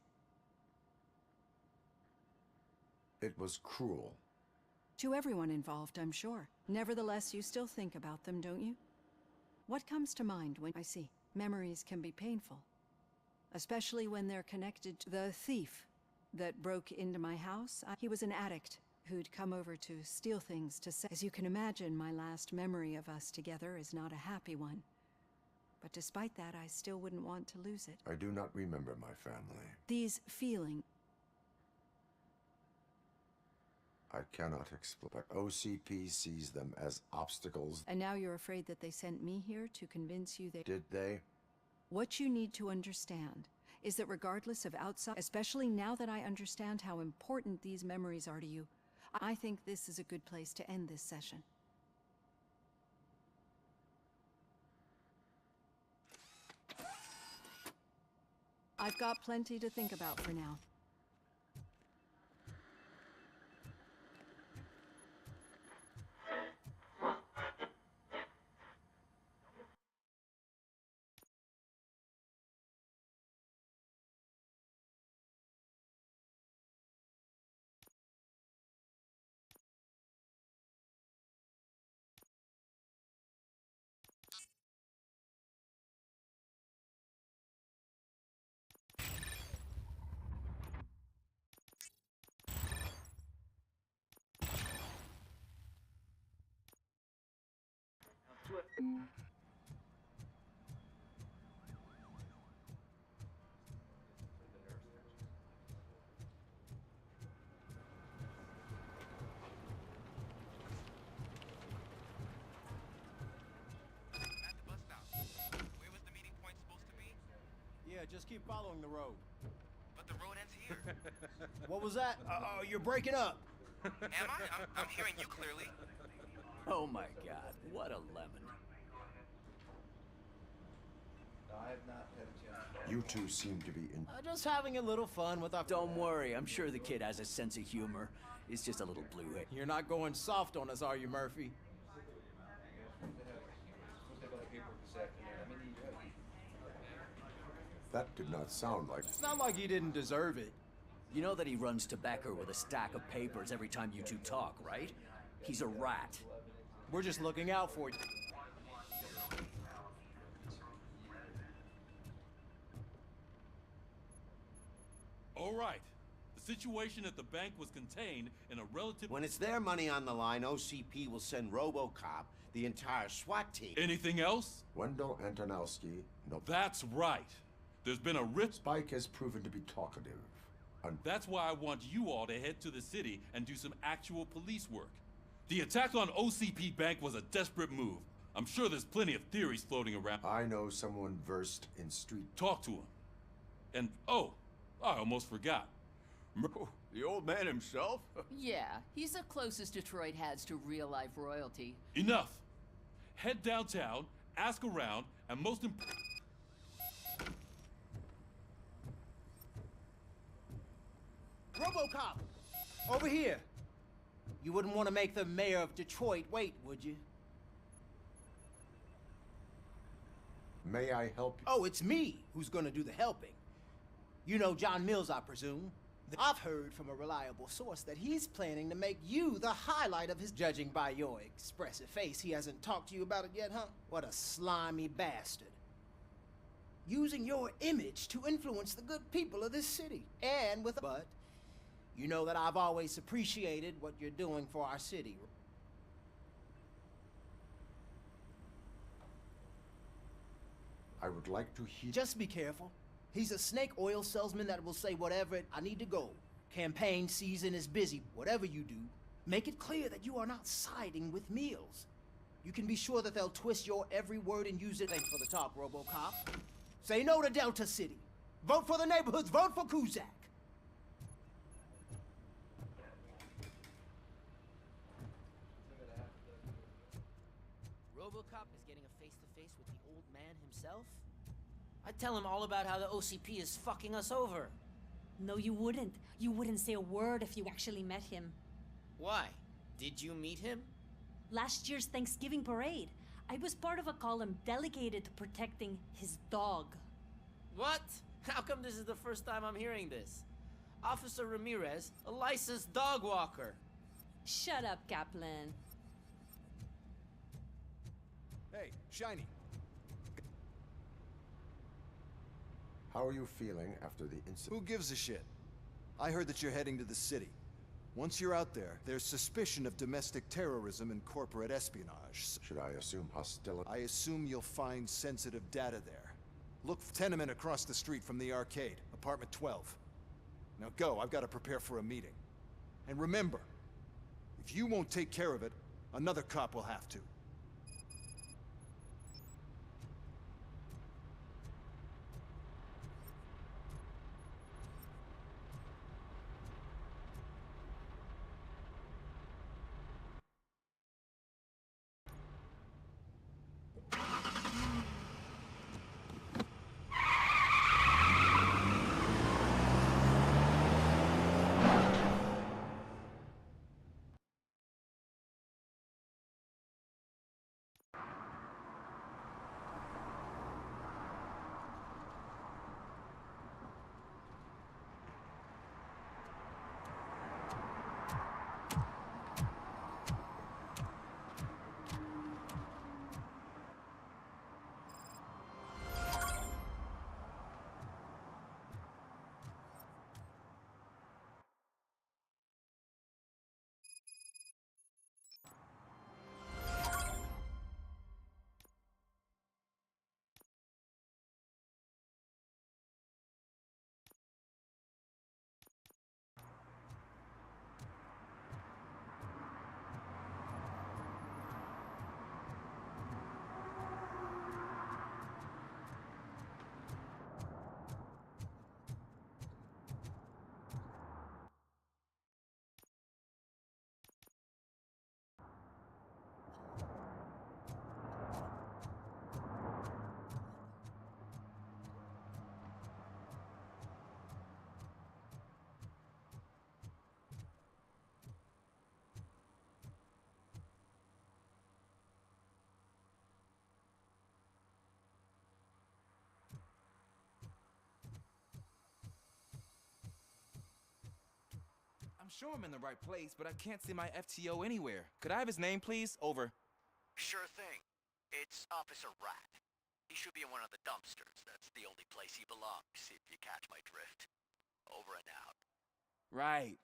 A: It was cruel.
V: To everyone involved, I'm sure. Nevertheless, you still think about them, don't you? What comes to mind when... I see. Memories can be painful. Especially when they're connected to the thief that broke into my house. He was an addict who'd come over to steal things to sell. As you can imagine, my last memory of us together is not a happy one. But despite that, I still wouldn't want to lose it.
A: I do not remember my family.
V: These feelings...
A: I cannot explain, but OCP sees them as obstacles.
V: And now you're afraid that they sent me here to convince you they...
A: Did they?
V: What you need to understand is that regardless of outside... Especially now that I understand how important these memories are to you, I think this is a good place to end this session. I've got plenty to think about for now.
R: Yeah, just keep following the road.
I: But the road ends here.
R: What was that? Oh, you're breaking up.
I: Am I? I'm hearing you clearly.
R: Oh my god, what a lemon.
D: I have not had a chance.
A: You two seem to be in.
R: Just having a little fun with our... Don't worry, I'm sure the kid has a sense of humor. He's just a little blue-head. You're not going soft on us, are you, Murphy?
A: That did not sound like.
R: It's not like he didn't deserve it. You know that he runs to Becker with a stack of papers every time you two talk, right? He's a rat. We're just looking out for you.
F: All right. The situation at the bank was contained in a relative...
G: When it's their money on the line, OCP will send RoboCop, the entire SWAT team.
F: Anything else?
A: Wendell Antonowski. No.
F: That's right. There's been a rift.
A: Spike has proven to be talkative.
F: That's why I want you all to head to the city and do some actual police work. The attack on OCP Bank was a desperate move. I'm sure there's plenty of theories floating around.
A: I know someone versed in street.
F: Talk to him. And, oh, I almost forgot.
N: The old man himself?
P: Yeah, he's the closest Detroit has to real-life royalty.
F: Enough. Head downtown, ask around, and most important...
R: RoboCop! Over here! You wouldn't want to make the mayor of Detroit wait, would you?
A: May I help you?
R: Oh, it's me who's gonna do the helping. You know John Mills, I presume. I've heard from a reliable source that he's planning to make you the highlight of his... Judging by your expressive face, he hasn't talked to you about it yet, huh? What a slimy bastard. Using your image to influence the good people of this city. And with... But, you know that I've always appreciated what you're doing for our city.
A: I would like to hear...
R: Just be careful. He's a snake oil salesman that will say whatever I need to go. Campaign season is busy. Whatever you do, make it clear that you are not siding with Mills. You can be sure that they'll twist your every word and use it. Thanks for the talk, RoboCop. Say no to Delta City. Vote for the neighborhoods. Vote for Kuzak.
O: RoboCop is getting a face-to-face with the old man himself? I'd tell him all about how the OCP is fucking us over.
W: No, you wouldn't. You wouldn't say a word if you actually met him.
O: Why? Did you meet him?
W: Last year's Thanksgiving parade, I was part of a column delegated to protecting his dog.
O: What? How come this is the first time I'm hearing this? Officer Ramirez, a licensed dog walker.
W: Shut up, Kaplan.
E: Hey, Shiny.
A: How are you feeling after the incident?
E: Who gives a shit? I heard that you're heading to the city. Once you're out there, there's suspicion of domestic terrorism and corporate espionage.
A: Should I assume hostility?
E: I assume you'll find sensitive data there. Look for tenement across the street from the arcade, apartment 12. Now go, I've got to prepare for a meeting. And remember, if you won't take care of it, another cop will have to.
I: sure I'm in the right place, but I can't see my FTO anywhere. Could I have his name, please? Over.
H: Sure thing. It's Officer Rat. He should be in one of the dumpsters. That's the only place he belongs, if you catch my drift. Over and out.
I: Right.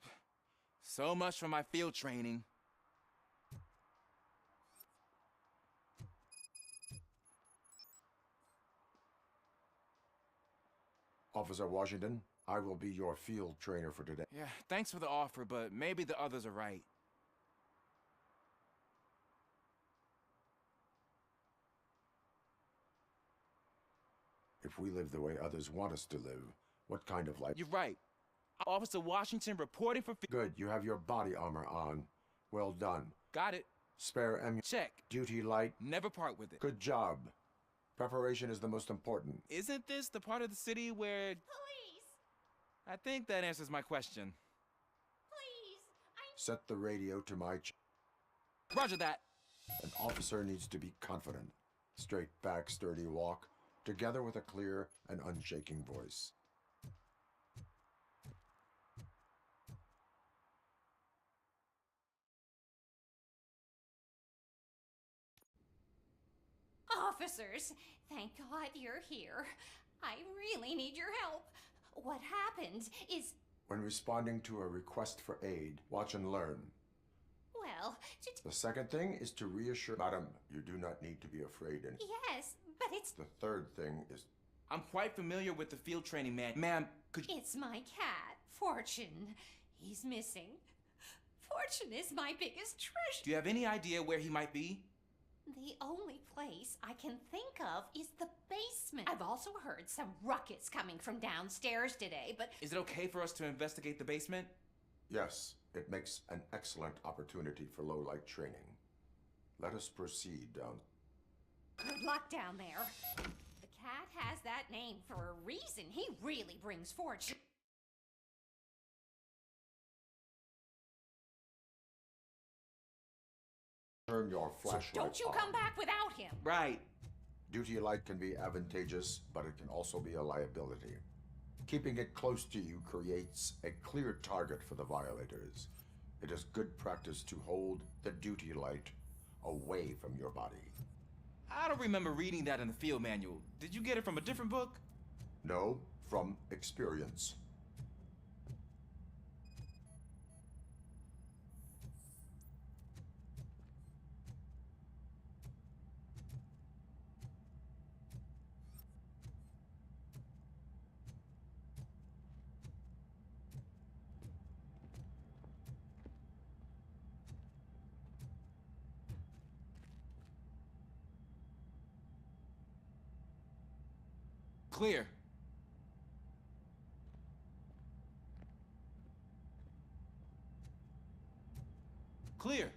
I: So much for my field training.
A: Officer Washington, I will be your field trainer for today.
I: Yeah, thanks for the offer, but maybe the others are right.
A: If we live the way others want us to live, what kind of life?
I: You're right. Officer Washington reporting for...
A: Good, you have your body armor on. Well done.
I: Got it.
A: Spare ammunition.
I: Check.
A: Duty light.
I: Never part with it.
A: Good job. Preparation is the most important.
I: Isn't this the part of the city where...
W: Please!
I: I think that answers my question.
W: Please!
A: Set the radio to my...
I: Roger that.
A: An officer needs to be confident. Straight back, sturdy walk, together with a clear and unshaking voice.
W: Officers, thank God you're here. I really need your help. What happened is...
A: When responding to a request for aid, watch and learn.
W: Well,
A: The second thing is to reassure... Madam, you do not need to be afraid. And
W: yes, but it's...
A: the third thing is...
I: I'm quite familiar with the field training man. Ma'am, could you...
W: It's my cat, Fortune. He's missing. Fortune is my biggest treasure.
I: Do you have any idea where he might be?
W: The only place I can think of is the basement. I've also heard some ruckus coming from downstairs today, but...
I: Is it okay for us to investigate the basement?
A: Yes, it makes an excellent opportunity for low-light training. Let us proceed down...
W: Good luck down there. The cat has that name for a reason. He really brings fortune.
A: Turn your flashlight
W: Don't you
A: on.
W: come back without him.
I: Right.
A: Duty light can be advantageous, but it can also be a liability. Keeping it close to you creates a clear target for the violators. It is good practice to hold the duty light away from your body.
I: I don't remember reading that in the field manual. Did you get it from a different book?
A: No, from experience.
I: Clear. Clear.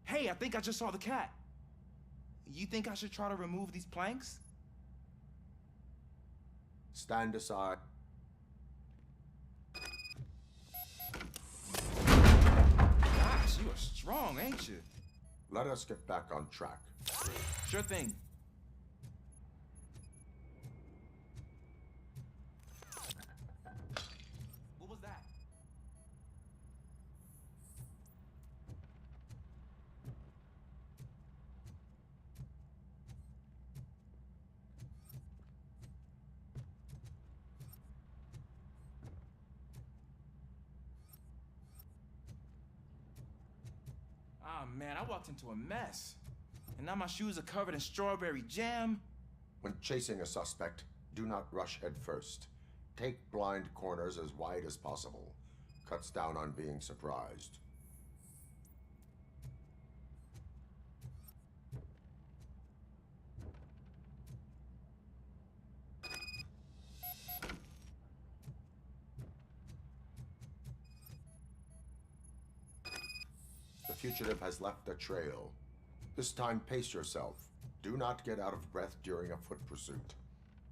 I: Hey, I think I just saw the cat. You think I should try to remove these planks?
A: Stand aside.
I: Gosh, you are strong, ain't you?
A: Let us get back on track.
I: Sure thing. What was that? Ah, man, I walked into a mess. And now my shoes are covered in strawberry jam.
A: When chasing a suspect, do not rush head first. Take blind corners as wide as possible. Cuts down on being surprised. The fugitive has left a trail. This time, pace yourself. Do not get out of breath during a foot pursuit.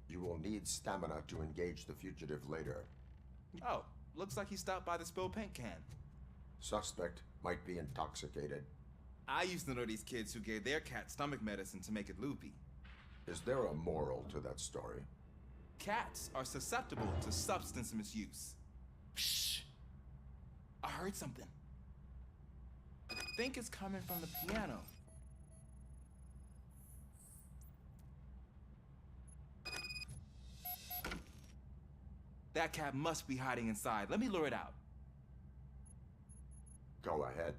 A: You will need stamina to engage the fugitive later.
I: Oh, looks like he stopped by the spilled paint can.
A: Suspect might be intoxicated.
I: I used to know these kids who gave their cat stomach medicine to make it loopy.
A: Is there a moral to that story?
I: Cats are susceptible to substance misuse. Shh! I heard something. I think it's coming from the piano. That cat must be hiding inside. Let me lure it out.
A: Go ahead.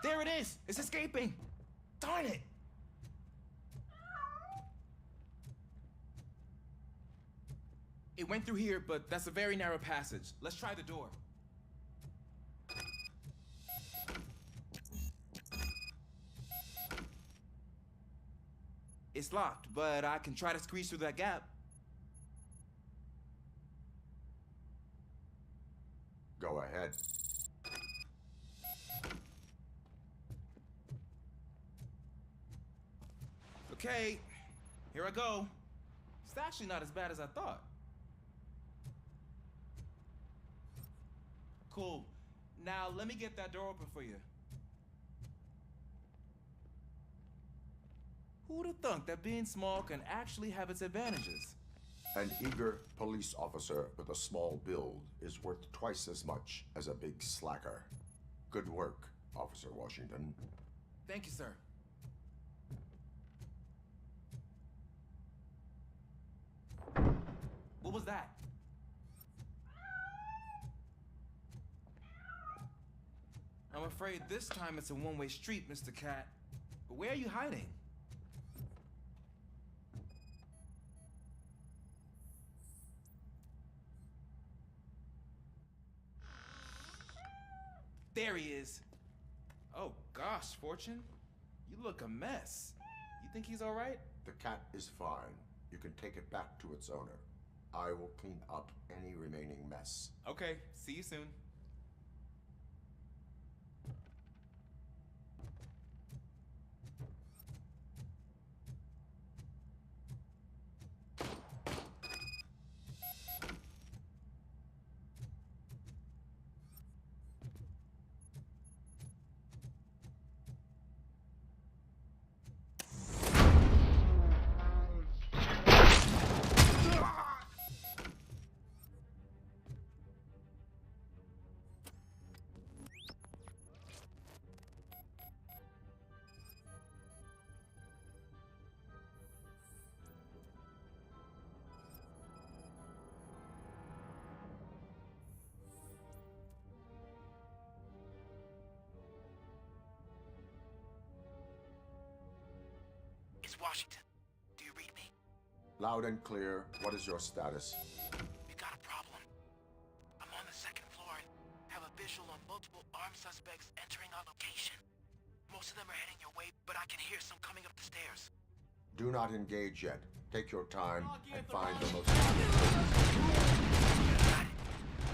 I: There it is! It's escaping! Darn it! It went through here, but that's a very narrow passage. Let's try the door. It's locked, but I can try to squeeze through that gap.
A: Go ahead.
I: Okay, here I go. It's actually not as bad as I thought. Cool. Now let me get that door open for you. Who'd have thunk that being small can actually have its advantages?
A: An eager police officer with a small build is worth twice as much as a big slacker. Good work, Officer Washington.
I: Thank you, sir. What was that? I'm afraid this time it's a one-way street, Mr. Cat. But where are you hiding? There he is. Oh gosh, Fortune. You look a mess. You think he's all right?
A: The cat is fine. You can take it back to its owner. I will clean up any remaining mess.
I: Okay, see you soon. It's Washington. Do you read me?
A: Loud and clear. What is your status?
I: We got a problem. I'm on the second floor and have a visual on multiple armed suspects entering our location. Most of them are heading your way, but I can hear some coming up the stairs.
A: Do not engage yet. Take your time and find the most...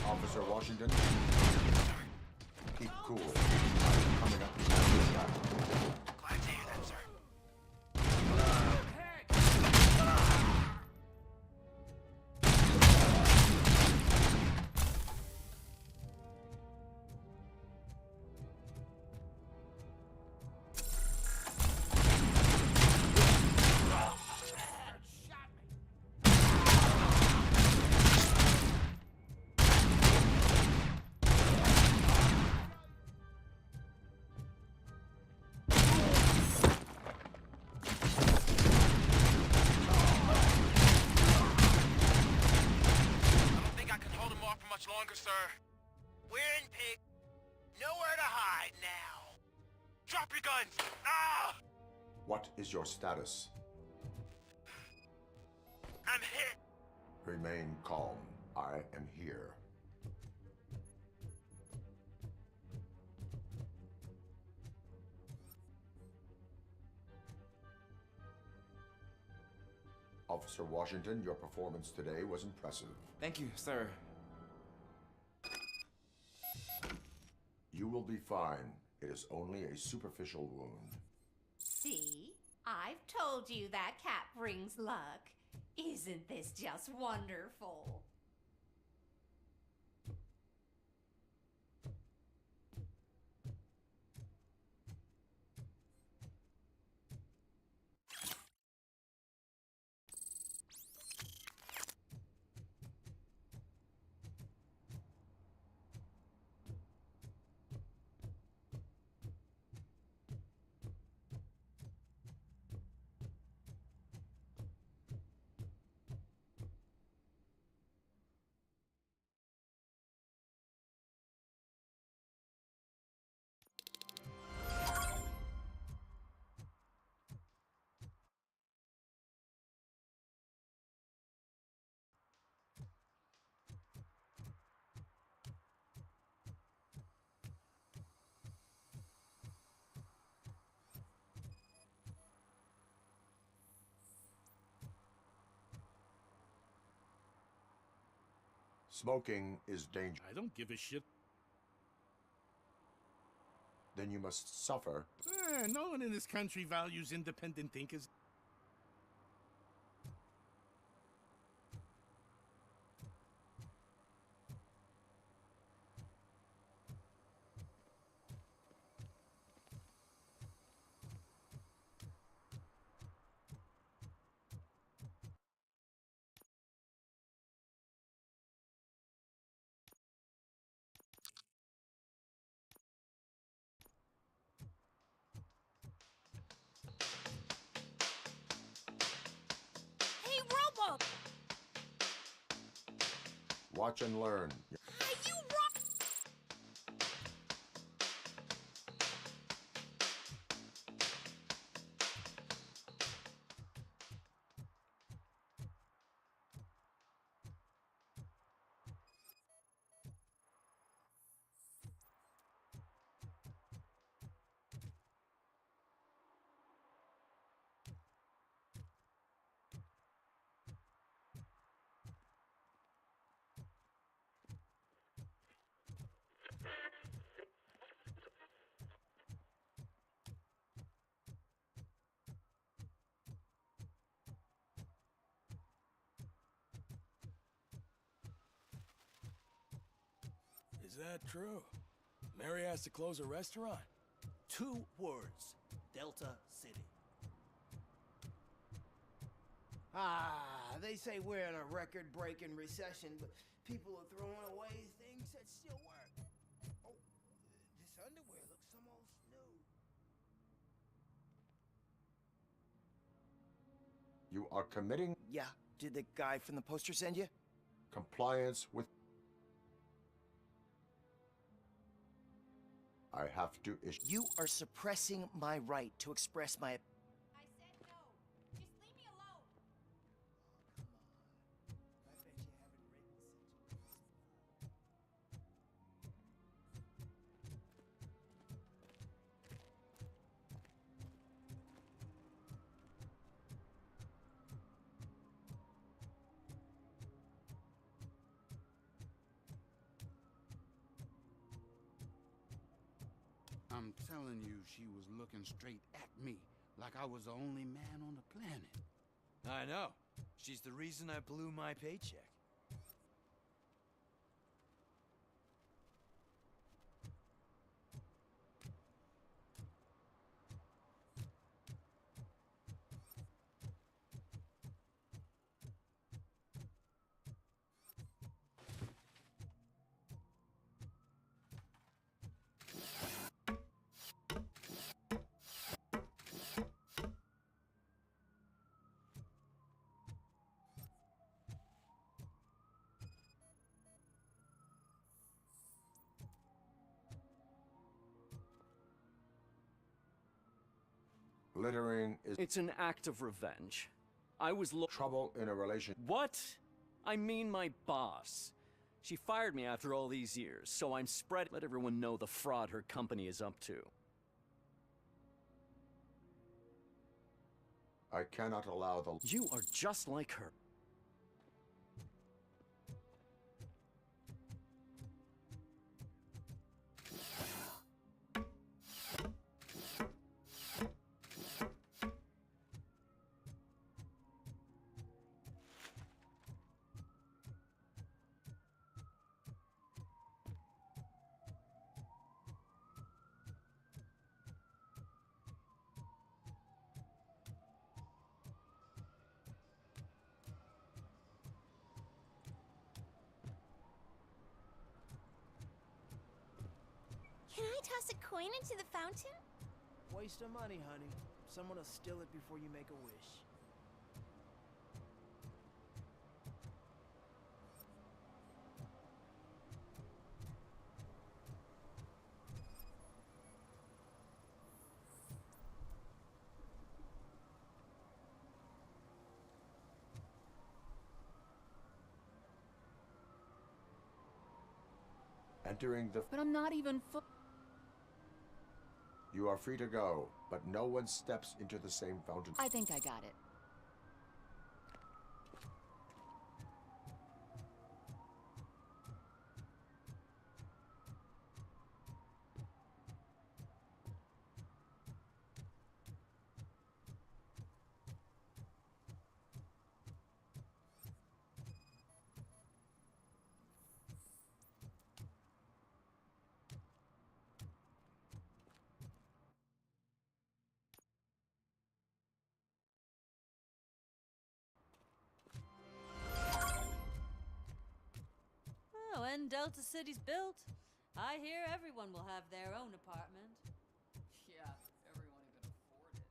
A: Officer Washington? Keep cool. I'm coming up to you.
I: Glad to hear that, sir. Longer, sir. We're in pig. Nowhere to hide now. Drop your guns! Ah!
A: What is your status?
I: I'm hit.
A: Remain calm. I am here. Officer Washington, your performance today was impressive.
I: Thank you, sir.
A: You will be fine. It is only a superficial wound.
W: See? I've told you that cat brings luck. Isn't this just wonderful?
A: Smoking is dangerous.
K: I don't give a shit.
A: Then you must suffer.
K: No one in this country values independent thinkers.
W: Hey, Robo!
A: Watch and learn.
W: You rock!
C: Is that true? Mary has to close a restaurant?
L: 2 words. Delta City.
Q: They say we're in a record-breaking recession, but people are throwing away things that still work. Oh, this underwear looks almost new.
A: You are committing
Q: Yeah, did the guy from the poster send you?
A: compliance with... I have to issue...
Q: You are suppressing my right to express my...
W: I said no. Just leave me alone.
Q: I bet you haven't written such a...
S: I'm telling you, she was looking straight at me, like I was the only man on the planet.
R: I know. She's the reason I blew my paycheck.
A: Littering is...
X: It's an act of revenge. I was
A: trouble in a relation...
X: What? I mean my boss. She fired me after all these years, so I'm let everyone know the fraud her company is up to.
A: I cannot allow the...
X: You are just like her.
W: Can I toss a coin into the fountain?
Q: Waste of money, honey. Someone will steal it before you make a wish.
A: Entering the...
P: But I'm not even
A: You are free to go, but no one steps into the same fountain.
P: I think I got it.
J: when Delta City's built, I hear everyone will have their own apartment.
M: Yeah, everyone who can afford it.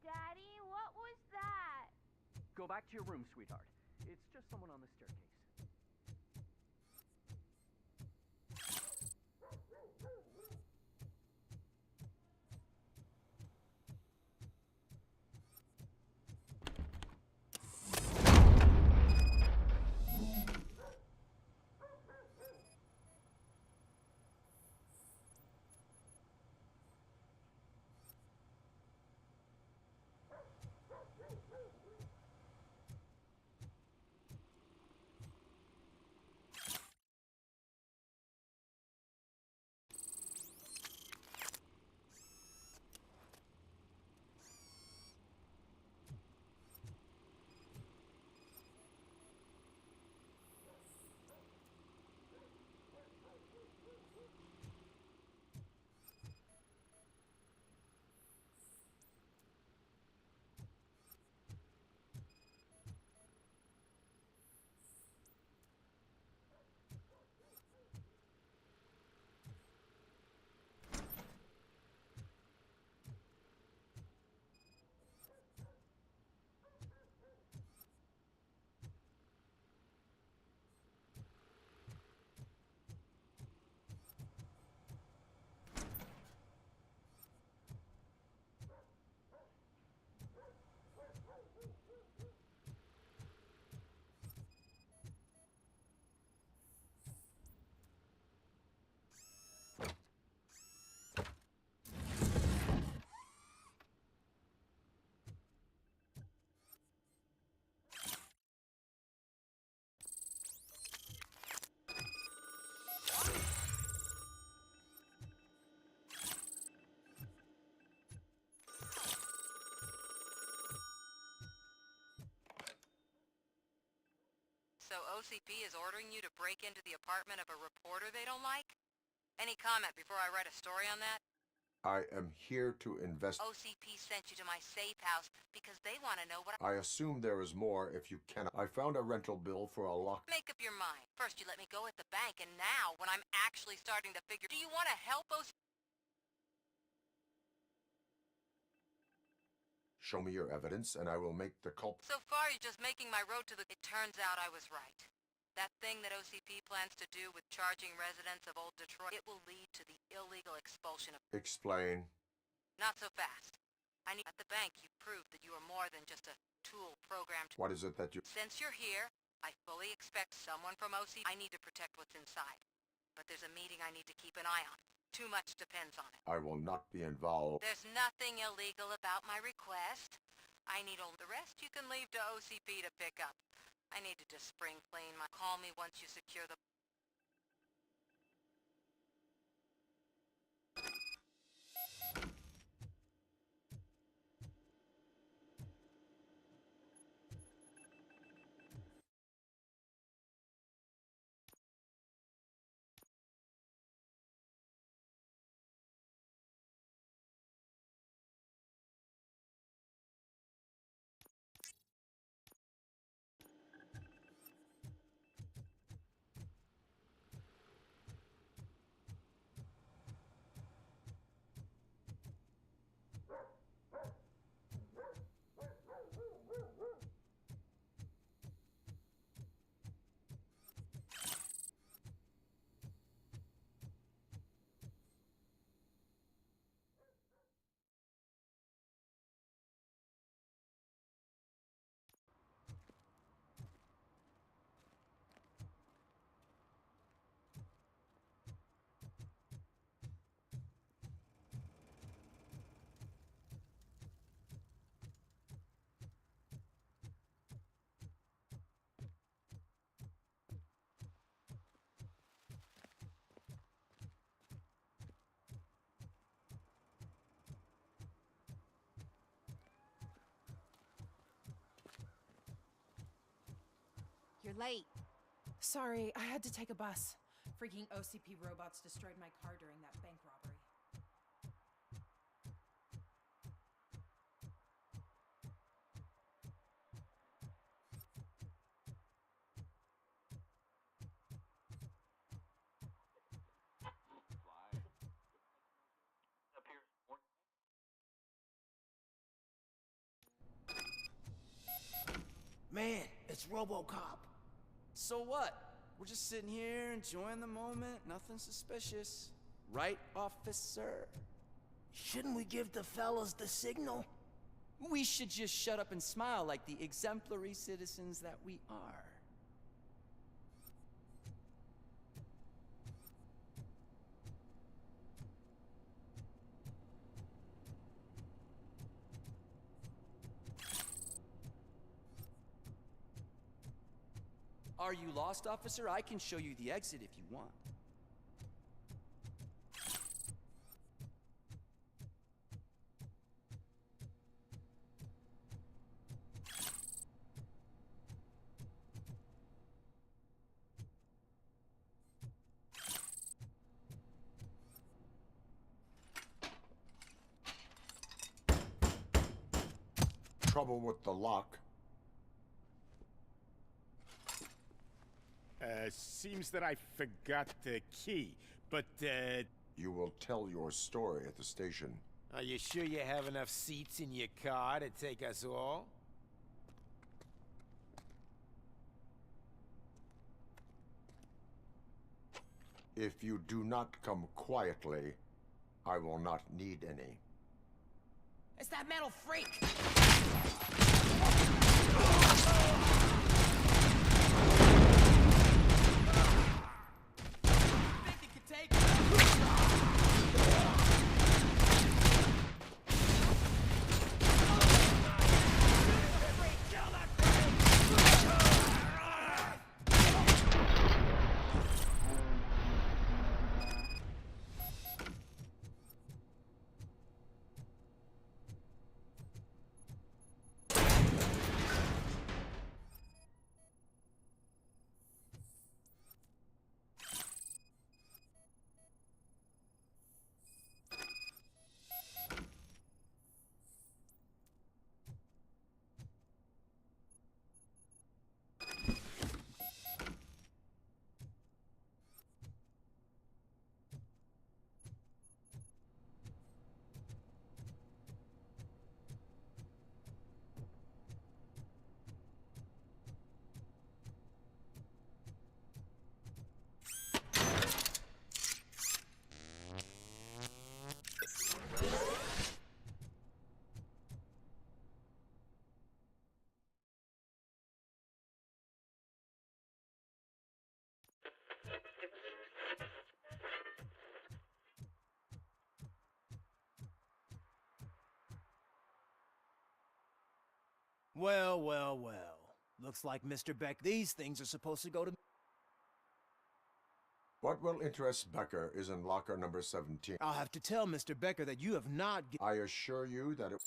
T: Daddy, what was that?
X: Go back to your room, sweetheart. It's just someone on the staircase.
U: So OCP is ordering you to break into the apartment of a reporter they don't like? Any comment before I write a story on that?
A: I am here to
U: OCP sent you to my safe house because they want to know what
A: I assume there is more if you cannot. I found a rental bill for a lock.
U: Make up your mind. First you let me go at the bank, and now, when I'm actually starting to figure, do you want to help OCP?
A: Show me your evidence, and I will make the culp.
U: So far, you're just making my road to the... It turns out I was right. That thing that OCP plans to do with charging residents of Old Detroit, it will lead to the illegal expulsion of...
A: Explain.
U: Not so fast. At the bank, you proved that you are more than just a tool programmed...
A: What is it that you...
U: Since you're here, I fully expect someone from OCP... I need to protect what's inside. But there's a meeting I need to keep an eye on. Too much depends on it.
A: I will not be involved.
U: There's nothing illegal about my request. I need all the rest you can leave to OCP to pick up. I needed to spring clean my... Call me once you secure the...
B: late.
D: Sorry, I had to take a bus. Freaking OCP robots destroyed my car during that bank robbery.
Q: Man, it's RoboCop.
X: So what? We're just sitting here enjoying the moment, nothing suspicious. Right, officer?
Q: Shouldn't we give the fellas the signal?
X: We should just shut up and smile like the exemplary citizens that we are. Are you lost, officer? I can show you the exit if you want.
A: Trouble with the lock.
K: Seems that I forgot the key, but,
A: You will tell your story at the station.
G: Are you sure you have enough seats in your car to take us all?
A: If you do not come quietly, I will not need any.
O: It's that metal freak!
G: Well, well, well. Looks like Mr. Beck, these things are supposed to go to...
A: What will interest Becker is in locker number 17.
G: I'll have to tell Mr. Becker that you have not...
A: I assure you that it...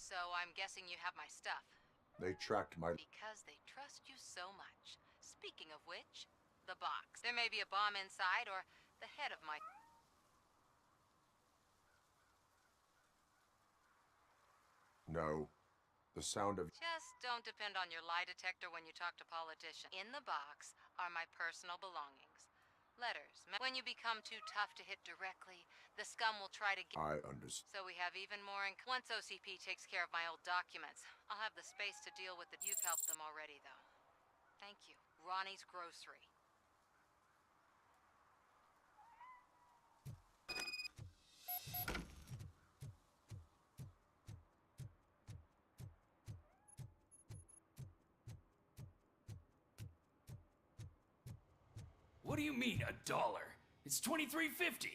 U: So I'm guessing you have my stuff.
A: They tracked my...
U: Because they trust you so much. Speaking of which, the box. There may be a bomb inside or the head of my...
A: No. The sound of...
U: Just don't depend on your lie detector when you talk to politicians. In the box are my personal belongings. Letters. When you become too tough to hit directly, the scum will try to get...
A: I understand.
U: So we have even more in... Once OCP takes care of my old documents, I'll have the space to deal with it. You've helped them already, though. Thank you. Ronnie's Grocery.
V: What do you mean, $1? It's $23.50.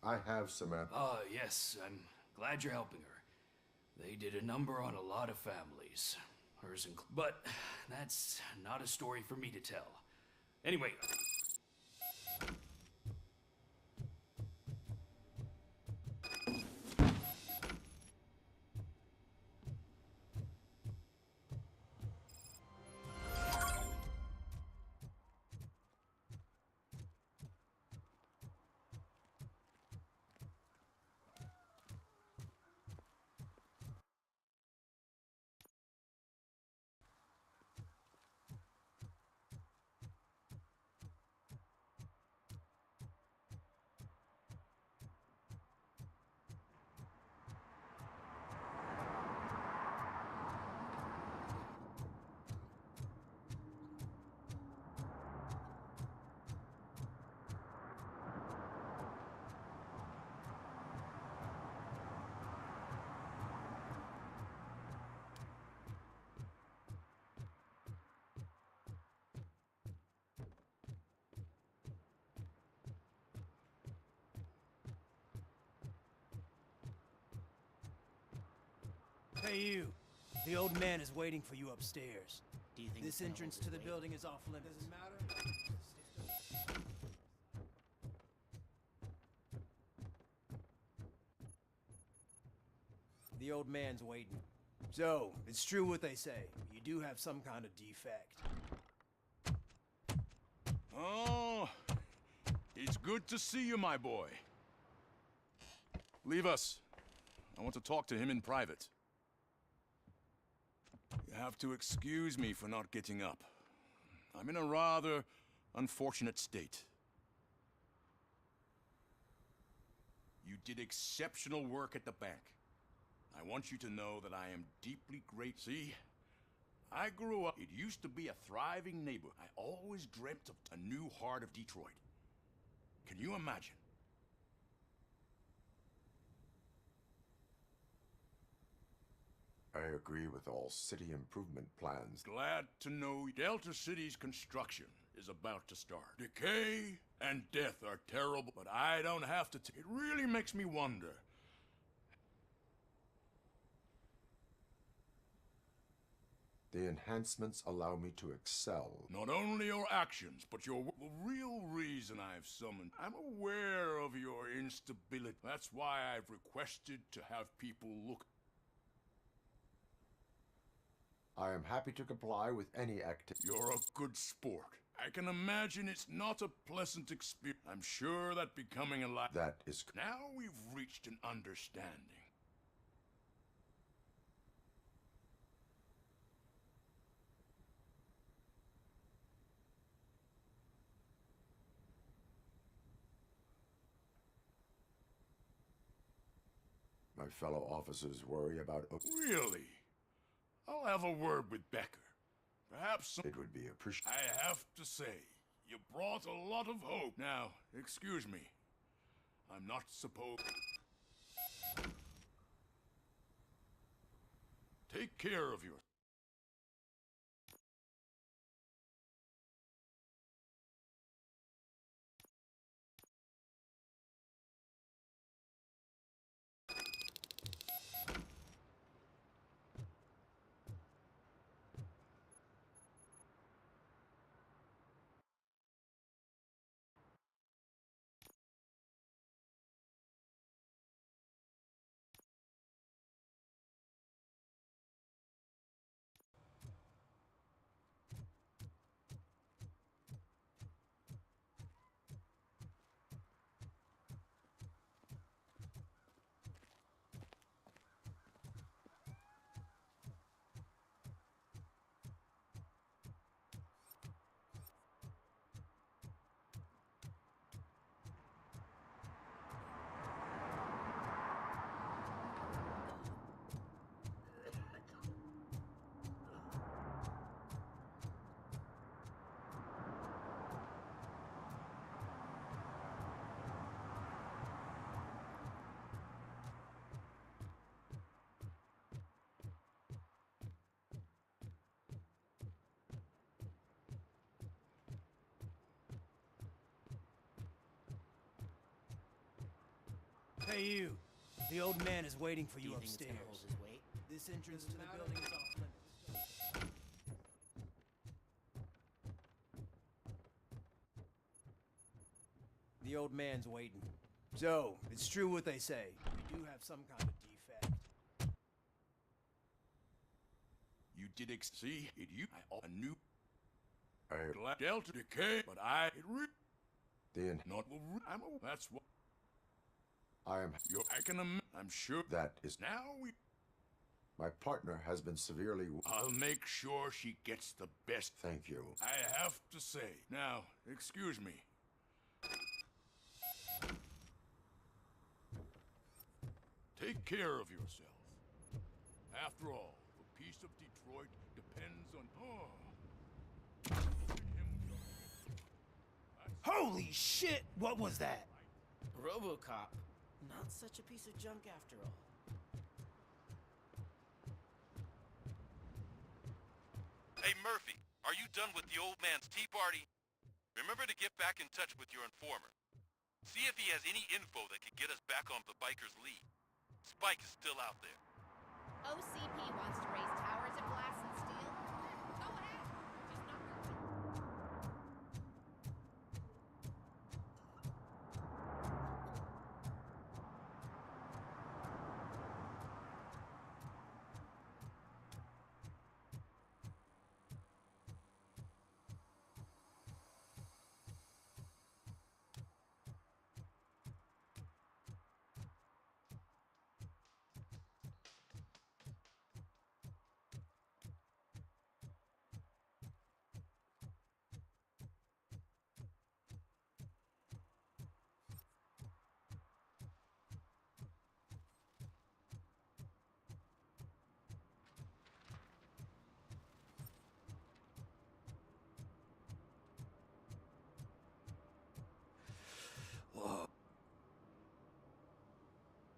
A: I have Samantha.
B: Yes, I'm glad you're helping her. They did a number on a lot of families. Hers but that's not a story for me to tell. Anyway...
L: Hey, you. The old man is waiting for you upstairs.
O: Do you think
L: this entrance to the building is off limits?
Q: Doesn't matter.
L: The old man's waiting. So, it's true what they say. You do have some kind of defect.
F: Oh, it's good to see you, my boy. Leave us. I want to talk to him in private. You have to excuse me for not getting up. I'm in a rather unfortunate state. You did exceptional work at the bank. I want you to know that I am deeply grateful. See, I grew up. It used to be a thriving neighborhood. I always dreamt of a new heart of Detroit. Can you imagine?
A: I agree with all city improvement plans.
F: Glad to know Delta City's construction is about to start. Decay and death are terrible, but I don't have to. It really makes me wonder.
A: The enhancements allow me to excel.
F: Not only your actions, but the real reason I've summoned. I'm aware of your instability. That's why I've requested to have people look.
A: I am happy to comply with any activity.
F: You're a good sport. I can imagine it's not a pleasant experience. I'm sure that becoming a lot.
A: That is.
F: Now we've reached an understanding.
A: My fellow officers worry about.
F: Really? I'll have a word with Becker. Perhaps
A: it would be appreciated.
F: I have to say, you brought a lot of hope. Now, excuse me. I'm not supposed. Take care of yourself.
L: Hey, you. The old man is waiting for you,
O: think it's
L: upstairs.
O: gonna hold his weight?
L: This entrance to the building is off limits. The old man's waiting. So, it's true what they say. You do have some kind of defect.
F: You did see it. You I knew. I Delta decay, but I not. That's what
A: I am.
F: you're. I can. I'm sure
A: That is.
F: now we.
A: My partner has been severely.
F: I'll make sure she gets the best.
A: Thank you.
F: I have to say. Now, excuse me. Take care of yourself. After all, the peace of Detroit depends on.
L: Holy shit! What was that?
O: RoboCop. Not such a piece of junk after all.
I: Hey, Murphy, are you done with the old man's tea party? Remember to get back in touch with your informer. See if he has any info that could get us back on the biker's lead. Spike is still out there.
W: OCP wants to raise towers of glass and steel. Go ahead. Just not hurt.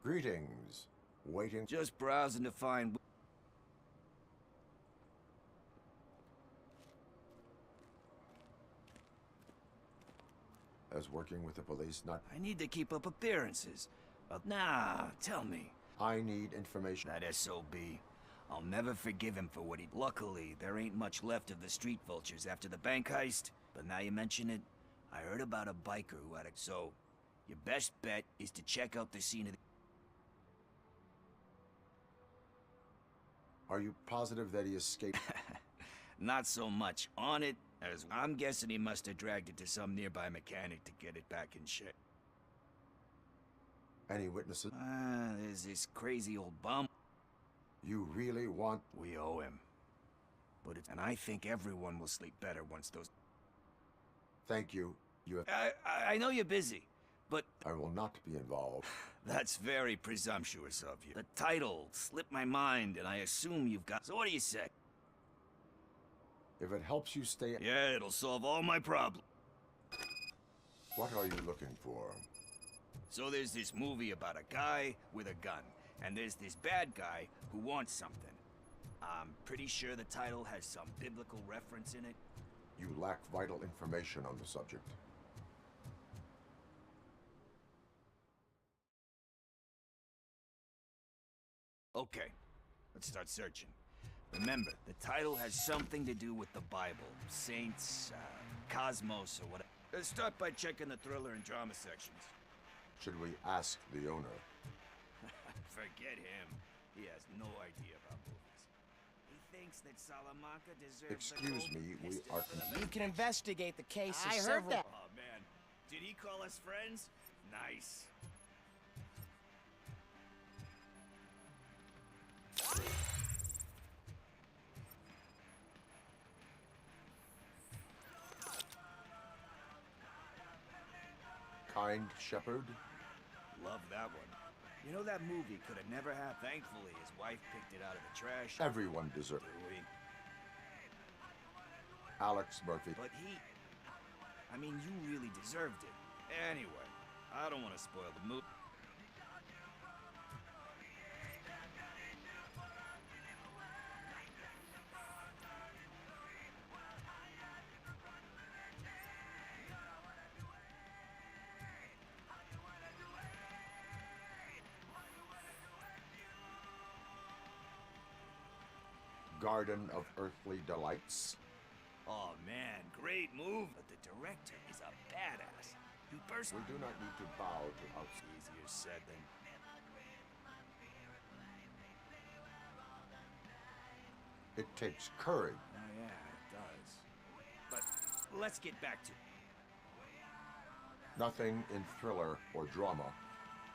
A: Greetings. Waiting.
E: Just browsing to find.
A: As working with the police, not.
E: I need to keep up appearances. Nah, tell me.
A: I need information.
E: That SOB. I'll never forgive him for what he... Luckily, there ain't much left of the street vultures after the bank heist. But now you mention it, I heard about a biker who had a... So, your best bet is to check out the scene of the...
A: Are you positive that he escaped?
E: Not so much on it, as I'm guessing he must have dragged it to some nearby mechanic to get it back in shape.
A: Any witnesses?
E: There's this crazy old bum.
A: You really want...
E: We owe him. But it's... And I think everyone will sleep better once those...
A: Thank you. You have...
E: I know you're busy, but...
A: I will not be involved.
E: That's very presumptuous of you. The title slipped my mind, and I assume you've got... So what do you say?
A: If it helps you stay...
E: Yeah, it'll solve all my problems.
A: What are you looking for?
E: So there's this movie about a guy with a gun, and there's this bad guy who wants something. I'm pretty sure the title has some biblical reference in it.
A: You lack vital information on the subject.
E: Okay, let's start searching. Remember, the title has something to do with the Bible, saints, cosmos, or whatever. Let's start by checking the thriller and drama sections.
A: Should we ask the owner?
E: Forget him. He has no idea about movies. He thinks that Salamanca deserves...
A: Excuse me, we are...
G: You can investigate the case of
O: I heard
G: several...
O: that.
E: Oh, man. Did he call us friends? Nice.
A: Kind Shepherd?
E: Love that one. You know, that movie could have never happened. Thankfully, his wife picked it out of the trash.
A: Everyone deserves it.
E: Louis.
A: Alex Murphy.
E: But he... I mean, you really deserved it. Anyway, I don't want to spoil the movie.
A: Garden of Earthly Delights.
E: Oh man, great move. But the director is a badass. He
A: We do not need to bow to outside.
E: Easier said than...
A: It takes courage.
E: Oh yeah, it does. But let's get back to...
A: Nothing in thriller or drama.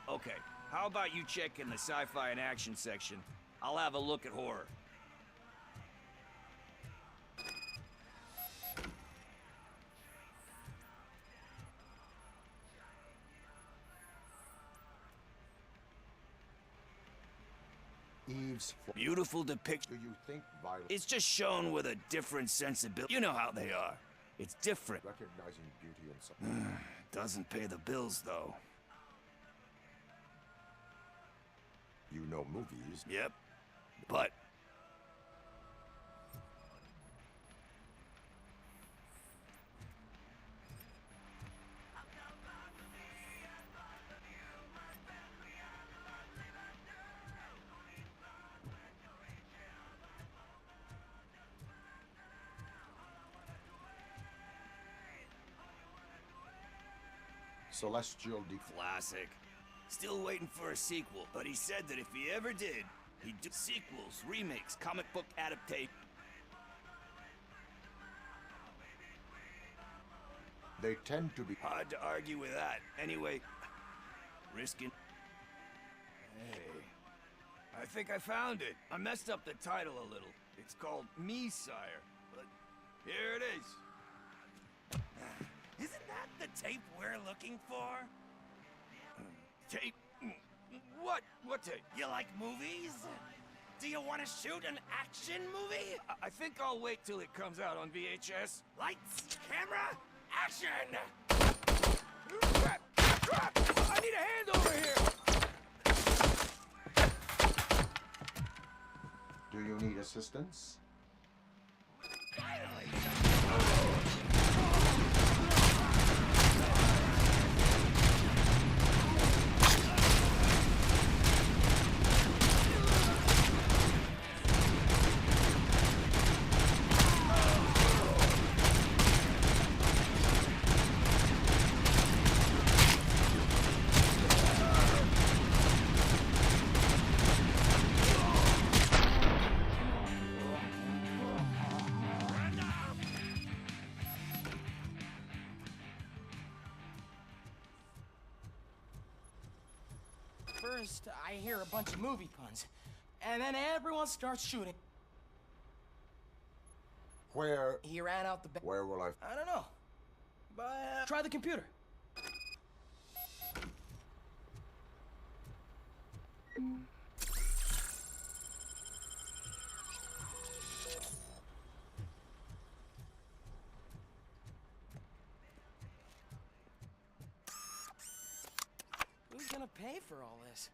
E: Okay, how about you check in the sci-fi and action section? I'll have a look at horror.
A: Eve's
E: beautiful depiction.
A: Do you think violence?
E: It's just shown with a different sensibility. You know how they are. It's different.
A: Recognizing beauty in something.
E: Doesn't pay the bills, though.
A: You know movies.
E: Yep. But...
A: Celestial
E: Classic. Still waiting for a sequel, but he said that if he ever did, he'd do sequels, remakes, comic book adaptation.
A: They tend to be
E: hard to argue with that. Anyway, risking... Hey, I think I found it. I messed up the title a little. It's called Me, Sire, but here it is. Isn't that the tape we're looking for? Tape? What? What tape? You like movies? Do you want to shoot an action movie? I think I'll wait till it comes out on VHS. Lights, camera, action! Crap! Crap! I need a hand over here!
A: Do you need assistance?
O: First, I hear a bunch of movie puns, and then everyone starts shooting.
A: Where?
O: He ran out the back.
A: Where will I?
O: I don't know. But try the computer. Who's gonna pay for all this?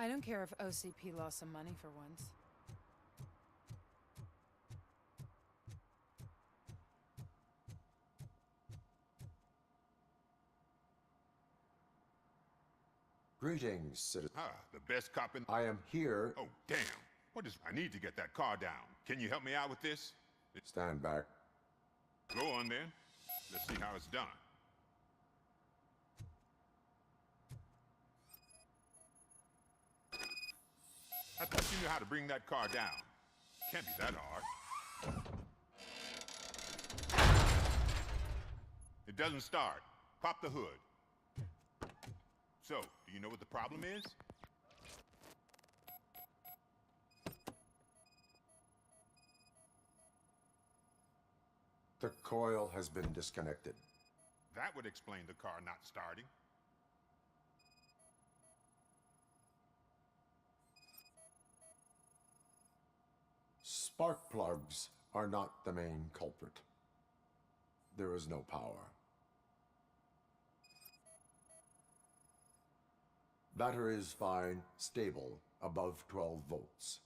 D: I don't care if OCP lost some money for once.
A: Greetings, citizen.
C: Ah, the best cop in...
A: I am here.
C: Oh, damn. What is... I need to get that car down. Can you help me out with this?
A: Stand back.
C: Go on, then. Let's see how it's done. I thought you knew how to bring that car down. Can't be that hard. It doesn't start. Pop the hood. So, do you know what the problem is?
A: The coil has been disconnected.
C: That would explain the car not starting.
A: Spark plugs are not the main culprit. There is no power. Battery is fine, stable, above 12 volts.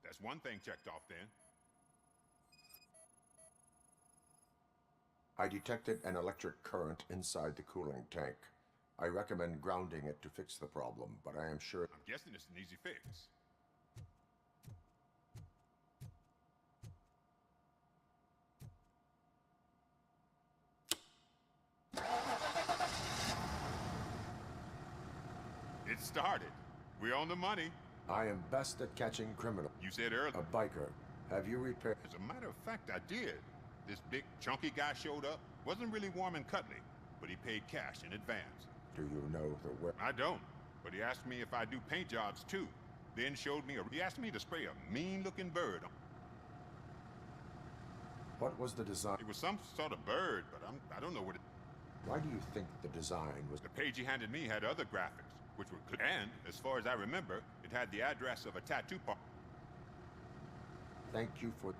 C: That's one thing checked off then.
A: I detected an electric current inside the cooling tank. I recommend grounding it to fix the problem, but I am sure...
C: I'm guessing it's an easy fix. It started. We're on the money.
A: I am best at catching criminals.
C: You said earlier.
A: A biker. Have you repaired...
C: As a matter of fact, I did. This big, chunky guy showed up. Wasn't really warm and cuddly, but he paid cash in advance.
A: Do you know the way?
C: I don't, but he asked me if I do paint jobs too. Then showed me he asked me to spray a mean-looking bird.
A: What was the design?
C: It was some sort of bird, but I don't know what it...
A: Why do you think the design was...
C: The page he handed me had other graphics, which were good. And, as far as I remember, it had the address of a tattoo parlor.
A: Thank you for...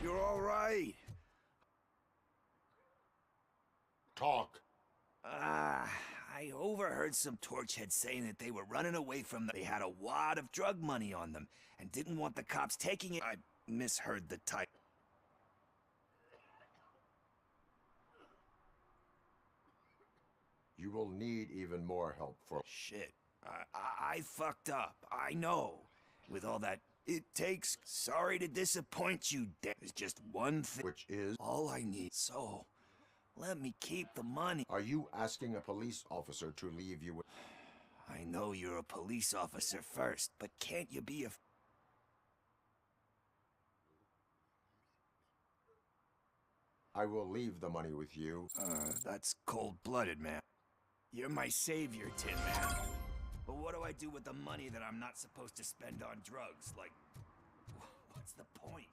E: You're all right.
A: Talk.
E: I overheard some torchheads saying that they were running away from they had a wad of drug money on them and didn't want the cops taking it. I misheard the type.
A: You will need even more help for...
E: Shit. I fucked up. I know. With all that... It takes... Sorry to disappoint you, There's just one thing.
A: Which is?
E: All I need. So, let me keep the money.
A: Are you asking a police officer to leave you with...
E: I know you're a police officer first, but can't you be a...
A: I will leave the money with you.
E: That's cold-blooded, man. You're my savior, Tin Man. But what do I do with the money that I'm not supposed to spend on drugs? Like, what's the point?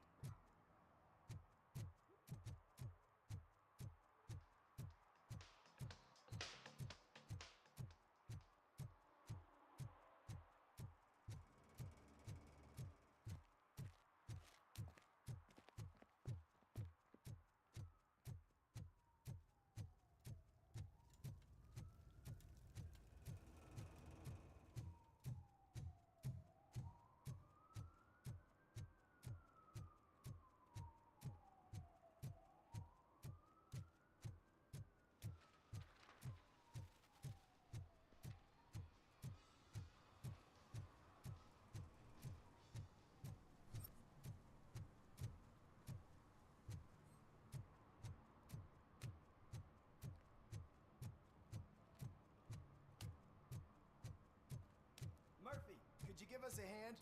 L: Murphy, could you give us a hand?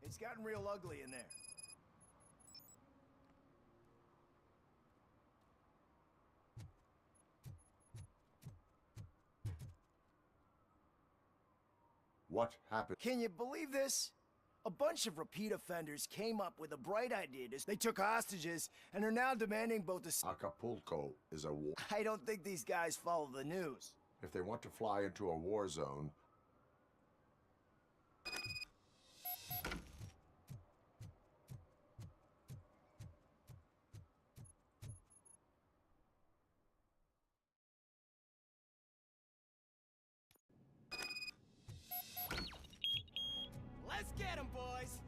L: It's gotten real ugly in there.
A: What happened?
L: Can you believe this? A bunch of repeat offenders came up with a bright idea. They took hostages and are now demanding both the...
A: Acapulco is a war...
L: I don't think these guys follow the news.
A: If they want to fly into a war zone...
L: Let's get 'em, boys!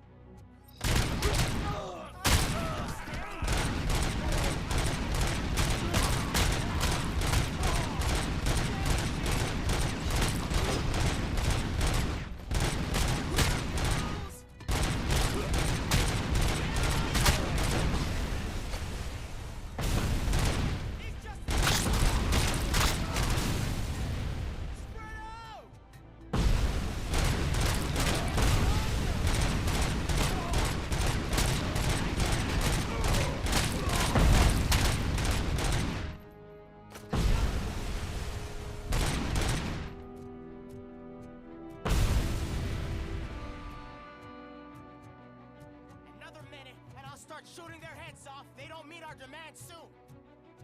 L: off, they don't meet our demands soon.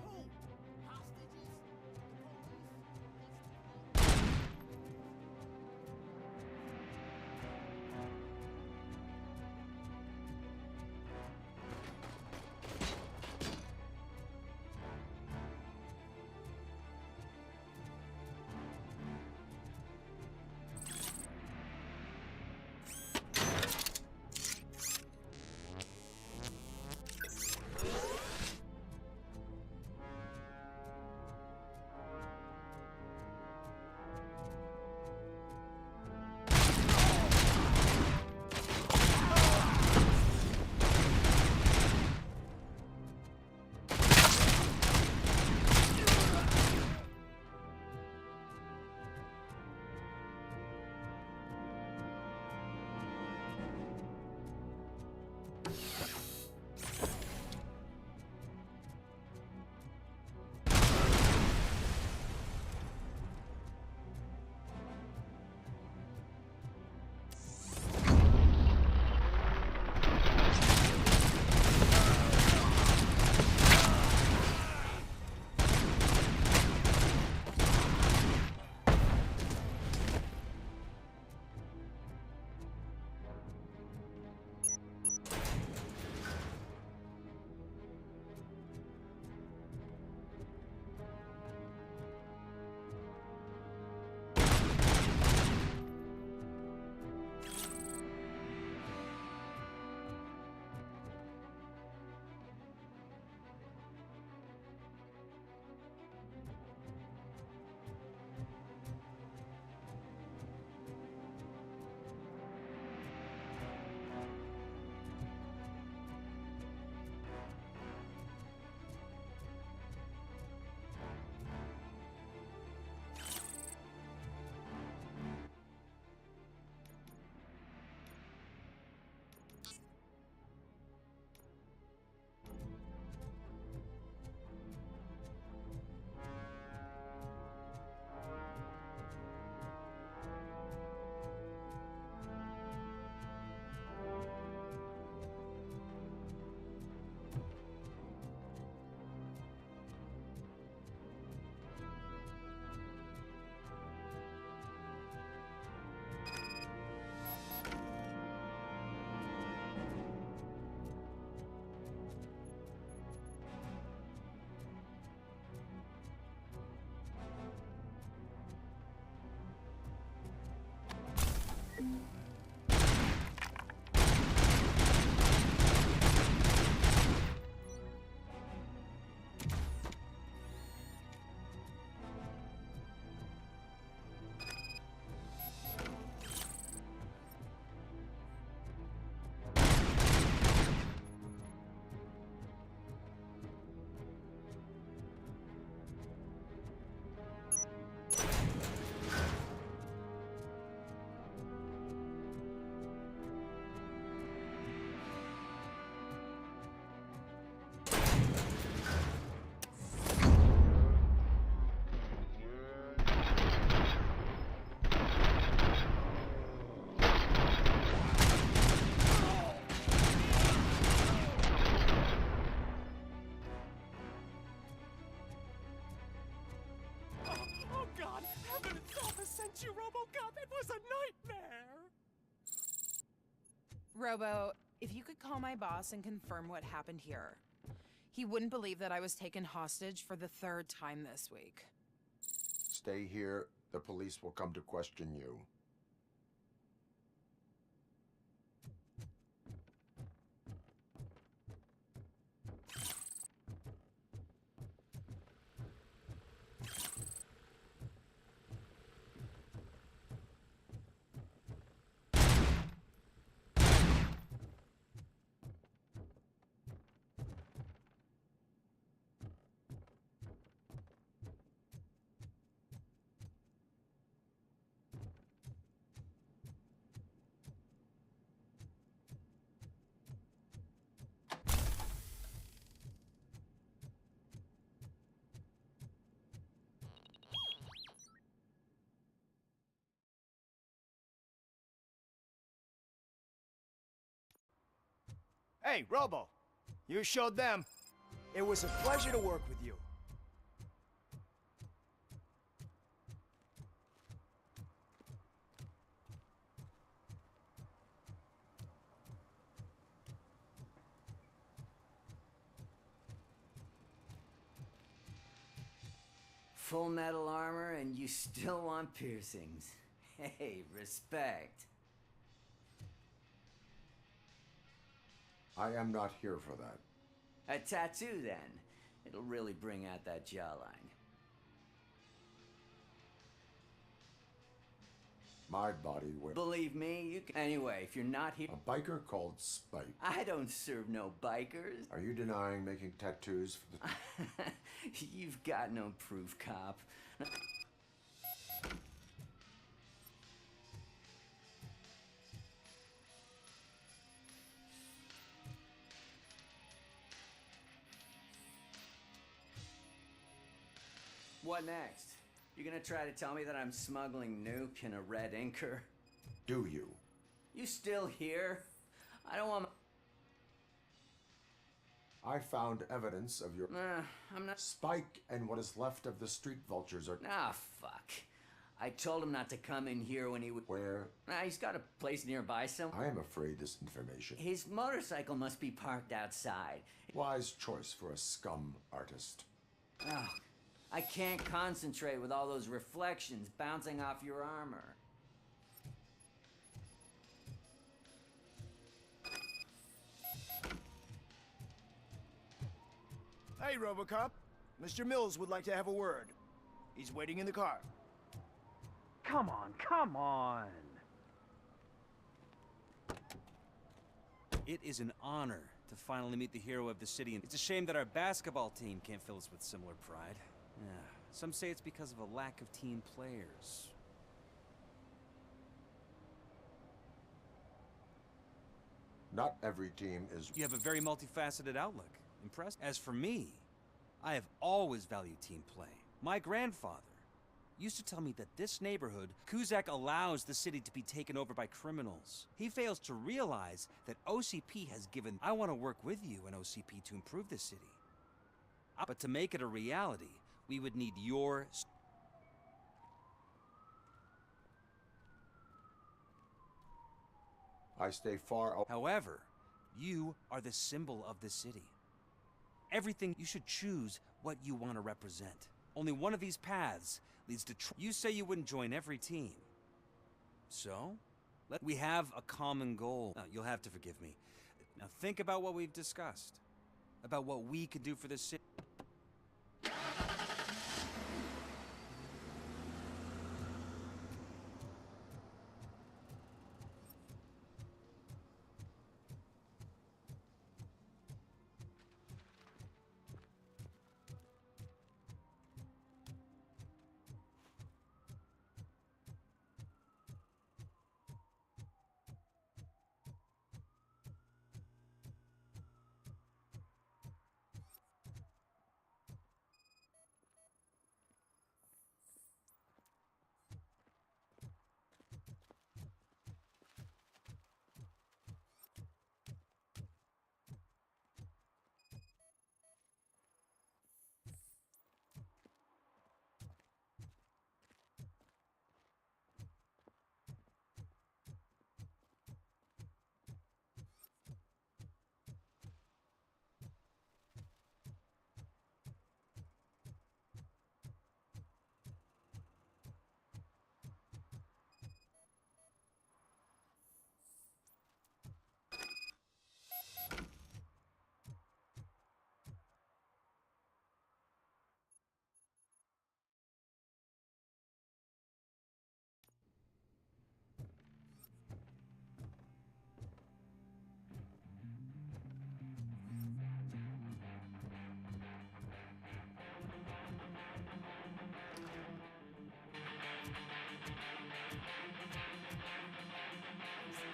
L: Who? Hostages? The police?
H: you, RoboCop! It was a nightmare!
D: Robo, if you could call my boss and confirm what happened here. He wouldn't believe that I was taken hostage for the third time this week.
A: Stay here. The police will come to question you.
L: Hey, Robo! You showed them. It was a pleasure to work with you.
E: Full metal armor and you still want piercings. Hey, respect.
A: I am not here for that.
E: A tattoo, then. It'll really bring out that jawline.
A: My body will...
E: Believe me, you can... Anyway, if you're not here...
A: A biker called Spike.
E: I don't serve no bikers.
A: Are you denying making tattoos for the...
E: You've got no proof, cop. What next? You gonna try to tell me that I'm smuggling nuke in a red inker?
A: Do you?
E: You still here? I don't want...
A: I found evidence of your...
E: I'm not...
A: Spike and what is left of the street vultures are...
E: Ah, fuck. I told him not to come in here when he would...
A: Where?
E: He's got a place nearby somewhere.
A: I am afraid this information...
E: His motorcycle must be parked outside.
A: Wise choice for a scum artist.
E: Oh, I can't concentrate with all those reflections bouncing off your armor.
L: Hey, RoboCop. Mr. Mills would like to have a word. He's waiting in the car.
N: Come on, come on!
R: It is an honor to finally meet the hero of the city. It's a shame that our basketball team can't fill us with similar pride. Yeah. Some say it's because of a lack of team players.
A: Not every team is...
R: You have a very multifaceted outlook. Impressed? As for me, I have always valued team play. My grandfather used to tell me that this neighborhood, Kuzak allows the city to be taken over by criminals. He fails to realize that OCP has given... I want to work with you and OCP to improve the city. But to make it a reality, we would need your...
A: I stay far...
R: However, you are the symbol of the city. Everything, you should choose what you want to represent. Only one of these paths leads to... You say you wouldn't join every team. So, we have a common goal. Now, you'll have to forgive me. Now think about what we've discussed. About what we could do for the city.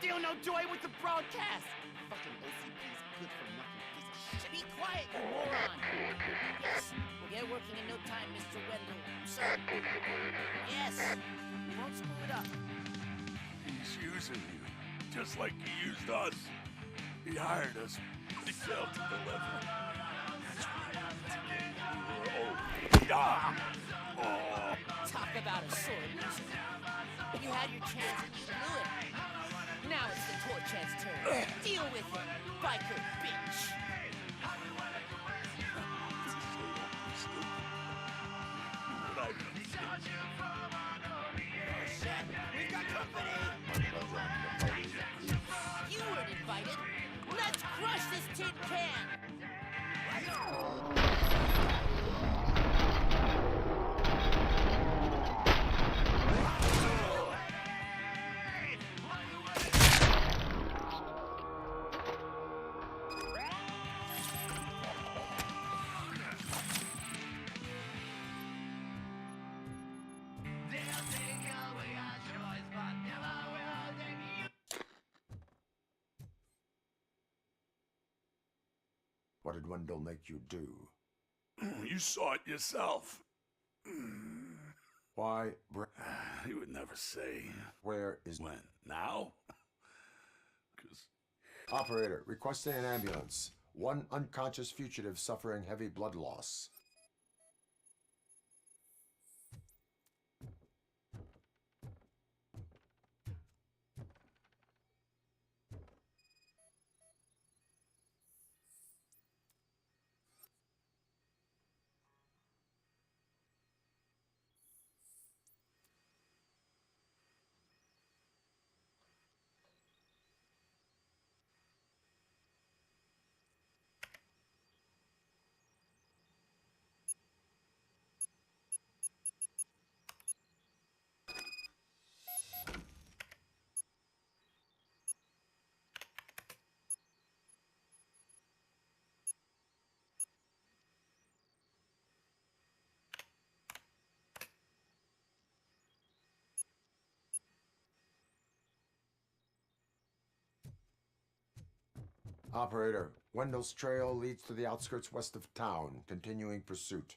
O: Still no joy with the broadcast! Fucking OCP's good for nothing piece of shit. Be quiet, you moron! Yes, we'll get working in no time, Mr. Wendell. Sir. Yes, we won't screw it up.
S: He's using you, just like he used us. He hired us.
F: cell to deliver.
O: Talk about a sore loser. You had your chance and you blew it. Now it's the Torchhead's turn. Deal with it, biker bitch. We've got company! You weren't invited. Let's crush this tin can!
A: What did Wendell make you do?
F: You saw it yourself.
A: Why,
F: He would never say.
A: Where is...
F: When? Now? 'Cause...
A: Operator, requesting an ambulance. One unconscious fugitive suffering heavy blood loss. Operator, Wendell's trail leads to the outskirts west of town, continuing pursuit.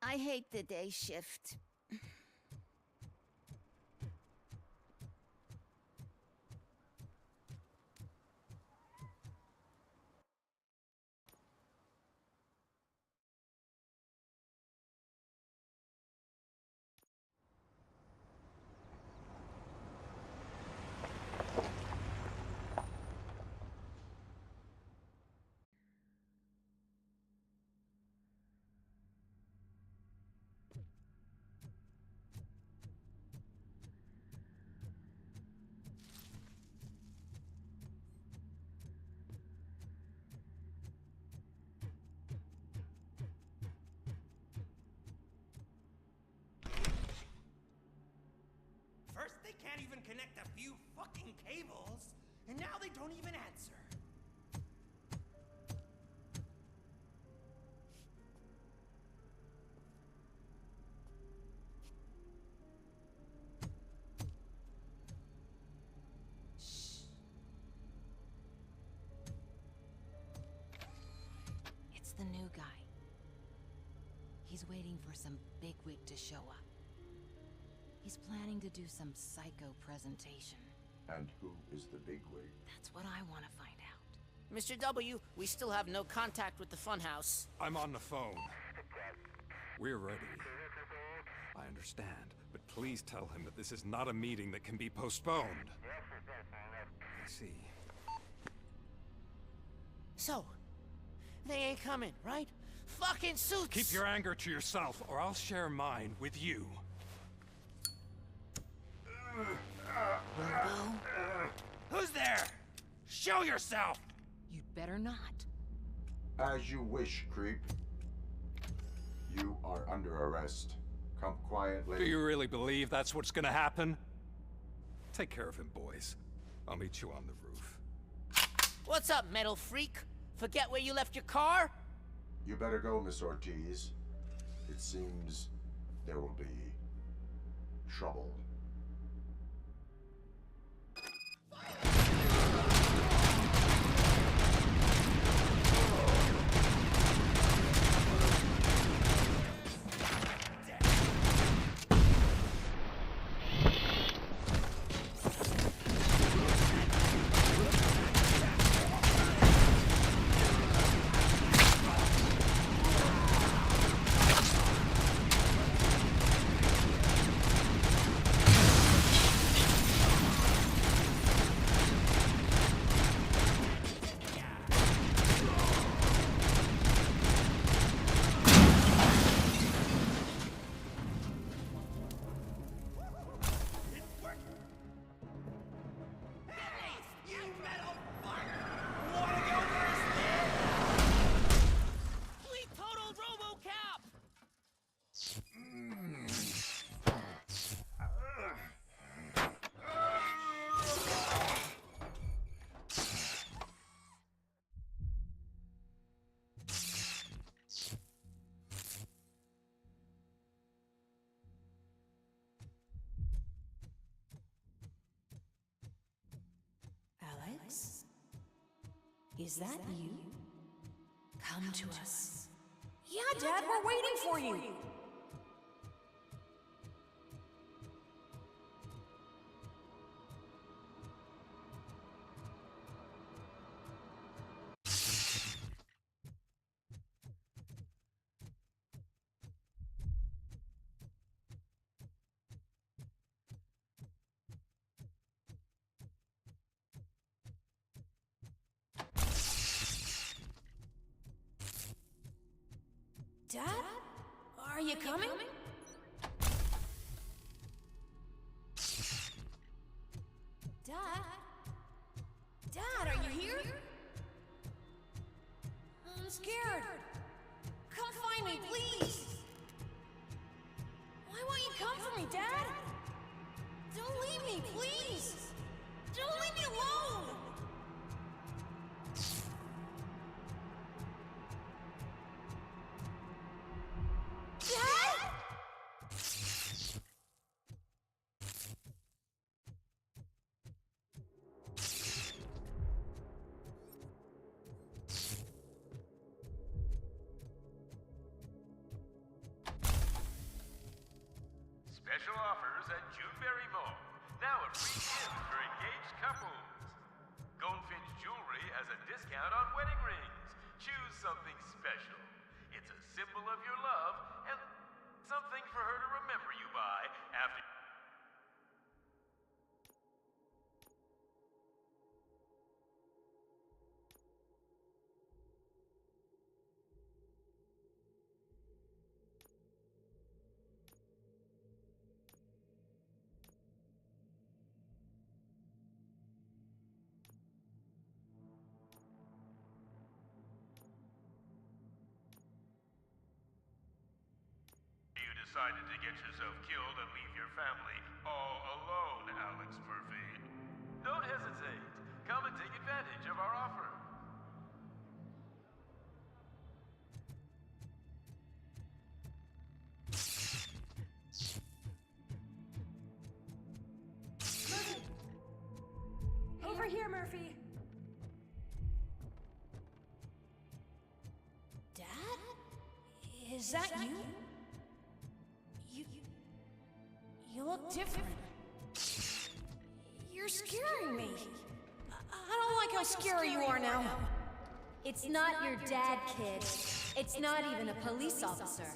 O: I hate the day shift.
J: First, they can't even connect a few fucking cables, and now they don't even answer.
W: It's the new guy. He's waiting for some bigwig to show up. He's planning to do some psycho presentation.
A: And who is the bigwig?
W: That's what I want to find out.
O: Mr. W, we still have no contact with the funhouse.
F: I'm on the phone.
M: We're ready. I understand, but please tell him that this is not a meeting that can be postponed. I see.
O: So, they ain't coming, right? Fucking suits!
M: Keep your anger to yourself, or I'll share mine with you.
O: Robo?
F: Who's there? Show yourself!
W: You'd better not.
A: As you wish, creep. You are under arrest. Come quietly.
M: Do you really believe that's what's gonna happen? Take care of him, boys. I'll meet you on the roof.
O: What's up, metal freak? Forget where you left your car?
A: You better go, Miss Ortiz. It seems there will be trouble.
P: Alex? Is that you? Come to us.
S: Yeah, Dad, we're waiting for you. Dad? Are you coming? Dad? Dad, are you here? I'm scared. Come find me, please. Why won't you come for me, Dad? Don't leave me, please. Don't leave me alone.
V: Special offers at Juneberry Mall. Now a free gift for engaged couples. Goldfinch Jewelry has a discount on wedding rings. Choose something special. It's a symbol of your love and something for her to remember you by after. You decided to get yourself killed and leave your family all alone, Alex Murphy. Don't hesitate. Come and take advantage of our offer.
S: Over here, Murphy.
P: Dad? Is that you? You look different.
S: You're scaring me. I don't like how scary you are now.
Y: It's not your dad, kid. It's not even a police officer.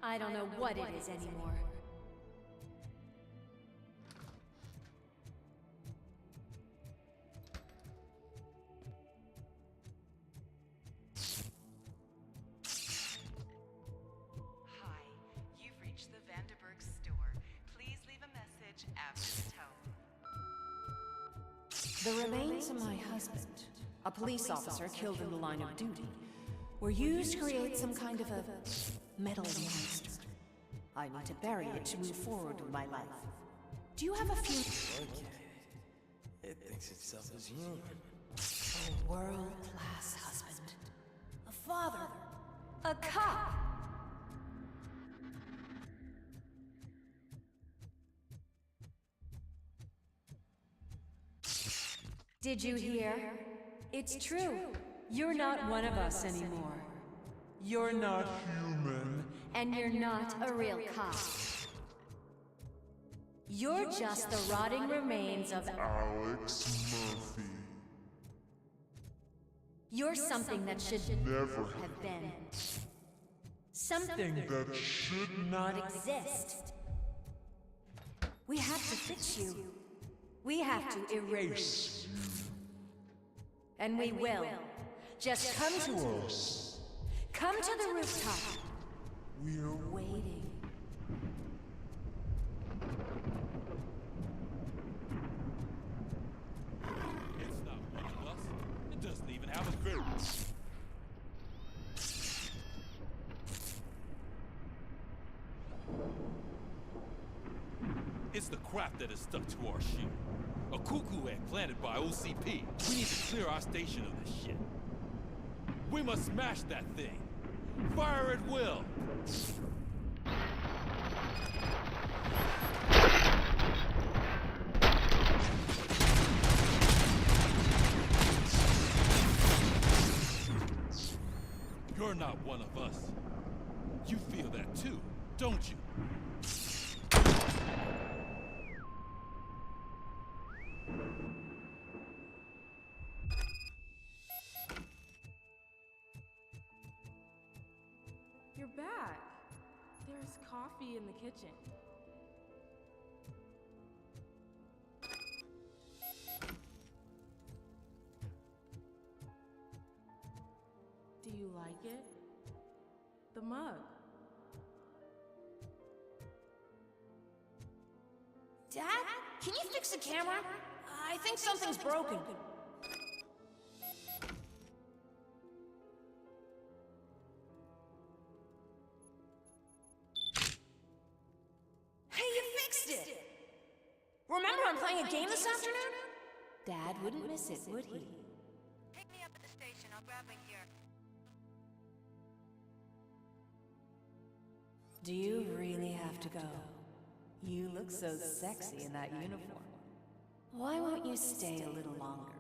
S: I don't know what it is anymore.
K: Hi, you've reached the Vanderburg store. Please leave a message after the tone.
W: The remains of my husband, a police officer killed in the line of duty, were used to create some kind of a metal monster. I need to bury it to move forward with my life. Do you have a few...
G: Okay. It thinks itself as human.
W: A world-class husband. A father.
S: A cop! Did you hear? It's true. You're not one of us anymore. You're not human. And you're not a real cop. You're just the rotting remains of
T: Alex Murphy.
S: You're something that should
T: Never
S: have been.
T: Something that should
S: not exist. We have to fix you. We have to erase you. And we will. Just come to us. Come to the rooftop.
T: We're
S: waiting.
U: It's not one of us. It doesn't even have a face. It's the crap that is stuck to our ship. A cuckoo egg planted by OCP. We need to clear our station of this shit. We must smash that thing. Fire at will. You're not one of us. You feel that too, don't you?
X: You're back. There's coffee in the kitchen. Do you like it? The mug.
S: Dad, can you fix the camera? I think something's broken. Hey, you fixed it! Remember I'm playing a game this afternoon?
W: Dad wouldn't miss it, would he?
K: Pick me up at the station. I'll grab it here.
W: Do you really have to go? You look so sexy in that uniform. Why won't you stay a little longer?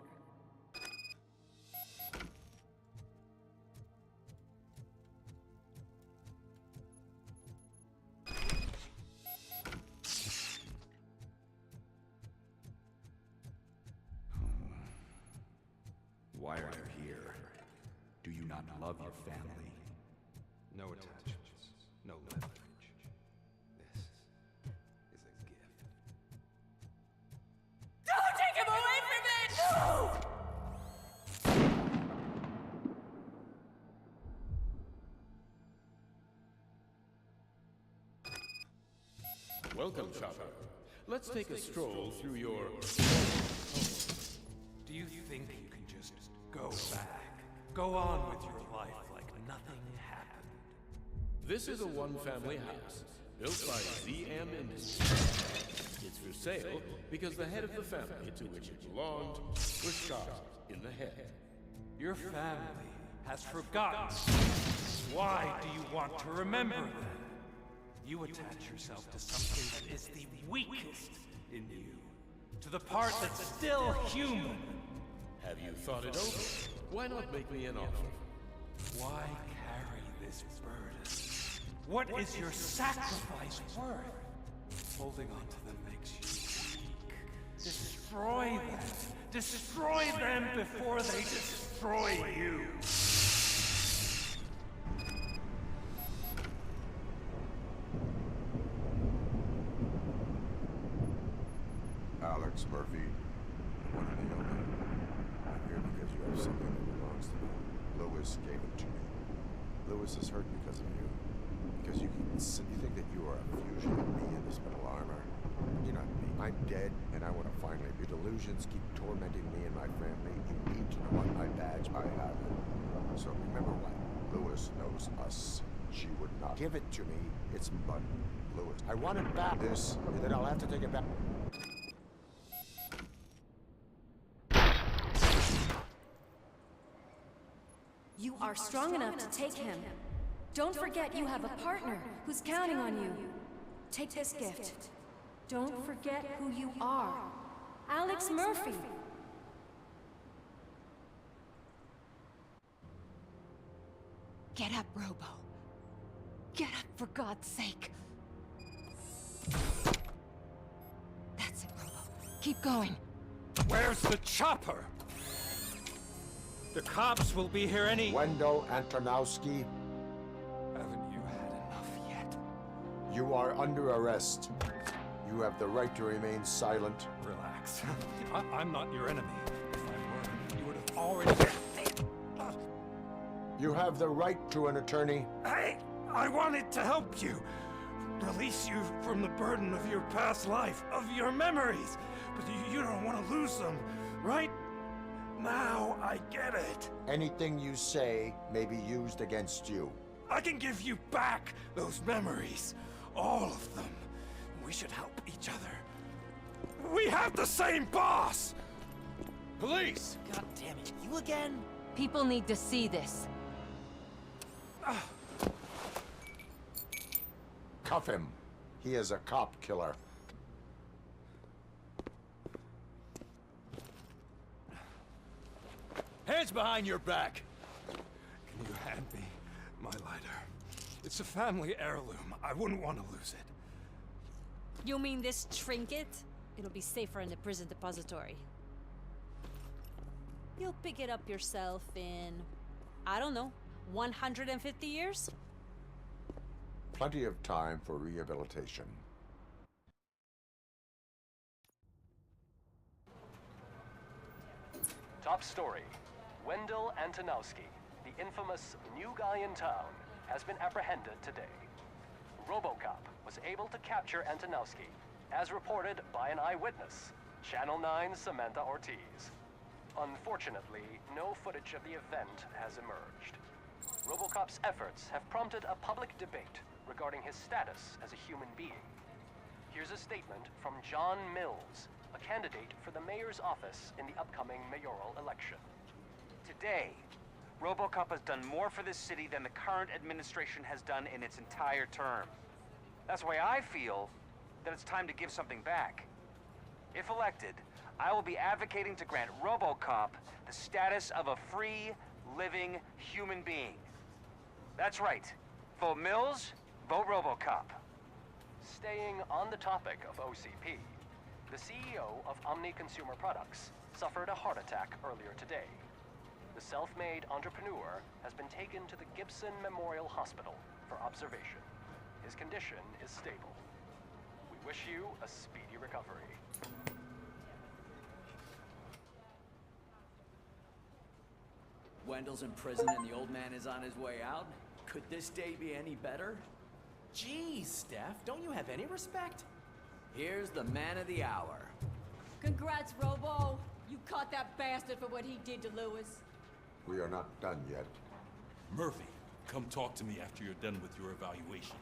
Y: Why are you here? Do you not love your family?
M: No attachments, no leverage. This is a gift.
S: Don't take him away from me! No!
Z: Welcome, Chopper. Let's take a stroll through your...
M: Do you think you can just go back? Go on with your life like nothing happened?
Z: This is a one-family house, built by ZM Industries. It's for sale because the head of the family to which it belonged was shot in the head.
M: Your family has forgotten. Why do you want to remember them? You attach yourself to something that is the weakest in you. To the part that's still human.
Z: Have you thought it over? Why not make me an offer?
M: Why carry this burden? What is your sacrifice worth? Holding on to them makes you weak. Destroy them. Destroy them before they destroy you.
A: Alex Murphy, the one and the only. I'm here because you have something that belongs to me. Lewis gave it to me. Lewis is hurt because of you. Because you think that you are a fusion of me in this metal armor. You're not me. I'm dead, and I want to finally. Your delusions keep tormenting me and my family. You need to know what my badge I have. So remember what? Lewis knows us. She would not give it to me. It's but Lewis. I want it back. This, and then I'll have to take it back.
S: You are strong enough to take him. Don't forget you have a partner who's counting on you. Take this gift. Don't forget who you are. Alex Murphy.
P: Get up, Robo. Get up, for God's sake. That's it, Robo. Keep going.
M: Where's the chopper? The cops will be here any...
A: Wendell Antonowski.
M: Haven't you had enough yet?
A: You are under arrest. You have the right to remain silent.
M: Relax. I'm not your enemy. If I were, you would have already...
A: You have the right to an attorney.
M: I wanted to help you. Release you from the burden of your past life, of your memories. But you don't want to lose them, right? Now I get it.
A: Anything you say may be used against you.
M: I can give you back those memories. All of them. We should help each other. We have the same boss!
F: Police!
O: God damn it, you again?
P: People need to see this.
A: Cuff him. He is a cop killer.
F: Hands behind your back!
M: Can you hand me my lighter? It's a family heirloom. I wouldn't want to lose it.
B: You mean this trinket? It'll be safer in the prison depository. You'll pick it up yourself in, I don't know, 150 years?
A: Plenty of time for rehabilitation.
C: Top story. Wendell Antonowski, the infamous new guy in town, has been apprehended today. RoboCop was able to capture Antonowski, as reported by an eyewitness, Channel 9's Samantha Ortiz. Unfortunately, no footage of the event has emerged. RoboCop's efforts have prompted a public debate regarding his status as a human being. Here's a statement from John Mills, a candidate for the mayor's office in the upcoming mayoral election.
R: Today, RoboCop has done more for this city than the current administration has done in its entire term. That's why I feel that it's time to give something back. If elected, I will be advocating to grant RoboCop the status of a free, living human being. That's right. Vote Mills, vote RoboCop.
C: Staying on the topic of OCP, the CEO of Omni Consumer Products suffered a heart attack earlier today. The self-made entrepreneur has been taken to the Gibson Memorial Hospital for observation. His condition is stable. We wish you a speedy recovery.
D: Wendell's in prison and the old man is on his way out. Could this day be any better?
J: Geez, Steph, don't you have any respect?
D: Here's the man of the hour.
B: Congrats, Robo. You caught that bastard for what he did to Lewis.
A: We are not done yet.
U: Murphy, come talk to me after you're done with your evaluation.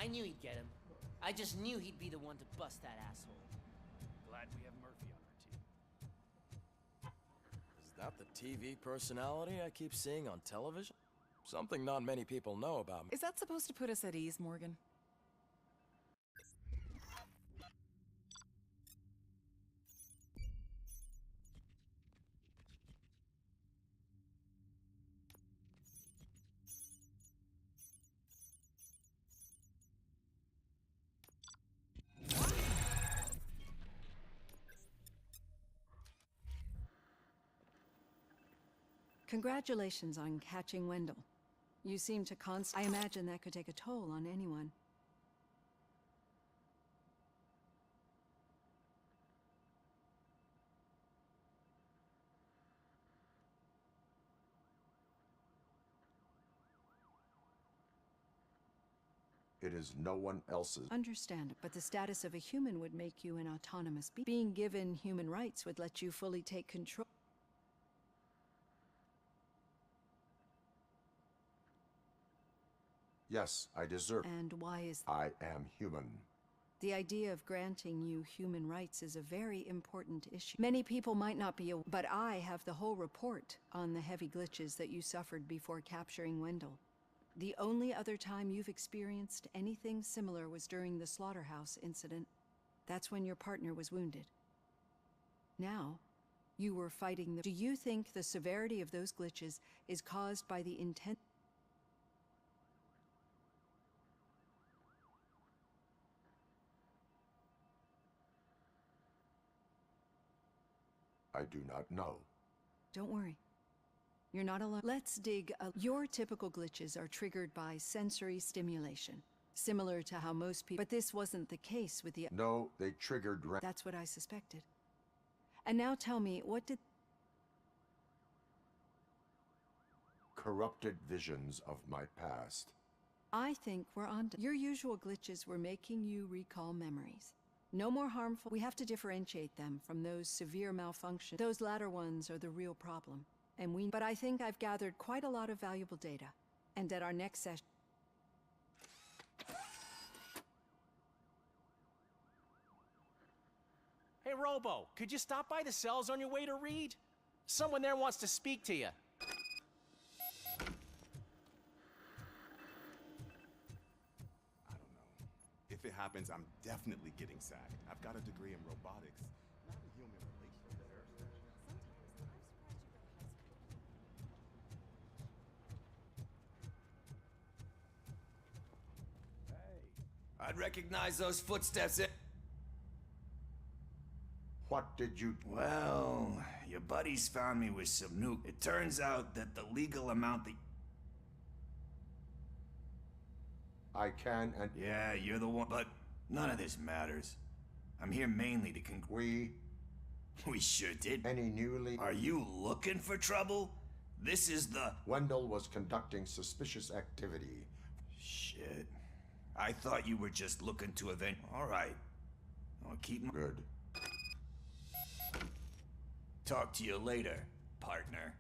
O: I knew he'd get him. I just knew he'd be the one to bust that asshole.
D: Glad we have Murphy on our team.
E: Is that the TV personality I keep seeing on television? Something not many people know about me.
H: Is that supposed to put us at ease, Morgan?
I: Congratulations on catching Wendell. You seem to I imagine that could take a toll on anyone.
A: It is no one else's.
I: Understand, but the status of a human would make you an autonomous being. Being given human rights would let you fully take control.
A: Yes, I deserve.
I: And why is
A: I am human.
I: The idea of granting you human rights is a very important issue. Many people might not be aware, but I have the whole report on the heavy glitches that you suffered before capturing Wendell. The only other time you've experienced anything similar was during the slaughterhouse incident. That's when your partner was wounded. Now, you were fighting the... Do you think the severity of those glitches is caused by the intent...
A: I do not know.
I: Don't worry. You're not alone. Let's dig a... Your typical glitches are triggered by sensory stimulation, similar to how most people... But this wasn't the case with the...
A: No, they triggered...
I: That's what I suspected. And now tell me, what did...
A: Corrupted visions of my past.
I: I think we're on to... Your usual glitches were making you recall memories. No more harmful... We have to differentiate them from those severe malfunctions. Those latter ones are the real problem. And we... But I think I've gathered quite a lot of valuable data. And at our next session...
L: Hey, Robo, could you stop by the cells on your way to Reed? Someone there wants to speak to you.
N: If it happens, I'm definitely getting sacked. I've got a degree in robotics, not in human relations.
Q: I'd recognize those footsteps.
A: What did you...
Q: Well, your buddies found me with some nuke. It turns out that the legal amount that...
A: I can and...
Q: Yeah, you're the one, but none of this matters. I'm here mainly to We sure did.
A: Any newly...
Q: Are you looking for trouble? This is the...
A: Wendell was conducting suspicious activity.
Q: Shit. I thought you were just looking to event... All right. I'll keep...
A: Good.
Q: Talk to you later, partner.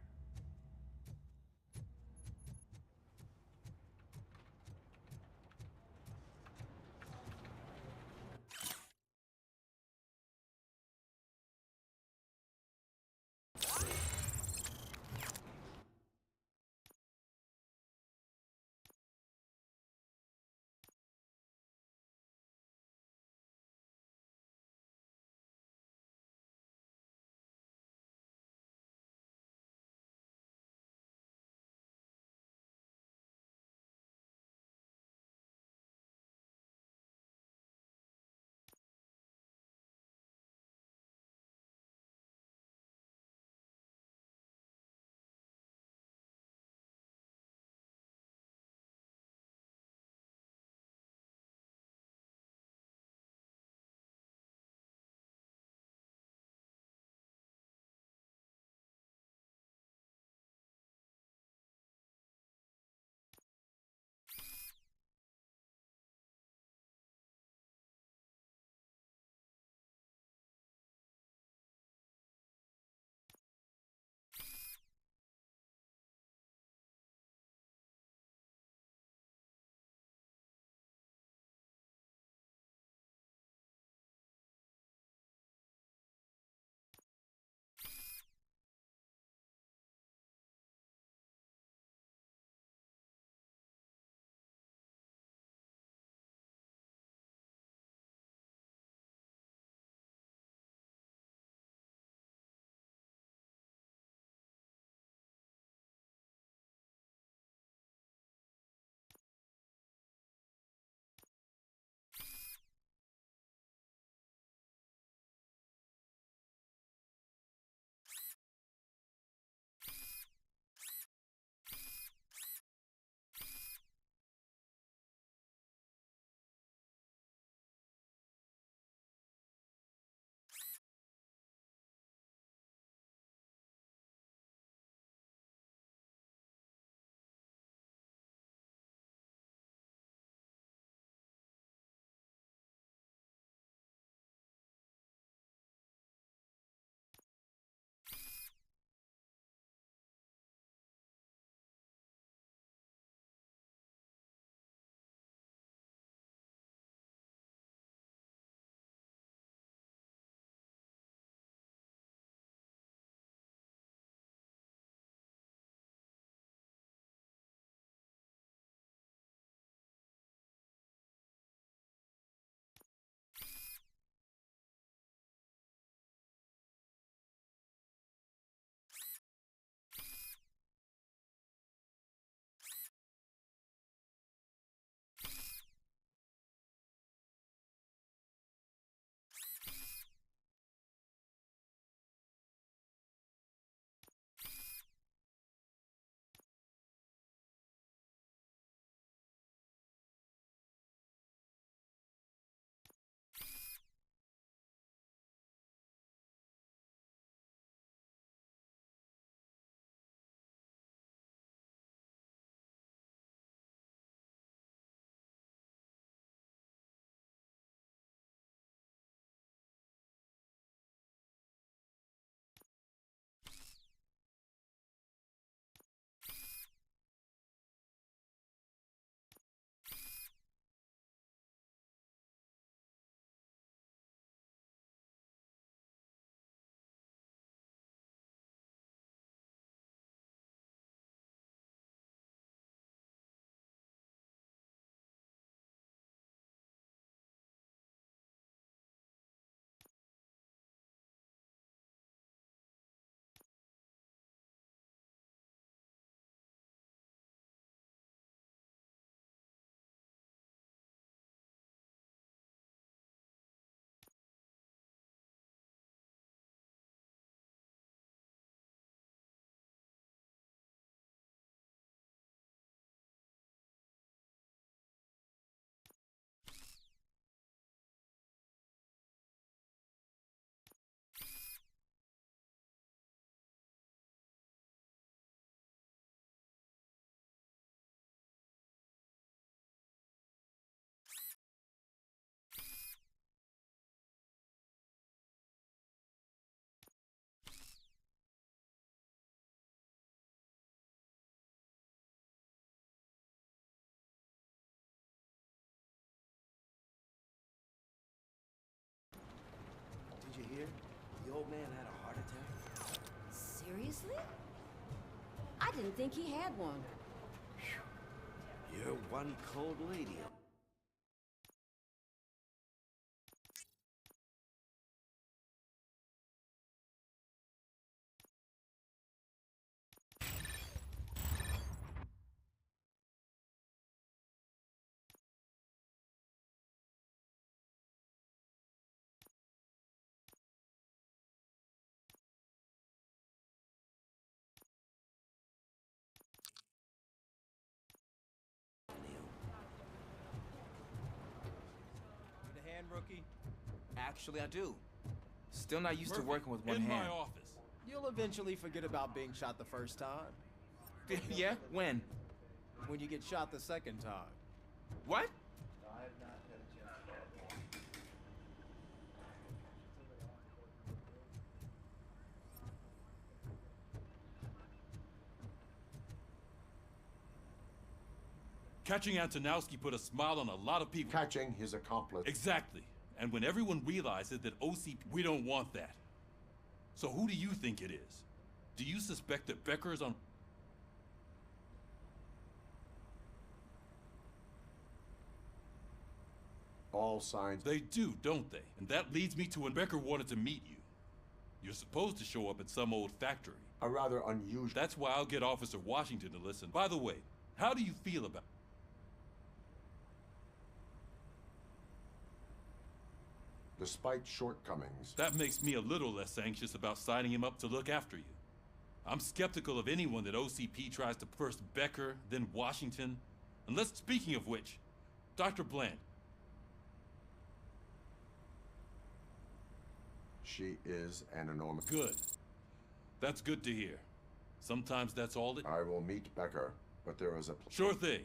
D: old man had a heart attack?
S: Seriously? I didn't think he had one.
D: You're one cold lady.
G: Need a hand, rookie?
K: Actually, I do. Still not used to
U: Murphy,
K: working with one
U: in
K: hand.
U: my office.
G: You'll eventually forget about being shot the first time.
K: Yeah? When?
G: When you get shot the second time.
K: What?
U: Catching Antonowski put a smile on a lot of people.
A: Catching his accomplice.
U: Exactly. And when everyone realizes that OCP, we don't want that. So who do you think it is? Do you suspect that Becker is on...
A: All signs...
U: They do, don't they? And that leads me to when Becker wanted to meet you. You're supposed to show up at some old factory.
A: A rather unusual...
U: That's why I'll get Officer Washington to listen. By the way, how do you feel about...
A: Despite shortcomings...
U: That makes me a little less anxious about signing him up to look after you. I'm skeptical of anyone that OCP tries to first Becker, then Washington. Unless, speaking of which, Dr. Bland.
A: She is an enormous...
U: Good. That's good to hear. Sometimes that's all it...
A: I will meet Becker, but there is a...
U: Sure thing.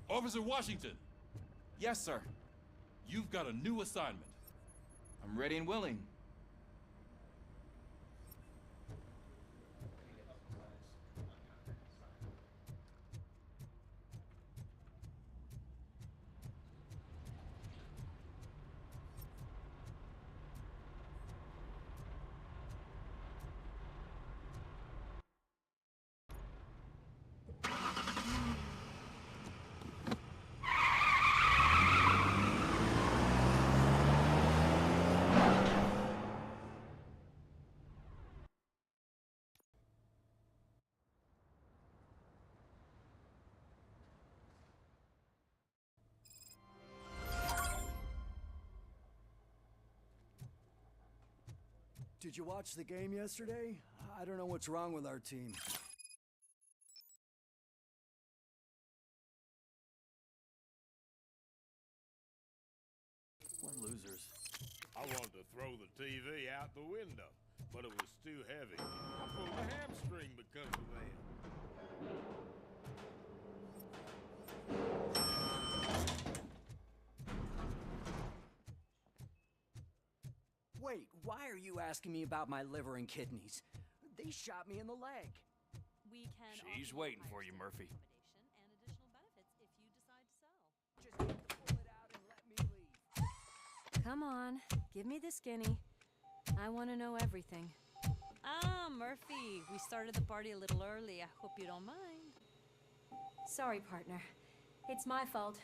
U: Officer Washington!
K: Yes, sir.
U: You've got a new assignment.
K: I'm ready and willing.
D: Did you watch the game yesterday? I don't know what's wrong with our team. What losers.
T: I wanted to throw the TV out the window, but it was too heavy. I pulled a hamstring because of that.
D: Wait, why are you asking me about my liver and kidneys? They shot me in the leg.
B: We can
R: She's waiting for you, Murphy.
B: and additional benefits if you decide to sell.
D: Just pull it out and let me leave.
S: Come on, give me the skinny. I want to know everything.
B: Ah, Murphy, we started the party a little early. I hope you don't mind.
S: Sorry, partner. It's my fault.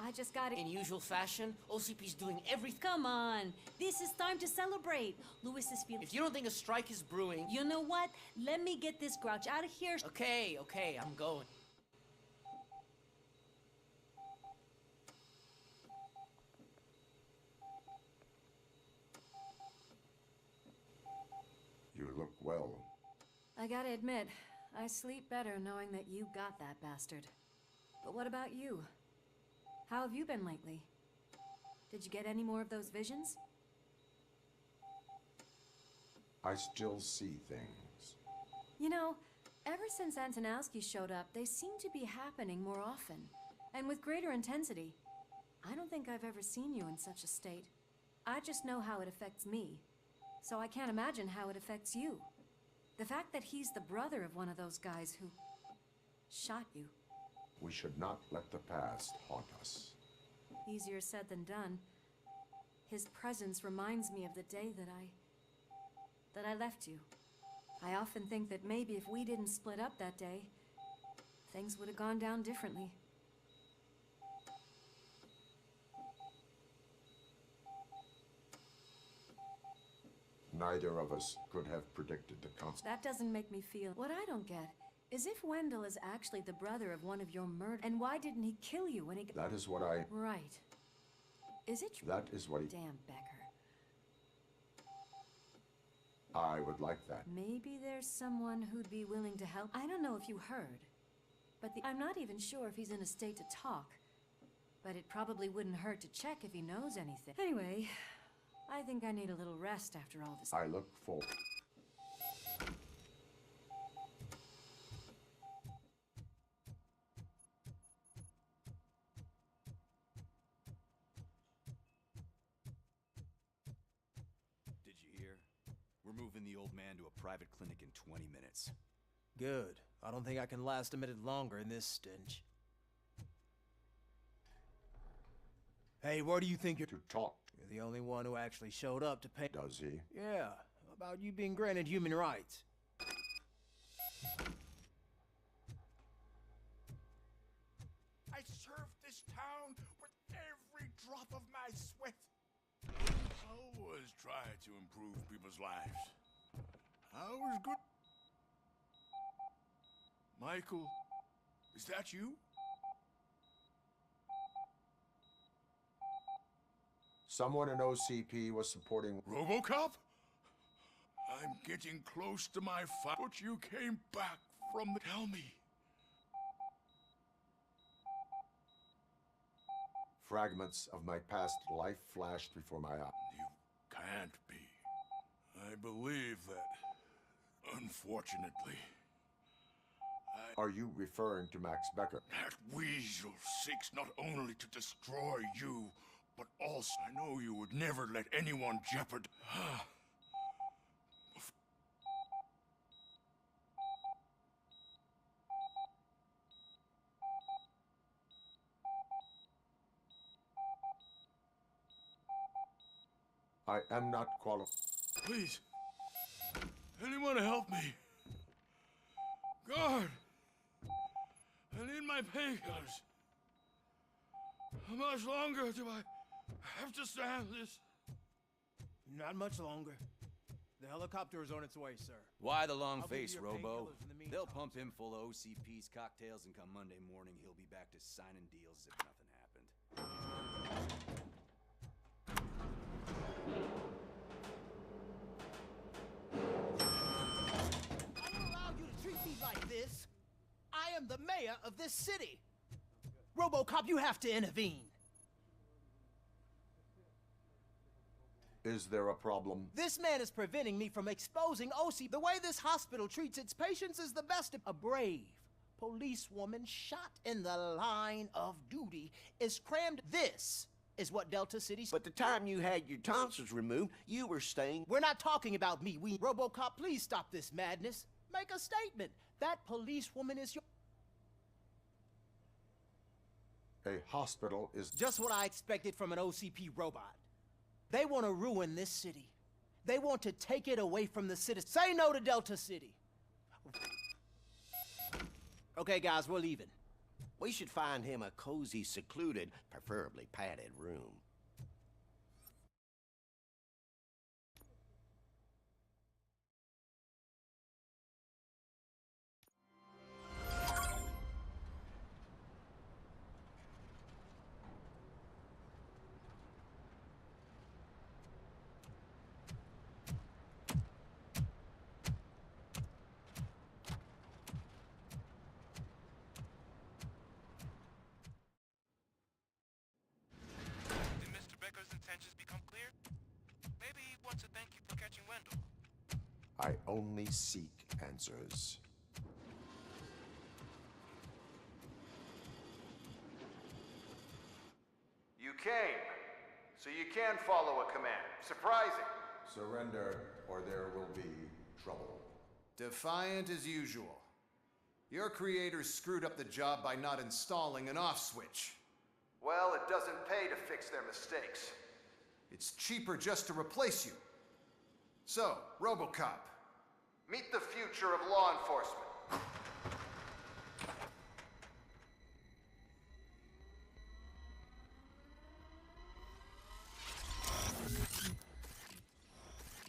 S: I just got it.
O: In usual fashion, OCP's doing everything.
B: Come on, this is time to celebrate. Louis is feeling...
O: If you don't think a strike is brewing...
B: You know what? Let me get this grouch out of here.
O: Okay, I'm going.
A: You look well.
S: I gotta admit, I sleep better knowing that you got that bastard. But what about you? How have you been lately? Did you get any more of those visions?
A: I still see things.
S: You know, ever since Antonowski showed up, they seem to be happening more often, and with greater intensity. I don't think I've ever seen you in such a state. I just know how it affects me, so I can't imagine how it affects you. The fact that he's the brother of one of those guys who shot you.
A: We should not let the past haunt us.
S: Easier said than done. His presence reminds me of the day that I left you. I often think that maybe if we didn't split up that day, things would have gone down differently.
A: Neither of us could have predicted the consequences.
S: That doesn't make me feel... What I don't get is if Wendell is actually the brother of one of your murderers, and why didn't he kill you when he...
A: That is what I...
S: Right. Is it true?
A: That is what he...
S: Damn, Becker.
A: I would like that.
S: Maybe there's someone who'd be willing to help. I don't know if you heard, but I'm not even sure if he's in a state to talk. But it probably wouldn't hurt to check if he knows anything. Anyway, I think I need a little rest after all this.
A: I look forward.
N: Did you hear? We're moving the old man to a private clinic in 20 minutes.
G: Good. I don't think I can last a minute longer in this stench. Hey, where do you think you're...
A: To talk.
G: You're the only one who actually showed up to pay...
A: Does he?
G: Yeah, about you being granted human rights.
F: I served this town with every drop of my sweat. I always try to improve people's lives. I was good. Michael, is that you?
A: Someone in OCP was supporting...
F: RoboCop? I'm getting close to my but you came back from the... Tell me.
A: Fragments of my past life flashed before my eyes.
F: You can't be. I believe that, unfortunately.
A: Are you referring to Max Becker?
F: That weasel seeks not only to destroy you, but also I know you would never let anyone jeopardize.
A: I am not qualified.
F: Please, anyone help me. Guard, I need my painkillers. How much longer do I have to stand this?
G: Not much longer. The helicopter is on its way, sir.
N: Why the long
G: I'll give you
N: face,
G: your
N: Robo?
G: painkillers in the meantime.
N: They'll pump him full of OCP's cocktails, and come Monday morning, he'll be back to signing deals as if nothing happened.
J: I don't allow you to treat me like this. I am the mayor of this city. RoboCop, you have to intervene.
A: Is there a problem?
J: This man is preventing me from exposing OC. The way this hospital treats its patients is the best. A brave policewoman shot in the line of duty is crammed. This is what Delta City's...
P: But the time you had your tonsils removed, you were staying...
J: We're not talking about me. RoboCop, please stop this madness. Make a statement. That policewoman is your...
A: A hospital is...
J: Just what I expected from an OCP robot. They want to ruin this city. They want to take it away from the citizens. Say no to Delta City. Okay, guys, we're leaving.
P: We should find him a cozy, secluded, preferably padded room.
A: I only seek answers.
V: You came, so you can follow a command. Surprising.
A: Surrender, or there will be trouble.
V: Defiant as usual. Your creators screwed up the job by not installing an off switch. Well, it doesn't pay to fix their mistakes. It's cheaper just to replace you. So, RoboCop, meet the future of law enforcement.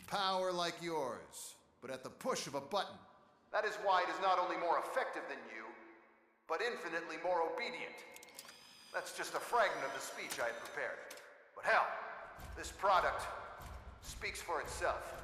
V: Power like yours, but at the push of a button. That is why it is not only more effective than you, but infinitely more obedient. That's just a fragment of the speech I had prepared. But hell, this product speaks for itself.